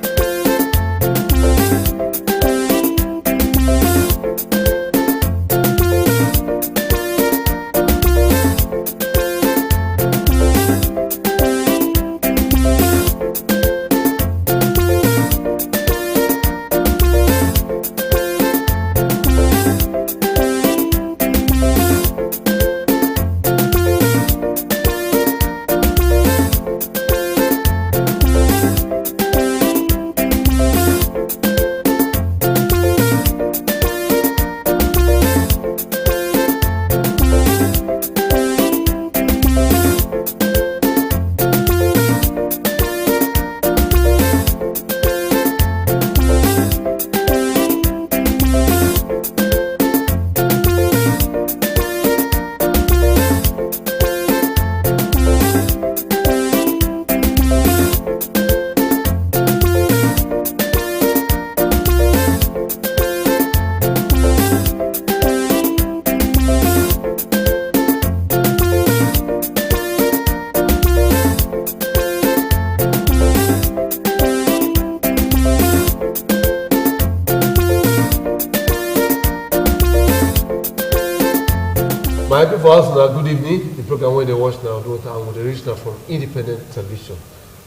My people for us now, good evening. The program where they watch now, with the original from Independent Television.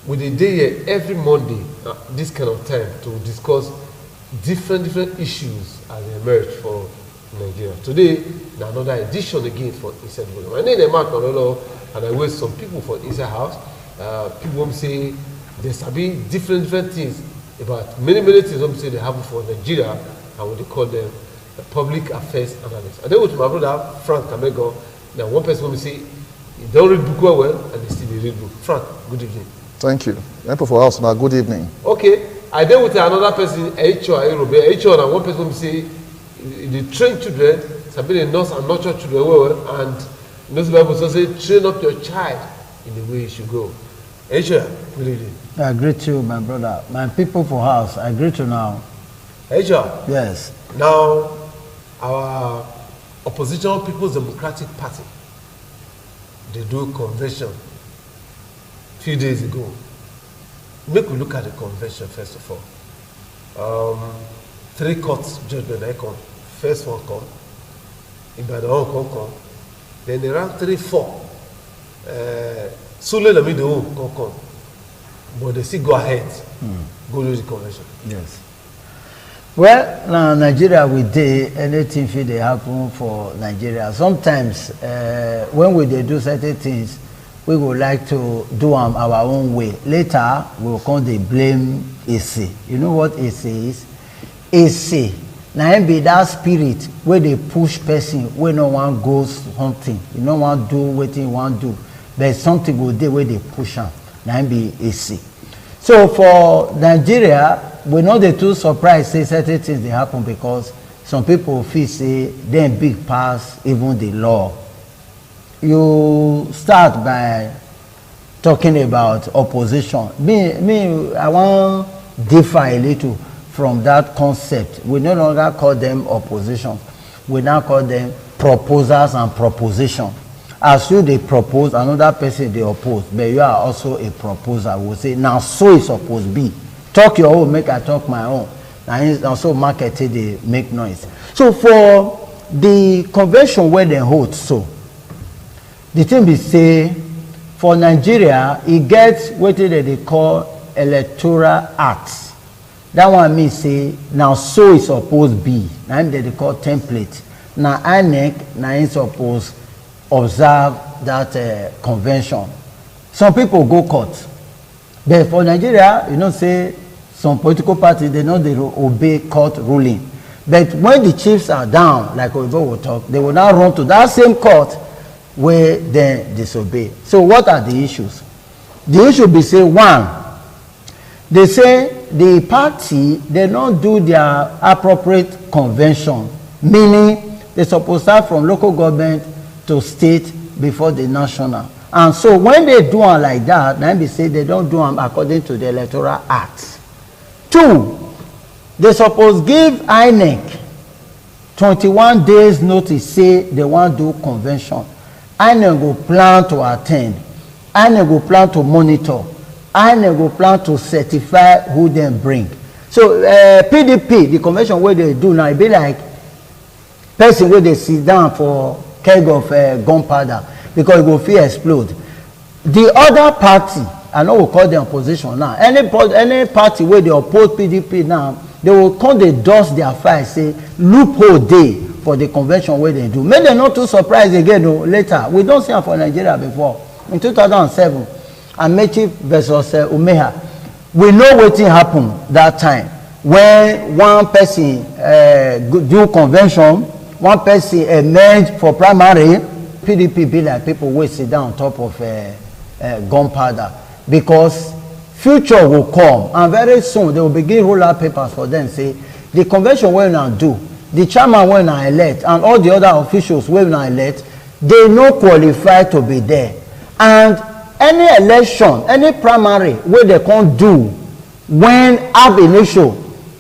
With a day here every Monday, this kind of time, to discuss different issues as they emerge for Nigeria. Today, another edition again for Inside Volume. My name is Mark Malolo, and I wait some people for Inside House. People won't say there's different things about many things. Won't say they happen for Nigeria, and what they call them public affairs analyst. And then with my brother Frank Kamego, now one person will say he don't read book well, and they still read book. Frank, good evening. Thank you. Thank you for us now. Good evening. Okay, I then with another person, HR, and one person will say they train children, sabi the nurse and nurture children well, and those people also say train up your child in the way you should go. HR, good evening. I greet you, my brother. My people for house, I greet you now. HR. Yes. Now, our oppositional People's Democratic Party, they do a convention a few days ago. make we look at the convention first of all. 3 courts judgment I come. First one come, Ibadan come. Then around 3-4, Sule Lamido come. But they still go ahead, go to the convention. Yes. Well, now Nigeria we do anything fit dey happen for Nigeria. Sometimes when we dey do certain things, we would like to do them our own way. Later, we will come dey blame AC. You know what AC is? AC. Now be that spirit where they push person where no one goes hunting. You no want do what you want do. But something go there where they push them. Now be AC. So for Nigeria, we know they too surprised say certain things they happen because some people feel say them big pass even the law. You start by talking about opposition. Me, I want differ a little from that concept. We no longer call them opposition. We now call them proposers and proposition. As you they propose, another person they oppose, but you are also a proposer. We will say, now so it's supposed to be. Talk your own, make I talk my own. And also marketed they make noise. So for the convention where they hold, so the thing be say for Nigeria, it gets what they call electoral acts. That one means say now so it's supposed to be. Now they call template. Now INEC now it's supposed observe that convention. Some people go court. But for Nigeria, you know, say some political parties, they know they obey court ruling. But when the chiefs are down, like we will talk, they will now run to that same court where they disobey. So what are the issues? The issue be say, one, they say the party, they don't do their appropriate convention, meaning they supposed to start from local government to state before the national. And so when they do it like that, then they say they don't do them according to the Electoral Act. 2, they suppose give INEC 21 days notice, say they want to do convention. INEC will plan to attend. INEC will plan to monitor. INEC will plan to certify who they bring. So PDP, the convention where they do now, it be like person where they sit down for keg of gunpowder because it will feel explode. The other party, I know we call them opposition now. Any party where they oppose PDP now, they will come, they dust their file, say loophole day for the convention where they do. Maybe they're not too surprised again though, later. We don't see them for Nigeria before. In 2007, Amechi versus Umeha, we know what happened that time when one person do convention, one person emerged for primary. PDP be like people will sit down on top of gunpowder because future will come and very soon they will begin roll out papers for them, say the convention will now do, the chairman will now elect and all the other officials will now elect, they no qualify to be there. And any election, any primary where they can't do when ab initio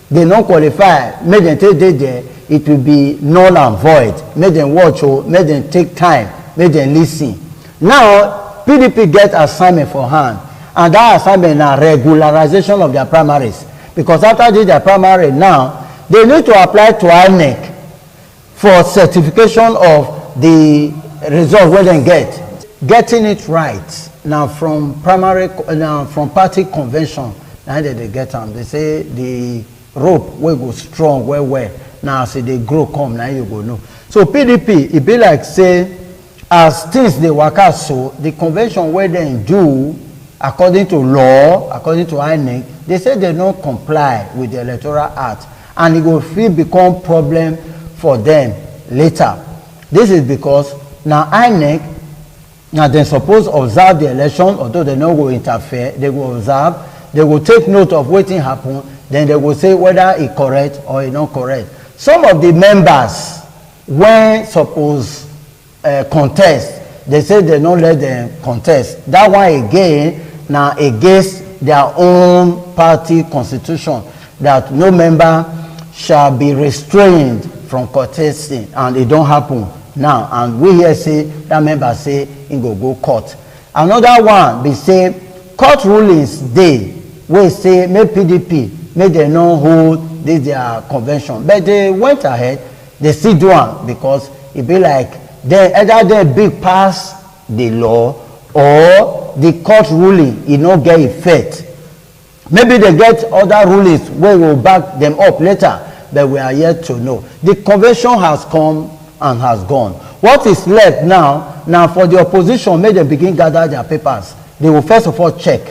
they not qualify, make them take there, it will be null and void. Make them watch or make them take time, make them listen. Now PDP get assignment for hand, and that assignment now regularization of their primaries. Because after this their primary now, they need to apply to INEC for certification of the result where they get. Getting it right now from primary, now from party convention, now they get them. They say the rope will go strong well. Now say they grow come, now you go know. So PDP, it be like say, as things they work out, so the convention where they do according to law, according to INEC, they say they don't comply with the Electoral Act, and it will feel become problem for them later. This is because now INEC, now they suppose observe the election, although they no go interfere, they will observe, they will take note of what happen, then they will say whether it correct or it not correct. Some of the members, when suppose contest, they say they don't let them contest. That one again, now against their own party constitution, that no member shall be restrained from contesting, and it don't happen now. And we here say that member say he go court. Another one, they say court rulings day wey say make PDP make dem no hold this their convention, but they went ahead, they still do am because e be like dem either dem big pass the law or the court ruling e no get effect. Maybe they get other rulings wey will back them up later, but we are yet to know. The convention has come and has gone. What is left now for the opposition, make them begin gather their papers. They will first of all check.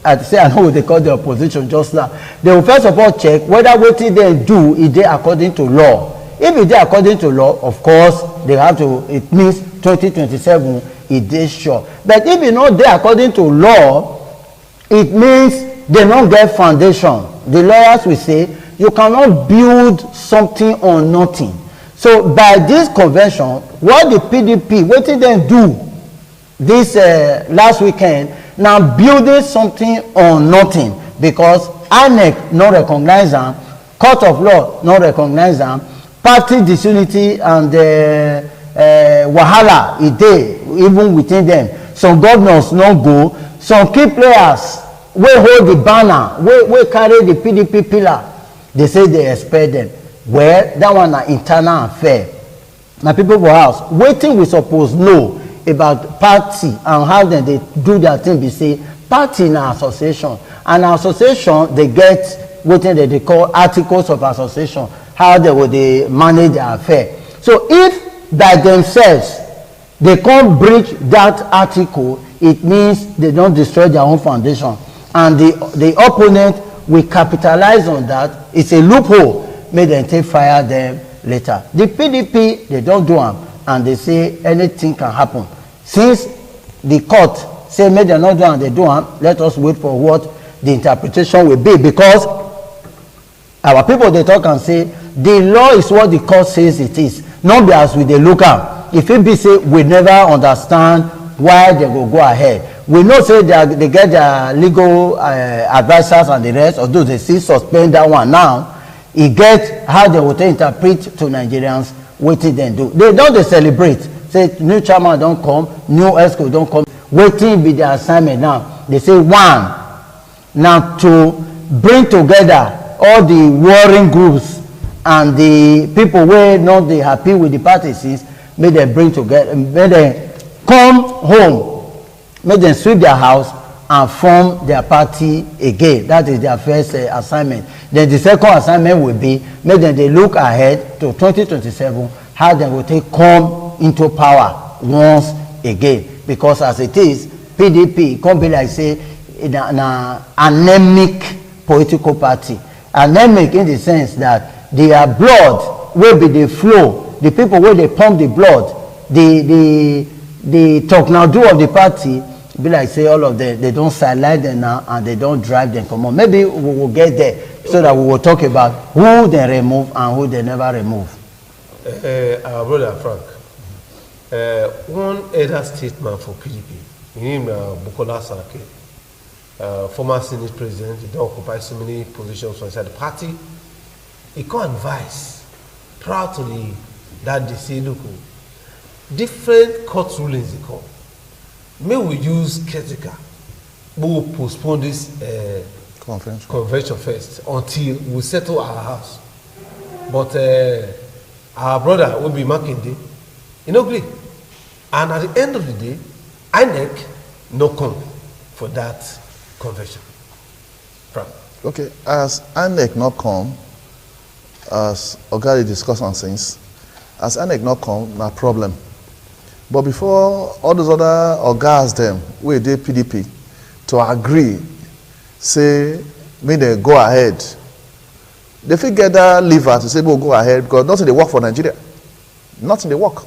I know what they call the opposition just now. They will first of all check whether wetin they do is dey according to law. If it dey according to law, of course they have to, it means 2027 e dey sure. But if e no dey according to law, it means they no get foundation. The lawyers will say you cannot build something on nothing. So by this convention, what the PDP wetin dem do this last weekend, now building something on nothing, because INEC no recognize am, court of law no recognize am, party disunity and wahala e dey even within them. Some governors no go, some key players wey hold the banner, wey carry the PDP pillar, they say they expel them. Well, that one na internal affair. Na people for house, wetin we suppose know about party and how dem dey do their thing be say party na association, and association dey get wetin dem dey call articles of association, how they go dey manage their affair. So if by themselves they come breach that article, it means they don destroy their own foundation, and the opponent will capitalize on that. It's a loophole, make dem take fire them later. The PDP, they don't do am, and they say anything can happen. Since the court say make dem not do am, they do am, let us wait for what the interpretation will be, because our people they talk and say the law is what the court says it is, not be as we dey look am. If it be say we never understand why they go ahead, we know say they get their legal advisors and the rest, although they still suspend that one now. E get how they will interpret to Nigerians wetin dem do. They don dey celebrate, say new chairman don come, new ESCO don come. Wetin be the assignment now? They say one, now to bring together all the warring groups and the people wey no dey happy with the party since, make dem bring together, make dem come home, make dem sweep their house and form their party again. That is their first assignment. Then the second assignment will be make them they look ahead to 2027, how they will take come into power once again. Because as it is, PDP can't be like say in an anemic political party. Anemic in the sense that their blood will be the flow, the people where they pump the blood, the talk now do of the party be like say all of them, they don't sidelight them now and they don't drive them come on. Maybe we will get there so that we will talk about who they remove and who they never remove. Our brother Frank, one elder statesman for PDP, him Bukola Saraki, former Senate president, he don't occupy so many positions inside the party. He can advise proudly that they say, look, different court rulings they come. May we use caretaker, we will postpone this convention first until we settle our house. But our brother will be Makinde, he no agree. And at the end of the day, INEC no come for that convention. Frank. Okay, as INEC not come, as Ogari discussed on things, as INEC not come, no problem. But before all those other ogas them, we did PDP to agree, say, may they go ahead. They fit get that lever to say, we'll go ahead, because nothing they work for Nigeria. Nothing they work.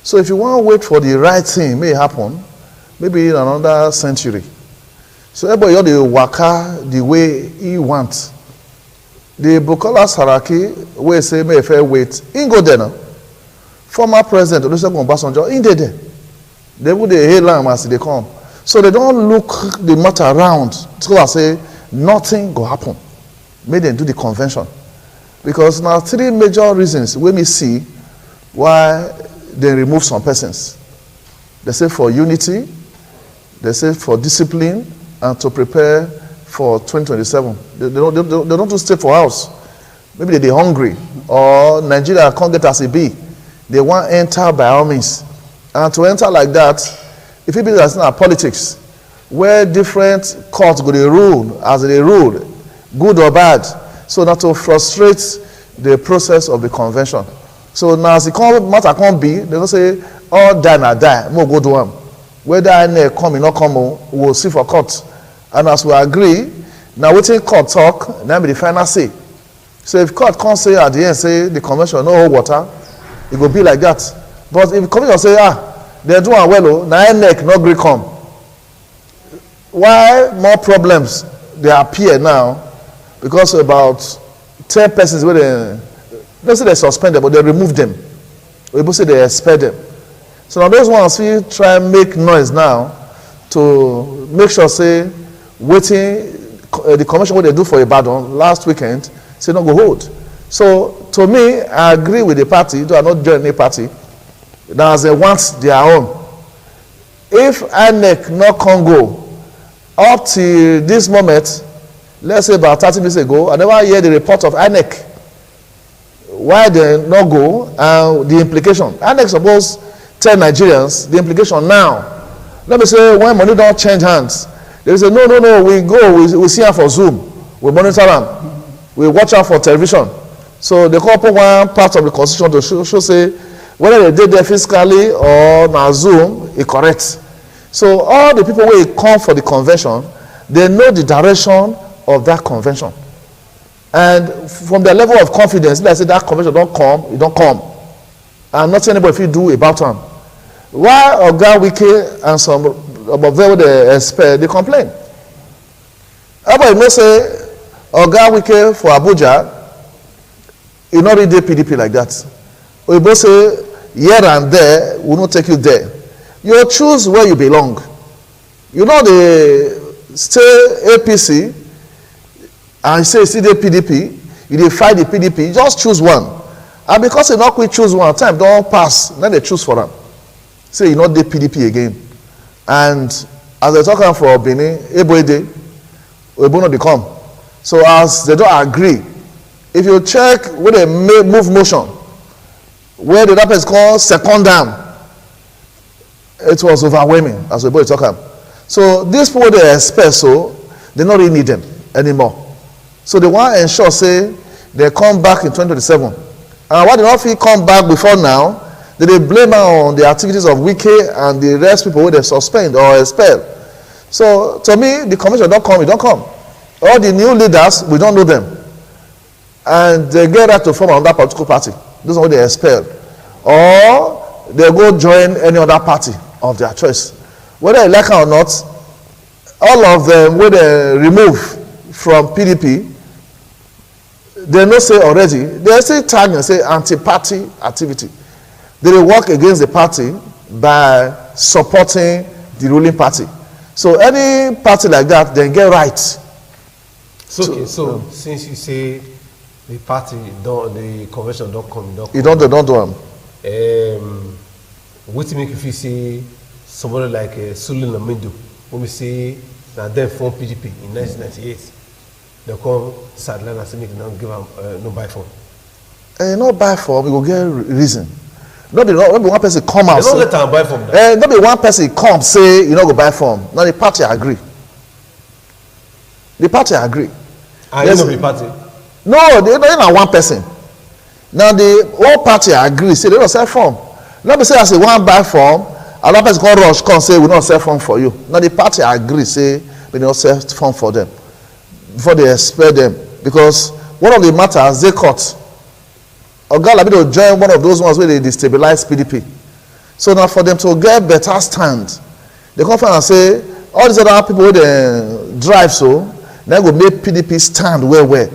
So if you want to wait for the right thing, may happen, maybe in another century. So everybody ought to waka the way he wants. The Bukola Saraki, we say, may fair wait, he go there now. Former President Olusegun Obasanjo, in there. They would hail them as they come. So they don't look the matter around till I say nothing go happen. Make them do the convention. Because now 3 major reasons we may see why they remove some persons. They say for unity, they say for discipline, and to prepare for 2027. They don't do stay for house. Maybe they're hungry, or Nigeria can't get as a be. They want to enter by all means. And to enter like that, if it be that's not politics, where different courts go to rule as they rule, good or bad, so not to frustrate the process of the convention. So now as the matter can't be, they don't say, all die na die, more go do them. Whether I come or not come, we'll see for court. And as we agree, now waiting court talk, now be the final say. So if court can't say at the end, say the convention no hold water, it will be like that. But if the convention say, they're doing well, now NEC not agree come. Why more problems they appear now? Because about 10 persons where they say they suspend them, but they remove them. People say they expel them. So now those ones we try and make noise now to make sure say waiting the convention what they do for Ibadan last weekend say not go hold. So to me, I agree with the party, though I not join any party, that as they want their own. If INEC not can go up to this moment, let's say about 30 minutes ago, I never hear the report of INEC. Why they not go and the implication. INEC suppose tell Nigerians the implication now. Let me say when money don't change hands, they say no, we go, we see her for Zoom, we monitor them, we watch her for television. So they call upon one part of the constitution to show say whether they did there physically or na Zoom, it correct. So all the people who come for the convention, they know the direction of that convention. And from their level of confidence, let's say that convention don't come, it don't come. And nothing anybody if do about them. Why Oga Wike and some about them they expect, they complain. Everybody may say Oga Wike for Abuja, you not read the PDP like that. We both say here and there will not take you there. You choose where you belong. You know the stay APC and say see the PDP, you fight the PDP, just choose one. And because you not quick choose one, time don't pass, then they choose for them. Say you not the PDP again. And as they're talking for Benin, Eboede, Ebono they come. So as they don't agree, if you check where they move motion, where the person is called secondam, it was overwhelming as we talking. So these people they expect so they don't really need them anymore. So they want to ensure say they come back in 2027. And why they not feel come back before now, they blame on the activities of Wike and the rest people who they suspend or expel. So to me, the commission don't come, it don't come. All the new leaders, we don't know them. And they get right to form another political party. Those are what they expel. Or they go join any other party of their choice. Whether they like it or not, all of them, when they remove from PDP, they know say already, they still tag and say anti-party activity. They will work against the party by supporting the ruling party. So any party like that, they get right. So since you say the party the convention don't come, don't do them. What do you make if you see somebody like Sulu Lamido, when we say that then form PDP in 1998, they come sideline and say make them give them no buy form. No buy form, we will get reason. Not be one person come out. They don't let them buy form. Not be one person come say you know go buy form. Now the party agree. The party agree. And you know the party. No, they're not one person. Now the whole party agree, say they don't sell form. Not be say as a one buy form, another person come rush, come say we don't sell form for you. Now the party agree, say we don't sell form for them before they expel them. Because one of the matters they caught. Oga Lamido join one of those ones where they destabilize PDP. So now for them to get better stand, they come and say all these other people where they drive so, they go make PDP stand where.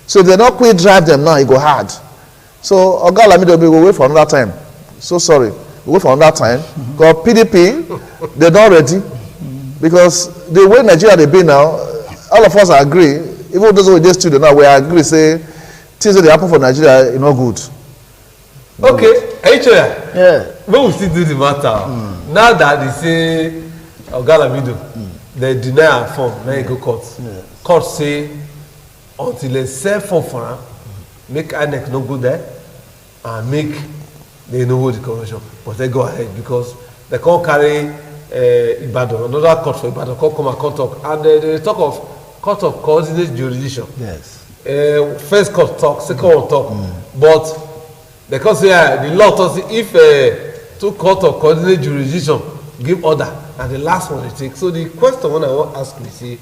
So if they don't quit drive them now, it go hard. So Oga Lamido will wait for another time. So sorry, we'll wait for another time. Because PDP, they're not ready. Because the way Nigeria they be now, all of us agree, even those who are in this studio now, we agree, say things that happen for Nigeria is not good. Okay, H.O.A. Yeah. When we still do the matter, now that they say Oga Lamido, they deny her form, now you go court. Court say until they sell form for her, make INEC no go there and make they know hold the convention, but they go ahead because they can't carry Ibadan, another court for Ibadan, come and talk, and they talk of court of coordinate jurisdiction. Yes. First court talk, second one talk, but they can say the law tells if two court of coordinate jurisdiction give order, and the last one they take. So the question when I want to ask me say,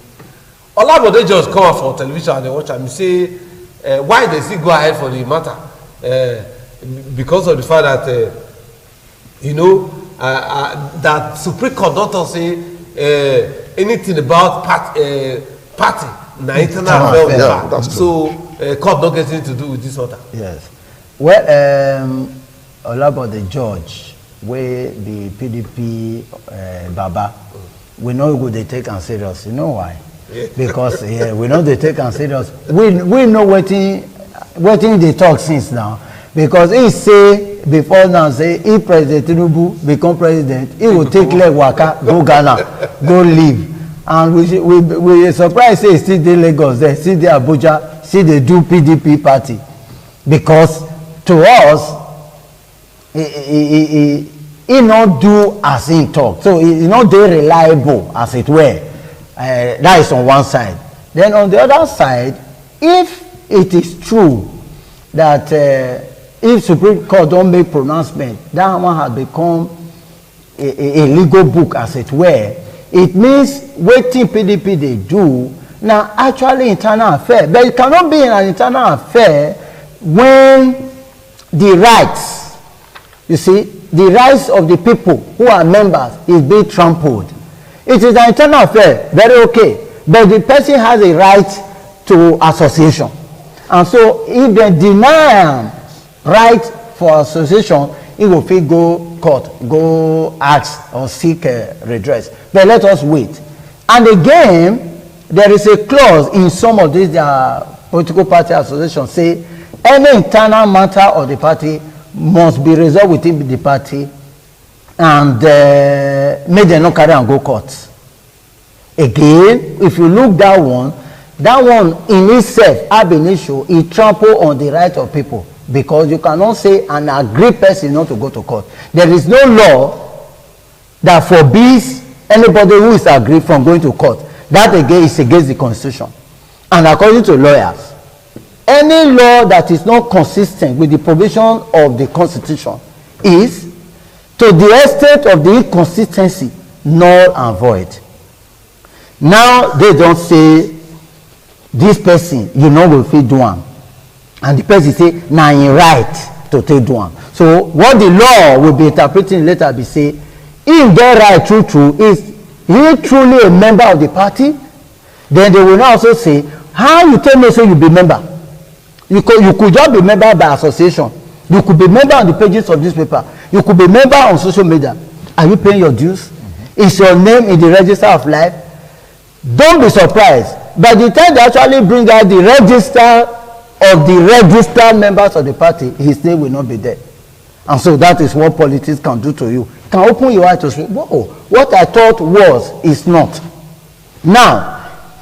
Olabode just come out for television and they watch and say why they still go ahead for the matter because of the fact that that Supreme Court don't say anything about party na internal affair so court don't get anything to do with this matter. Yes. Well, Olabode George wey be PDP Baba, we know go dey take am serious. You know why? Because we know they take am serious. We know wetin dey talk since now, because he say before now say if President Tinubu become president, he will take leg waka go Ghana, go live, and we surprised say he still dey Lagos there, still dey Abuja, still dey do PDP party, because to us he no do as he talk, so he no dey reliable as it were. That is on one side. Then on the other side, if it is true that if Supreme Court don't make pronouncement, that one has become a legal book as it were, it means wetin PDP they do now actually internal affair. But it cannot be an internal affair when the rights, you see, the rights of the people who are members is being trampled. It is an internal affair, very okay, but the person has a right to association, and so if they deny right for association, he will fit go court, go ask or seek redress. But let us wait. And again, there is a clause in some of these political party associations say any internal matter of the party must be resolved within the party, and make them not carry and go court. Again, if you look that one in itself ab initio, it trample on the right of people, because you cannot say an aggrieved person not to go to court. There is no law that forbids anybody who is aggrieved from going to court. That again is against the Constitution. And according to lawyers, any law that is not consistent with the provision of the Constitution is, to the extent of the inconsistency, null and void. Now they don't say this person you know will fit do am, and the person say na im right to take do am. So what the law will be interpreting later be say, if get right true is he truly a member of the party? Then they will now also say, how you tell me so you be member? You could just be member by association. You could be member on the pages of newspaper. You could be member on social media. Are you paying your dues? Is your name in the register of life? Don't be surprised. By the time they actually bring out the register of the registered members of the party, his name will not be there. And so that is what politics can do to you. It can open your eyes to say, whoa, what I thought was is not. Now,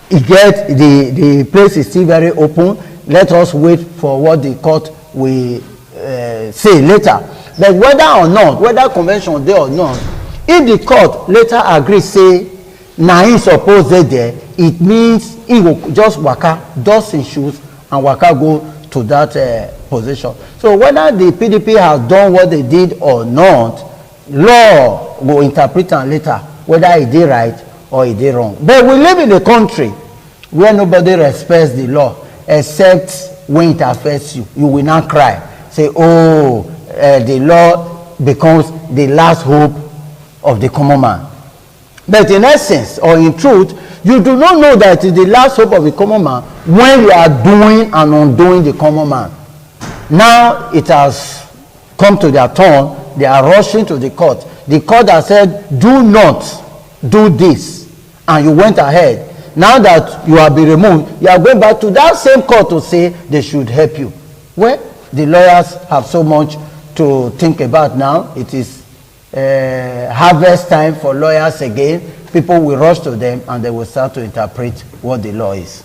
the place is still very open. Let us wait for what the court will say later. But whether or not, whether convention there or not, if the court later agrees, say, na he suppose dey there, it means he will just waka, dust his shoes, and waka go to that position. So whether the PDP has done what they did or not, law will interpret am later whether he did right or he did wrong. But we live in a country where nobody respects the law except when it affects you. You will not cry, say, oh, the law becomes the last hope of the common man. But in essence, or in truth, you do not know that it is the last hope of the common man when you are doing and undoing the common man. Now it has come to their turn. They are rushing to the court. The court has said, do not do this, and you went ahead. Now that you have been removed, you are going back to that same court to say they should help you. Well, the lawyers have so much to think about now. It is harvest time for lawyers again, people will rush to them and they will start to interpret what the law is.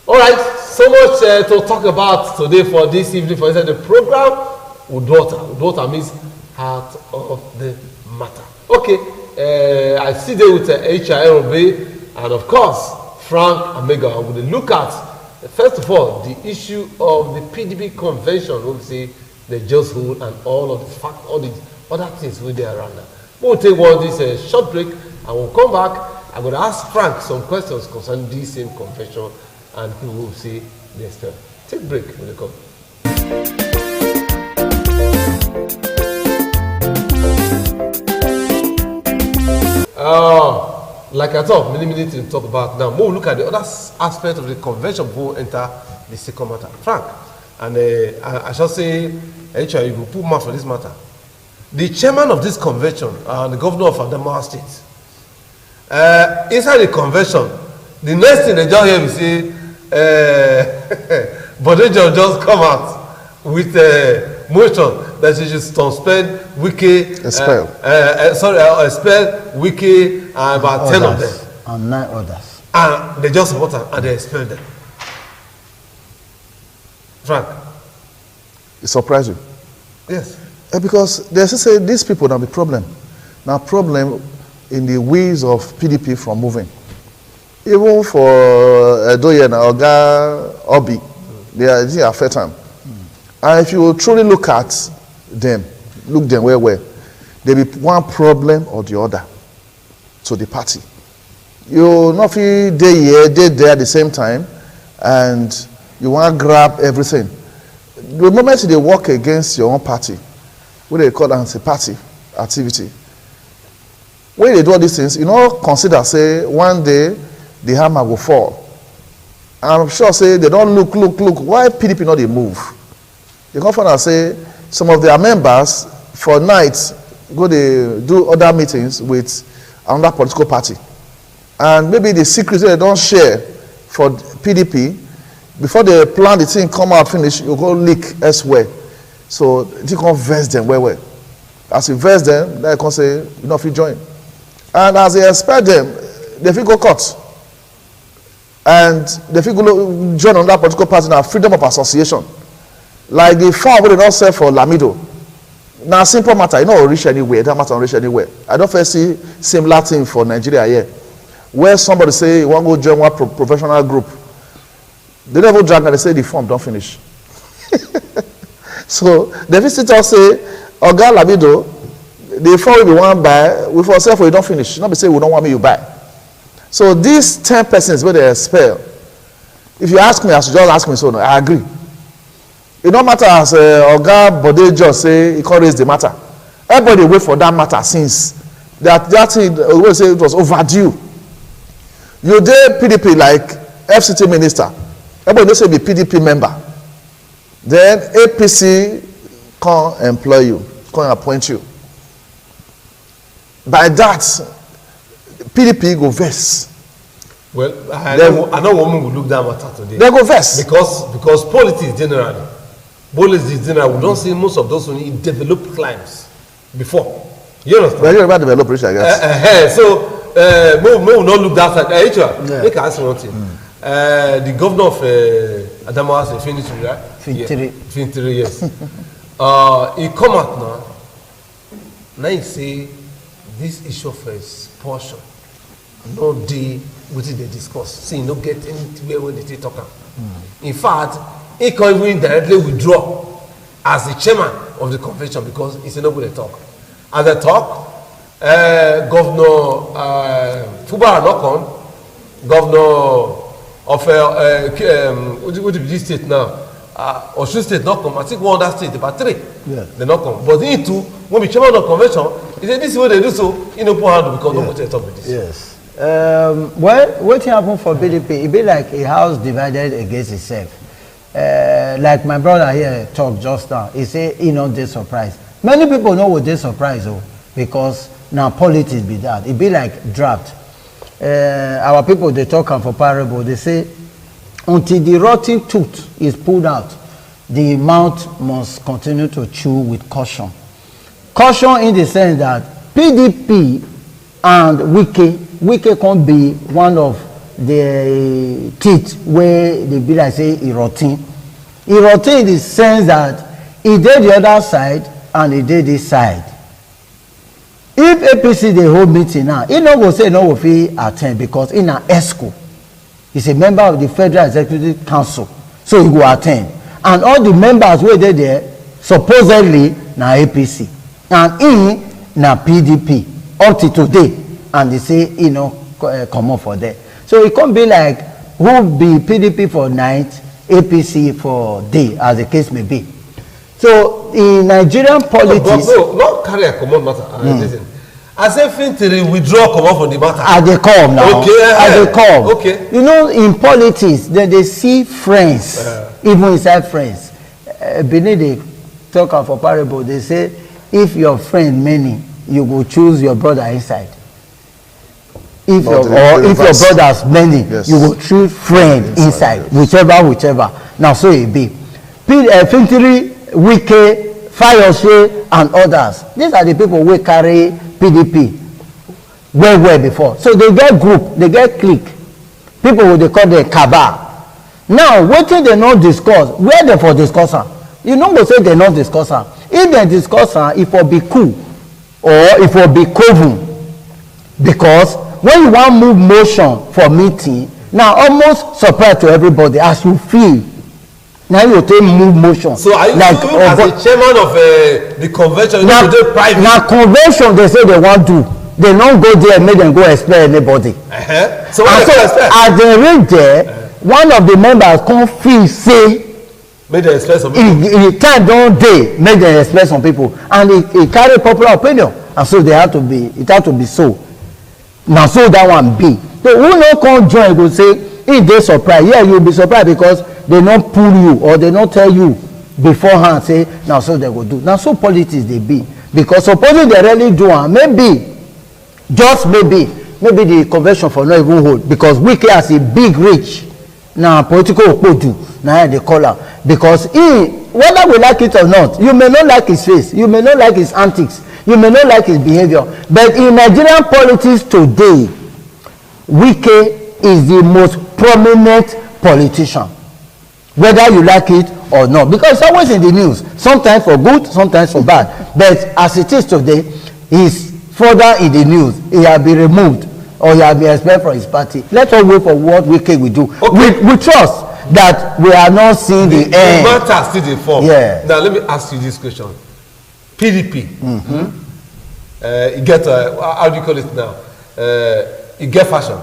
All right, so much to talk about today for this evening for inside the program. Udota means heart of the matter. Okay, I see there with HIRB and of course Frank Amega. I will look at first of all the issue of the PDP convention. We'll see the just hold and all of the fact, all the other things with there around that. We'll take this short break and we'll come back. I'm going to ask Frank some questions concerning this same convention and he will see the step. Take a break when they come. Like I thought, many minutes to talk about now. We'll look at the other aspect of the convention before we enter the second matter. Frank, and I shall say, HR, you will put mouth for this matter. The chairman of this convention, the governor of Adamawa State, inside the convention, the next thing they just hear me say, Bodejo just come out with a motion that she should suspend Wike, expel Wike and about 10 of them. And 9 others. And they just support them and they expel them. Frank. It surprised you? Yes. Because they say these people have a problem. Now problem in the ways of PDP from moving. Even for Edoye and Oga Obi, they are affect them. And if you truly look at them, look them where there be one problem or the other to the party. You not feel day here, day there at the same time, and you want to grab everything. The moment they work against your own party, what they call anti-party activity, when they do all these things, you know, consider, say, one day the hammer will fall. I'm sure, say, they don't look, why PDP not they move? They come and say, some of their members, for nights, go they do other meetings with another political party. And maybe the secrets they don't share for PDP, before they plan the thing, come out, finish, you go leak elsewhere. So you can verse them well. As you verse them, they can say, you know, if you join. And as they expect them, they feel go cut. And they feel go join on that political party now, freedom of association. Like the farm they don't sell for Lamido. Now simple matter, you know, reach anywhere, that matter reach anywhere. I don't first see similar thing for Nigeria here. Where somebody say you want to go join one professional group. They never drag and they say the form don't finish. So the visitor say, Oga Lamido, the form we want buy, we for ourselves we don't finish. Not be say we don't want me you buy. So these 10 persons where they expel, if you ask me, I should just ask me so no, I agree. It don't matter as Oga Bodejo say he can't raise the matter. Everybody wait for that matter since that thing we say it was overdue. You did PDP like FCT minister. Everybody knows say be PDP member. Then APC can employ you, can appoint you. By that, PDP go vex. Well, I know women will look down at that today. They go vex. Because politics generally, we don't see most of those who need developed climes before. You understand? Well, you're about developed rich, I guess. So, we will not look that side. Make us one thing. The governor of Adamawa State, Finitiri, right? Finitiri, yes. He come out now. Now he say this issue of expulsion, no day within they discuss. See, no get anywhere when they talk. In fact, he can even directly withdraw as the chairman of the convention because it's a nobody talk. As they talk, Governor Fubara Nokon, governor of what this state now, Osun State not come. I think one other state, about 3. Yeah. They not come. But they too, when we chairman of the convention, he said this is what they do so, you know, handle because nobody talk with this. Yes. Well, what happened for PDP, it be like a house divided against itself. Like my brother here talked just now, he say he not dey surprised. Many people know what they surprised though, because now politics be that. It be like draft. Our people they talk for parable. They say until the rotten tooth is pulled out, the mouth must continue to chew with caution. Caution in the sense that PDP and Wike can be one of the teeth where they be like say erotin in the sense that he did the other side and he did this side. If APC dey hold meeting now, he no go say no go fit attend because he na ESCO. He's a member of the Federal Executive Council, so he go attend. And all the members wey dey there supposedly na APC and he na PDP up to today, and they say he no comot for there. So it can't be like who be PDP for night, APC for day, as the case may be. So in Nigerian politics, no, not carry a common matter. Listen, as if Fintiri withdraw come from the matter. As they come now. Okay. As they come. Okay. You know, in politics, then they see friends, even inside friends. Beneath they talk of a parable. They say, if your friend many, you go choose your brother inside. If your brothers many, yes, you will choose friend inside, yes, whichever. Now so it be. Fintiri, Wike, Fayose, and others. These are the people who carry PDP well before. So they get group, they get clique. People who they call the cabal. Now, what they not discuss? Where they for discuss am? You know go say they not discuss am. If they discuss am, it will be cool or it will be coven. Because when you want move motion for meeting, now almost surprise to everybody as you feel. Now you take move motion. So are you like, as the chairman of the convention, now, you do private? Now convention they say they want to. They don't go there make them go explain anybody. So as they reach there, one of the members come feel say make them express some people. He time don't dey make them express some people, and he carry popular opinion, and so they have to be. It have to be so. Now so that one be. So who no come join go say if they surprise, yeah, you'll be surprised because they not pull you or they not tell you beforehand say now so they go do. Now so politics they be, because supposing they really do one, maybe just maybe the convention for not even hold, because Wike has a big reach now, political okpodu now they call am, because he, whether we like it or not, you may not like his face, you may not like his antics, you may not like his behavior, but in Nigerian politics today, Wike is the most prominent politician, whether you like it or not, because it's always in the news, sometimes for good, sometimes for bad. But as it is today, he's further in the news. He has been removed or he has been expelled from his party. Let us wait for what Wike will do. Okay. We trust that we are not seeing the end. The matter still dey form. Yeah. Now let me ask you this question. PDP. You get how do you call it now? You get fashion.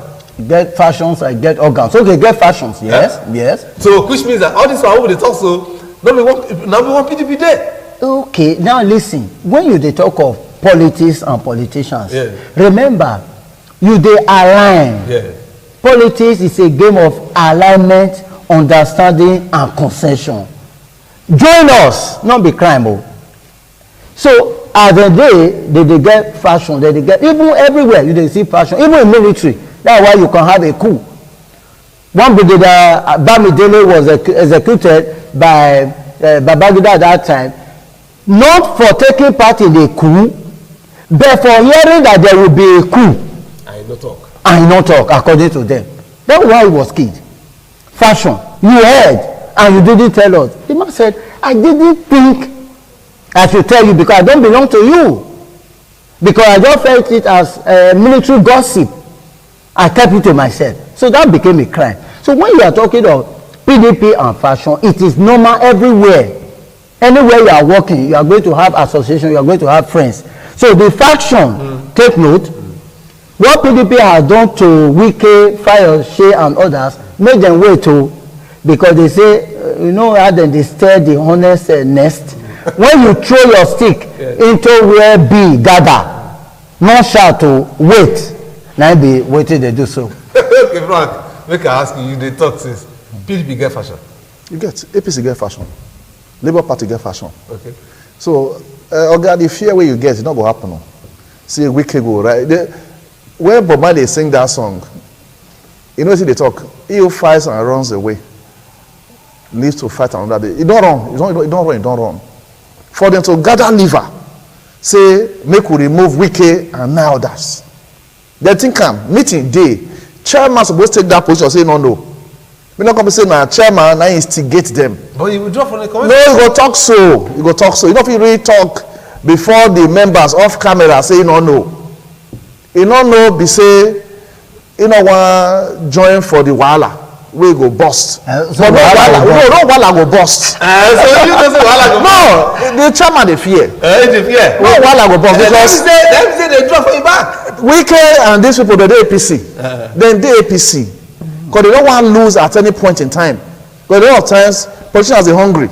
Get fashions, I get organs. Okay, get fashions, yes, yes. So which means that all this one they talk so now we want PDP there. Okay, now listen. When you dey talk of politics and politicians, remember you dey align. Yeah. Politics is a game of alignment, understanding, and concession. Join us, not be crime. So as a day they get fashion, they get even everywhere you dey see fashion, even in military. That's why you can have a coup. One brigadier Bamidele was executed by Babangida at that time, not for taking part in the coup, but for hearing that there will be a coup. I not talk, according to them. That's why he was killed. Fashion. You heard and you didn't tell us. The man said, I didn't think I should tell you because I don't belong to you. Because I just felt it as military gossip. I kept it to myself. So that became a crime. So when you are talking of PDP and fashion, it is normal everywhere. Anywhere you are working, you are going to have association, you are going to have friends. So the faction, take note, what PDP has done to Wike, Fayose, and others, make them wait to, because they say, you know how they stir the honest nest. When you throw your stick into where bee gather, not shout to wait. Now be waiting they do so. Okay, Frank, make I ask you, they talk since PDP get fashion. You get APC get fashion, Labour Party get fashion. Okay. So, the fear where you get it's not gonna happen. No. See Wike go right. When Bob Marley sing that song, you know see they talk. He who fights and runs away lives to fight another day. He don't run. He don't run. For them to gather liver, say make we remove Wike and now others. They think meeting day. Chairman supposed to take that position, say no. We not come say na chairman, I instigate them. But you withdraw from the committee? No, you go talk so. You go talk so. You know if you really talk before the members off camera say no. You don't know, be say, you know, one join for the wahala. We go bust. So no wahala go bust. So you don't say wahala go bust? No, the chairman they fear. They fear. No wahala go bust because them say they draw for you back. Wike and these people they APC. Then they APC. Because they don't want to lose at any point in time. Because a lot of times politicians are hungry.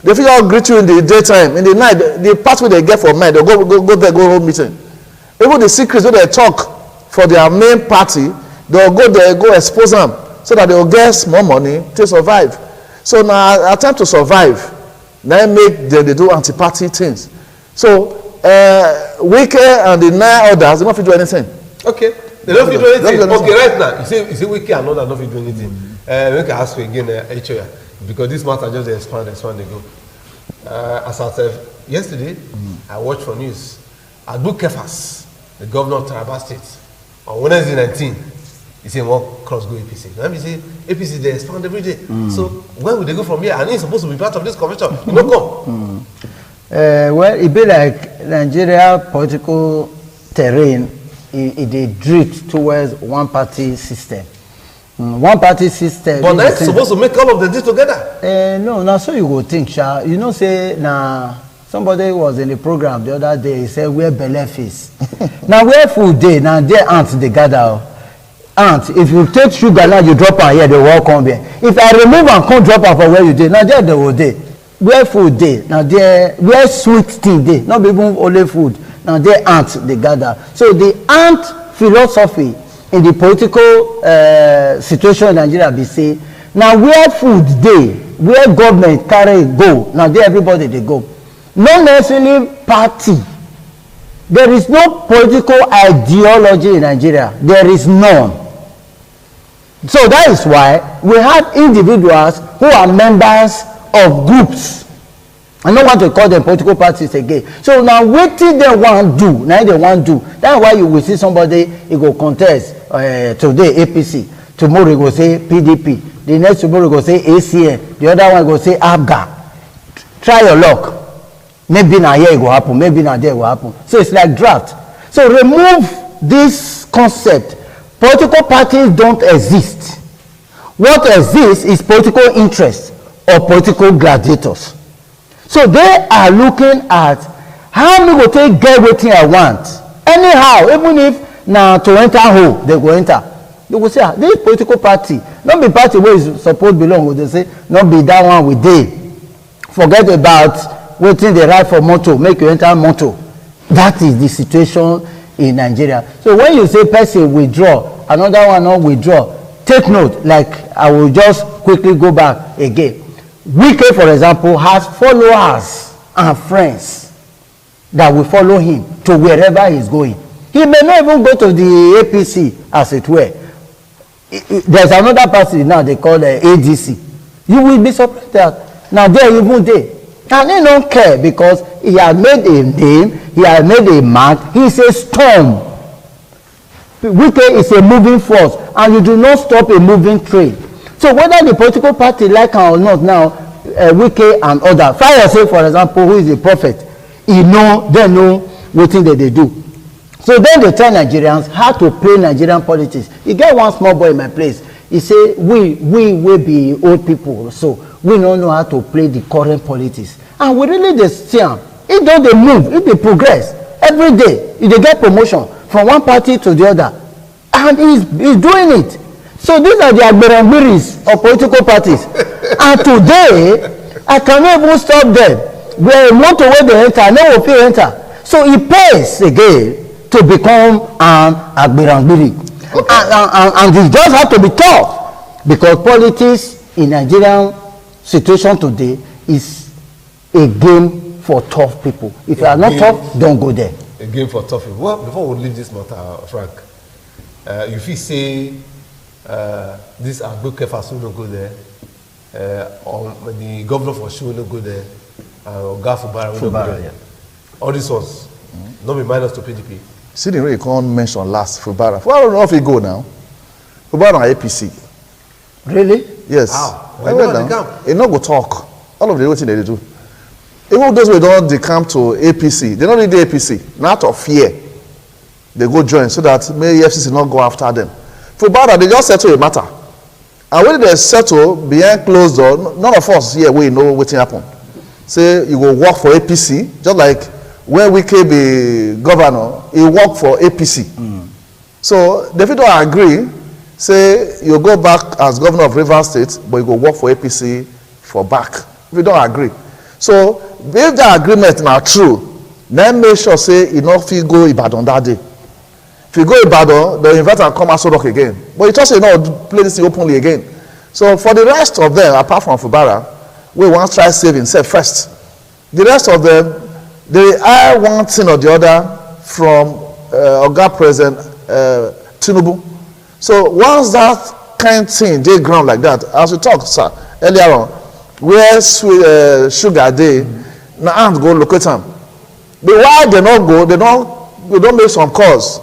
They figure out greet you in the daytime. In the night, the part where they get for night, they go there, go home meeting. Even the secrets where they talk for their main party, they'll go there, go expose them so that they'll get more money to survive. So now attempt to survive, then make they do anti-party things. So Wike and the 9 others, they don't do anything. Okay. They don't do anything. Okay, right now, you say Wike and others don't do anything. We can ask you again, HOA, because this matter just expand ago. As I said yesterday, I watched for news. Adu Kefas, the governor of Taraba State, on Wednesday 19, he said, well, cross go APC. Let me say, APC, they expand every day. So where will they go from here? And he's supposed to be part of this convention. You don't come. Well, it be like Nigeria political terrain, it drift towards one-party system. One-party system. But that's supposed to make all of them together. No, now so you go think, Sha. You know, say, now, somebody was in the program the other day, he said, where belle face. Now, where food day, now, there ants, they gather. Ants, if you take sugar, now you drop her here, they will come here. If I remove and come drop her for where you did, now there they will day. Where food day, now there, where sweet thing day, not even only food. Now there ants, they gather. So the ant philosophy in the political situation in Nigeria be say, now where food day, where government carry go, now there everybody they go. Not necessarily party. There is no political ideology in Nigeria. There is none. So that is why we have individuals who are members of groups. I don't want to call them political parties again. So now what did they want to do? Now they want to do. That's why you will see somebody, he go contest today APC. Tomorrow he go say PDP. The next tomorrow he go say ACN. The other one go say ABGA. Try your luck. Maybe now here it will happen. Maybe now there it will happen. So it's like draft. So remove this concept. Political parties don't exist. What exists is political interest or political gladiators. So they are looking at how me go take get wetin I want. Anyhow, even if now to enter hole, they go enter. They go say, this political party, not be party where is supposed belong. They say, not be that one with they. Forget about waiting the right for motor, make you enter motor. That is the situation in Nigeria. So when you say person withdraw, another one not withdraw, take note, like I will just quickly go back again. Wike, for example, has followers and friends that will follow him to wherever he's going. He may not even go to the APC, as it were. There's another party now they call the ADC. You will be surprised that now they're even there. And he don't care because he has made a name, he has made a mark, he's a storm. Wike is a moving force, and you do not stop a moving train. So whether the political party like him or not now, Wike and others, Fire say for example, who is a prophet, they know what thing that they do. So then they tell Nigerians how to play Nigerian politics. You get one small boy in my place, he say, we will be old people, so we don't know how to play the current politics. And we really dey see am. If they move, if they progress, every day, if they get promotion from one party to the other, and he's doing it. So these are the agberambiris of political parties. And today, I cannot even stop them. Where motor where they enter, no will pay enter. So it pays again to become an agberambiri. Okay. And it just have to be tough. Because politics in Nigerian situation today is a game for tough people. If you are not tough, don't go there. A game for tough people. Well, before we leave this matter, Frank, if you say this Agbo Kefas will not go there, or the governor for sure will not go there, or Oga Fubara will not go there. All these ones, not be minus to PDP. See the way you can't mention last Fubara. Fubara don't know if he go now. Fubara on APC. Really? Yes. How? Well, well, he not go talk. All of the thing they do. Even those who don't decamp to APC, they don't need the APC. Not out of fear. They go join so that may FCC not go after them. Fubara, they just settle a matter. And when they settle behind closed door, none of us here we know what happen. Say you go work for APC, just like when Wike be governor, he work for APC. So if you don't agree, say you go back as governor of Rivers State, but you go work for APC for back. If you don't agree. So if the agreement now true, then make sure say you not feel go Ibadan that day. If you go Ibadan, they invite and come Aso Rock again. But you just say no, play this thing openly again. So for the rest of them, apart from Fubara, we want to try save himself first. The rest of them, they are one thing or the other from Oga President Tinubu. So once that kind of thing they ground like that, as we talked sir earlier on, where sweet sugar day, now and go locate them. But why they not go? They don't make some calls.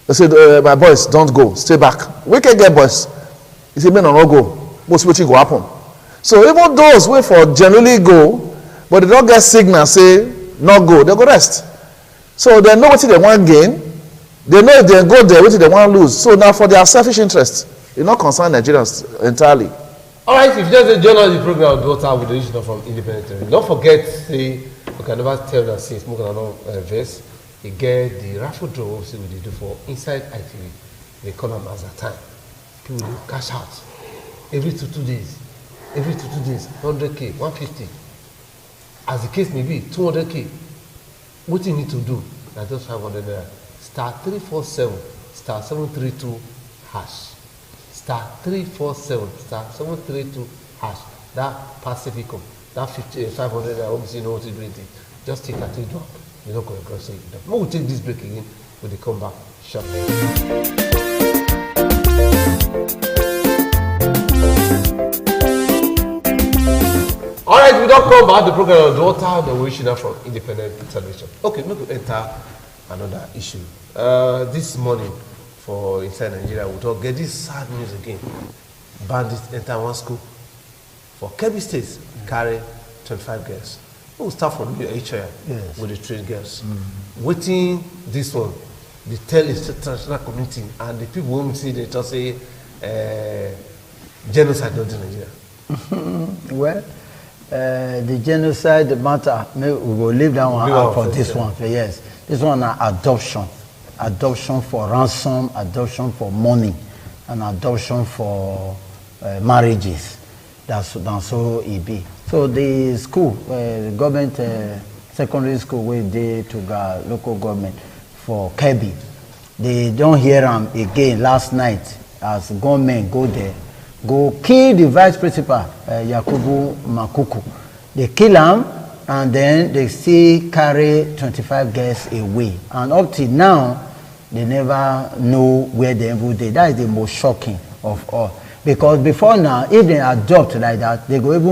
They said, my boys, don't go, stay back. We can get boys. He said, men not go. Most which go happen. So even those wait for generally go, but they don't get signal say not go, they go rest. So they know what they want gain. They know if they go there, what they want lose. So now for their selfish interest, it not concern Nigerians entirely. All right, if you just join us the program Daughter with the original from Independent TV. Don't forget, say, we can never tell that since we can not verse. You get the raffle draw we do for inside ITV. They call them as a time. People will cash out every 2 days. Every 2 days, 100K, 150. As the case may be, 200K. What you need to do, now just 500 naira. Star 347, star 732 hash. Star 347, star 732 hash. That passive income, that 500 naira, obviously you know what to do with it. Just take a drop. You're not going to say it. We will take this break again when they come back shortly. All right, we don't come back. The program on Daughter, the original from Independent Television. Okay, we will enter another issue. This morning, for inside Nigeria, we talk get this sad news again. Bandits enter one school for Kebbi State, carry 25 girls. We'll start from the HIA with the trained girls. Waiting this one, they tell the international community and the people who see they just say genocide not in Nigeria. Well, the genocide matter, we will leave that one out for this one. Yes, this one is adoption for ransom, adoption for money, and adoption for marriages. That's so it be. So the school, government secondary school, where they took local government for Kebbi, they don't hear them again last night as government go there, go kill the vice principal, Yakubu Makuku. They kill him and then they still carry 25 girls away. And up till now, they never know where they will be. That is the most shocking of all. Because before now, if they adopt like that, they go even